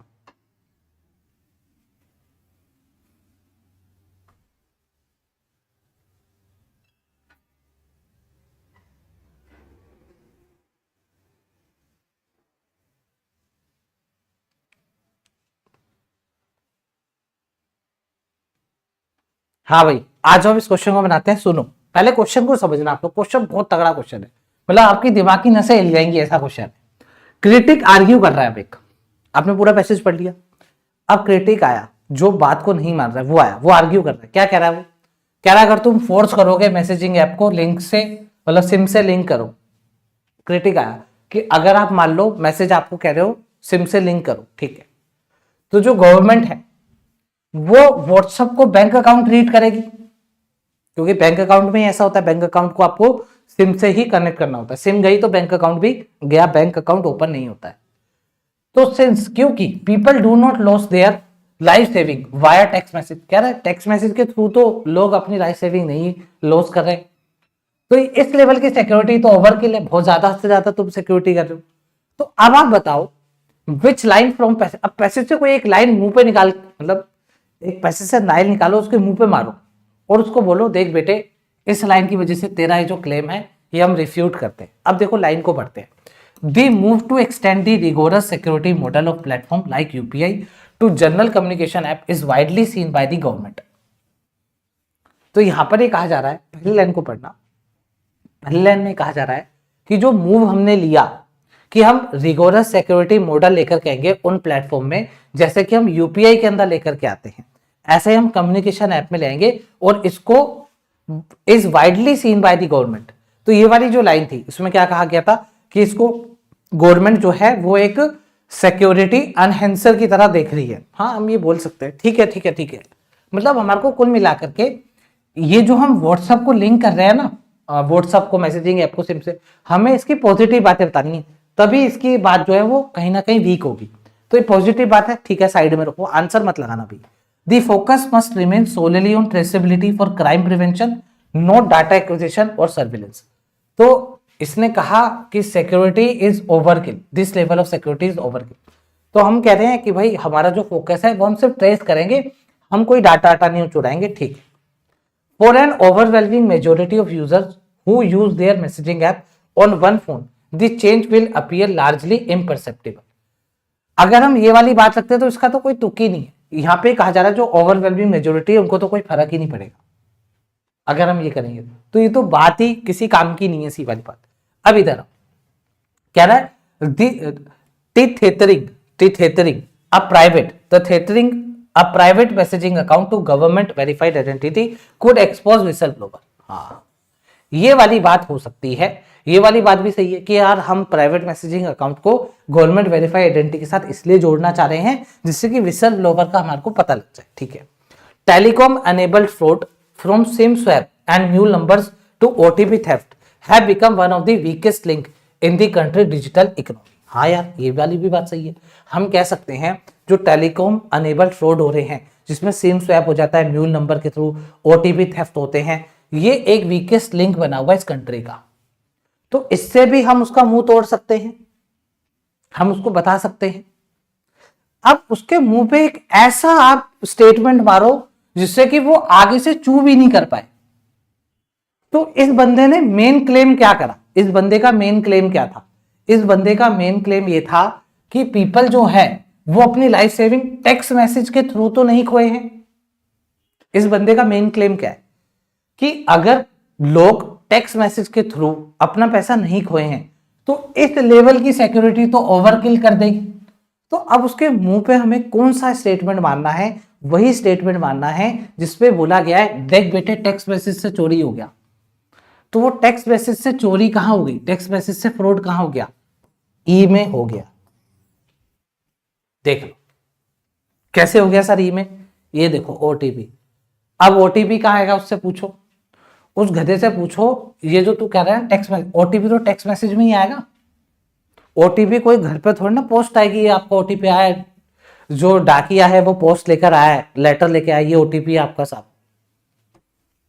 हाँ भाई आ जाओ, इस क्वेश्चन को बनाते हैं। सुनो पहले क्वेश्चन को समझना आप लोग, क्वेश्चन बहुत तगड़ा क्वेश्चन है, मतलब आपकी दिमाग की नसें हिल जाएंगी, ऐसा क्वेश्चन है। क्रिटिक आर्ग्यू कर रहा है, एक आपने पूरा पैसेज पढ़ लिया, अब क्रिटिक आया जो बात को नहीं मान रहा है, वो आया, वो आर्ग्यू कर रहा है। क्या कह रहा है वो? कह रहा है अगर तुम फोर्स करोगे मैसेजिंग ऐप को लिंक से, मतलब सिम से लिंक करो। क्रिटिक आया कि अगर आप मान लो मैसेज आपको कह रहे हो सिम से लिंक करो, ठीक है, तो जो गवर्नमेंट है वो व्हाट्सएप को बैंक अकाउंट ट्रीट करेगी, क्योंकि बैंक अकाउंट में ऐसा होता है, बैंक अकाउंट को आपको सिम से ही कनेक्ट करना होता है, सिम गई तो बैंक अकाउंट भी गया, बैंक अकाउंट ओपन नहीं होता है। तो सिंस क्योंकि people do not loss their life saving via text message, कह रहा है टेक्स्ट मैसेज के थ्रू तो लोग अपनी लाइफ सेविंग नहीं लॉस कर रहे, तो इस लेवल की सिक्योरिटी तो ओवरकिल है, बहुत ज्यादा से ज्यादा तुम सिक्योरिटी कर रहे हो। तो अब आप बताओ विच लाइन फ्रॉम पैसेज, अब पैसेज से कोई एक लाइन मुंह पे निकाल, मतलब एक पैसेज से लाइन निकालो, उसके मुंह पे मारो और उसको बोलो देख बेटे इस लाइन की वजह से तेरा ये जो क्लेम है ये हम रिफ्यूट करते हैं। अब देखो लाइन को पढ़ते हैं, they move to extend the rigorous security model of platform like UPI to general communication app is widely seen by the government. तो यहां पर ये कहा जा रहा है, पहली लाइन को पढ़ना, पहली लाइन में कहा जा रहा है कि जो मूव हमने लिया कि हम रिगोरस सिक्योरिटी मॉडल लेकर के आएंगे उन प्लेटफॉर्म में, जैसे कि हम यूपीआई के अंदर लेकर के आते हैं, ऐसे ही हम कम्युनिकेशन ऐप में लेंगे और इसको is widely seen by the government. तो ये वाली जो लाइन थी इसमें क्या कहा गया था कि इसको गवर्नमेंट जो है वो एक सिक्योरिटी एनहेंसर की तरह देख रही है। हाँ, हम ये बोल सकते हैं, ठीक है ठीक है ठीक है। मतलब हमारे को कुल मिलाकर के ये जो हम व्हाट्सएप को लिंक कर रहे हैं ना, व्हाट्सएप को, मैसेजिंग ऐप को सिम से, हमें इसकी पॉजिटिव बातें बतानी है, तभी इसकी बात जो है वो कहीं ना कहीं वीक होगी। तो ये पॉजिटिव बात है, ठीक है, साइड में रखो, आंसर मत लगाना भी। The focus must remain solely on traceability for crime prevention, not data acquisition और सर्विलेंस। तो इसने कहा कि security is overkill, this level of security is overkill. तो हम कह रहे हैं कि भाई हमारा जो फोकस है वो हम सिर्फ ट्रेस करेंगे, हम कोई डाटा नहीं चुराएंगे, ठीक। For an overwhelming majority of users who use their messaging app on one phone, the change will appear largely imperceptible. अगर हम ये वाली बात रखते हैं तो इसका तो कोई तुक ही नहीं है। यहाँ पे कहा जा रहा है जो ओवरवेलमिंग मेजोरिटी है उनको तो कोई फर्क ही नहीं पड़ेगा अगर हम ये करेंगे, तो ये तो बात ही किसी काम की नहीं है, सी वाली बात। अब इधर कह रहा है a private messaging account to government verified identity could expose whistleblower। हाँ, ये वाली बात हो सकती है, ये वाली बात भी सही है कि यार हम प्राइवेट मैसेजिंग अकाउंट को गवर्नमेंट वेरीफाइड आइडेंटिटी के साथ इसलिए जोड़ना चाह रहे हैं जिससे कि विसल ब्लोवर का हमारे को पता लग जाए, ठीक है। Telecom enabled fraud from SIM swap and new numbers to OTP theft have become one of the weakest link in the country digital economy। हाँ यार, ये वाली भी बात सही है। हम कह सकते हैं जो टेलीकॉम अनेबल्ड फ्रॉड हो रहे हैं, जिसमें सिम स्वैप हो जाता है, म्यूल नंबर के थ्रू ओटीपी थेफ्ट होते हैं, ये एक वीकेस्ट लिंक बना हुआ है इस कंट्री का। तो इससे भी हम उसका मुंह तोड़ सकते हैं, हम उसको बता सकते हैं। अब उसके मुंह पे एक ऐसा आप स्टेटमेंट मारो जिससे कि वो आगे से चू भी नहीं कर पाए। तो इस बंदे ने मेन क्लेम क्या करा? इस बंदे का मेन क्लेम क्या था? इस बंदे का मेन क्लेम ये था कि पीपल जो है वो अपनी लाइफ सेविंग टेक्स्ट मैसेज के थ्रू तो नहीं खोए हैं। इस बंदे का मेन क्लेम क्या है कि अगर लोग टेक्स्ट मैसेज के थ्रू अपना पैसा नहीं खोए हैं तो इस लेवल की सिक्योरिटी तो ओवरकिल कर देगी। तो अब उसके मुंह पे हमें कौन सा स्टेटमेंट मानना है? वही स्टेटमेंट मानना है जिसपे बोला गया है देख बेटे टेक्स्ट मैसेज से चोरी हो गया। तो वो टेक्स्ट मैसेज से चोरी कहां हो गई? टेक्स्ट मैसेज से फ्रॉड कहां हो गया? ई में हो गया। देख लो कैसे हो गया सर ई में। ये देखो ओटीपी। अब ओटीपी कहां आएगा उससे पूछो, उस गधे से पूछो। ये जो तू कह रहा है टेक्स्ट मैसेज, ओटीपी तो टेक्स्ट मैसेज में ही आएगा। ओटीपी कोई घर पे थोड़ी ना पोस्ट आएगी, ये आपका ओटीपी आया है, जो डाकिया है वो पोस्ट लेकर आया है, लेटर लेके आया, ये ओटीपी आपका साहब।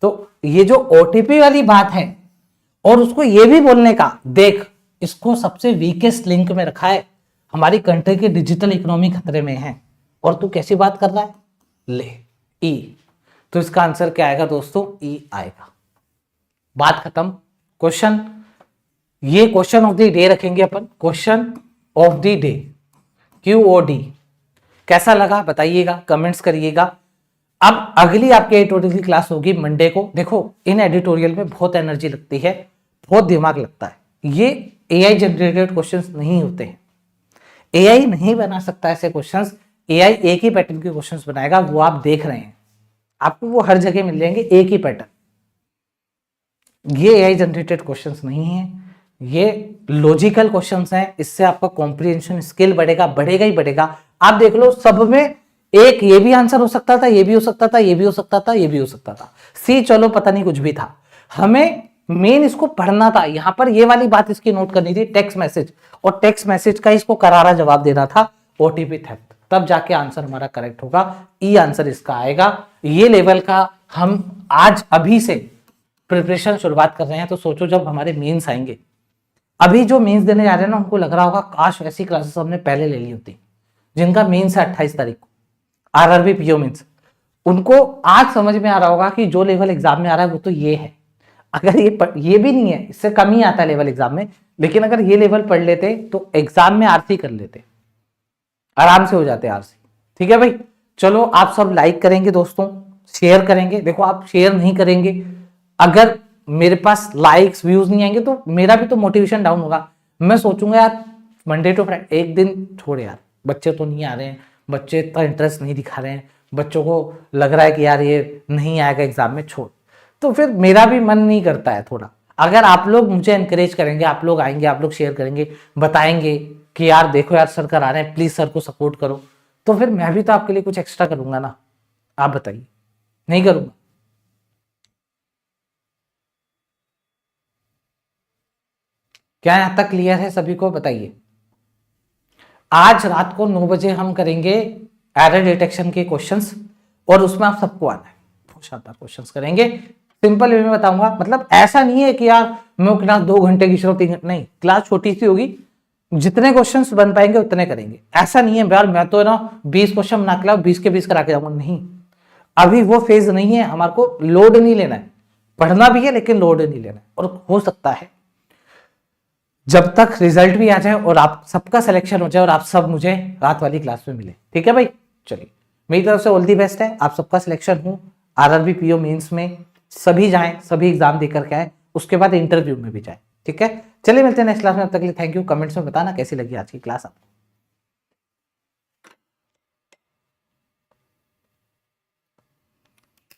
तो ये जो ओटीपी वाली बात है और उसको ये भी बोलने का, देख इसको सबसे वीकेस्ट लिंक में रखा है, हमारी कंट्री की डिजिटल इकोनॉमी खतरे में है, और तू कैसी बात कर रहा है? ले ई। तो इसका आंसर क्या आएगा दोस्तों? ई आएगा। बात खत्म। क्वेश्चन, ये क्वेश्चन ऑफ द डे रखेंगे अपन, question of the day QOD। कैसा लगा बताइएगा, कमेंट्स करिएगा। अब अगली आपके एडिटोरियल की क्लास होगी मंडे को। देखो इन एडिटोरियल में बहुत एनर्जी लगती है, बहुत दिमाग लगता है। ये AI जनरेटेड क्वेश्चंस नहीं होते हैं, AI नहीं बना सकता ऐसे क्वेश्चंस। AI एक ही पैटर्न के क्वेश्चंस बनाएगा, वो आप देख रहे हैं, आपको वो हर जगह मिल जाएंगे एक ही पैटर्न। ये AI जनरेटेड क्वेश्चंस नहीं है, ये लॉजिकल क्वेश्चंस हैं। इससे आपका कॉम्प्रिहेंशन स्किल बढ़ेगा, बढ़ेगा ही बढ़ेगा। आप देख लो सब में एक ये भी आंसर हो सकता था, ये भी हो सकता था, ये भी हो सकता था, ये भी हो सकता था। सी चलो पता नहीं कुछ भी था, हमें मेन इसको पढ़ना था। यहां पर ये वाली बात इसकी नोट करनी थी, टेक्स्ट मैसेज, और टेक्स्ट मैसेज का इसको करारा जवाब देना था ओटीपी थेफ्ट, तब जाके आंसर हमारा करेक्ट होगा। ई आंसर इसका आएगा। ये लेवल का हम आज अभी से प्रिपरेशन शुरुआत कर रहे हैं। तो सोचो जब हमारे मेंस आएंगे, अभी जो मेंस देने जा रहे हैं ना, उनको लग रहा होगा काश ऐसी क्लासेस हमने पहले ले ली होती। जिनका मेंस है 28 तारीख को, RRB PO मेंस, उनको आज समझ में आ रहा होगा कि जो लेवल एग्जाम में आ रहा है वो तो ये है। अगर ये भी नहीं है, इससे कम ही आता है लेवल एग्जाम में, लेकिन अगर ये लेवल पढ़ लेते तो एग्जाम में आरसी कर लेते, आराम से हो जाते आरसी। ठीक है भाई, चलो आप सब लाइक करेंगे दोस्तों, शेयर करेंगे। देखो आप शेयर नहीं करेंगे, अगर मेरे पास लाइक्स व्यूज नहीं आएंगे तो मेरा भी तो मोटिवेशन डाउन होगा। मैं सोचूंगा यार मंडे टू फ्राइडे एक दिन छोड़ यार, बच्चे तो नहीं आ रहे हैं, बच्चे इतना इंटरेस्ट नहीं दिखा रहे हैं, बच्चों को लग रहा है कि यार ये नहीं आएगा एग्जाम में, छोड़। तो फिर मेरा भी मन नहीं करता है थोड़ा। अगर आप लोग मुझे एनकरेज करेंगे, आप लोग आएंगे, आप लोग शेयर करेंगे, बताएंगे कि यार देखो यार सर करा रहे हैं, प्लीज सर को सपोर्ट करो, तो फिर मैं भी तो आपके लिए कुछ एक्स्ट्रा करूंगा ना। आप बताइए, नहीं करूंगा? क्या यहां तक क्लियर है सभी को? बताइए। आज रात को 9 बजे हम करेंगे एरर डिटेक्शन के क्वेश्चंस, और उसमें आप सबको आना है, बहुत शानदार क्वेश्चंस करेंगे। सिंपल वे में बताऊंगा, मतलब ऐसा नहीं है कि यार मैं क्लास 2 घंटे की शुरू 3 घंटे, नहीं, क्लास छोटी सी होगी, जितने क्वेश्चंस बन पाएंगे उतने करेंगे। ऐसा नहीं है यार मैं तो ना 20 क्वेश्चन बना के लाऊं, 20 के 20 करा के जाऊंगा, नहीं, अभी वो फेज नहीं है। हमारे को लोड नहीं लेना है, पढ़ना भी है लेकिन लोड नहीं लेना है। और हो सकता है जब तक रिजल्ट भी आ जाए और आप सबका सिलेक्शन हो जाए और आप सब मुझे रात वाली क्लास में मिले। ठीक है भाई, चलिए मेरी तरफ से ऑल दी बेस्ट है, आप सबका सिलेक्शन हो। आरआरबी पीओ मेंस में सभी जाएं, सभी एग्जाम देकर के आए, उसके बाद इंटरव्यू में भी जाएं। ठीक है, चलिए मिलते हैं नेक्स्ट क्लास में, अब तक के लिए थैंक यू। कमेंट्स में बताना कैसी लगी आज की क्लास आपको।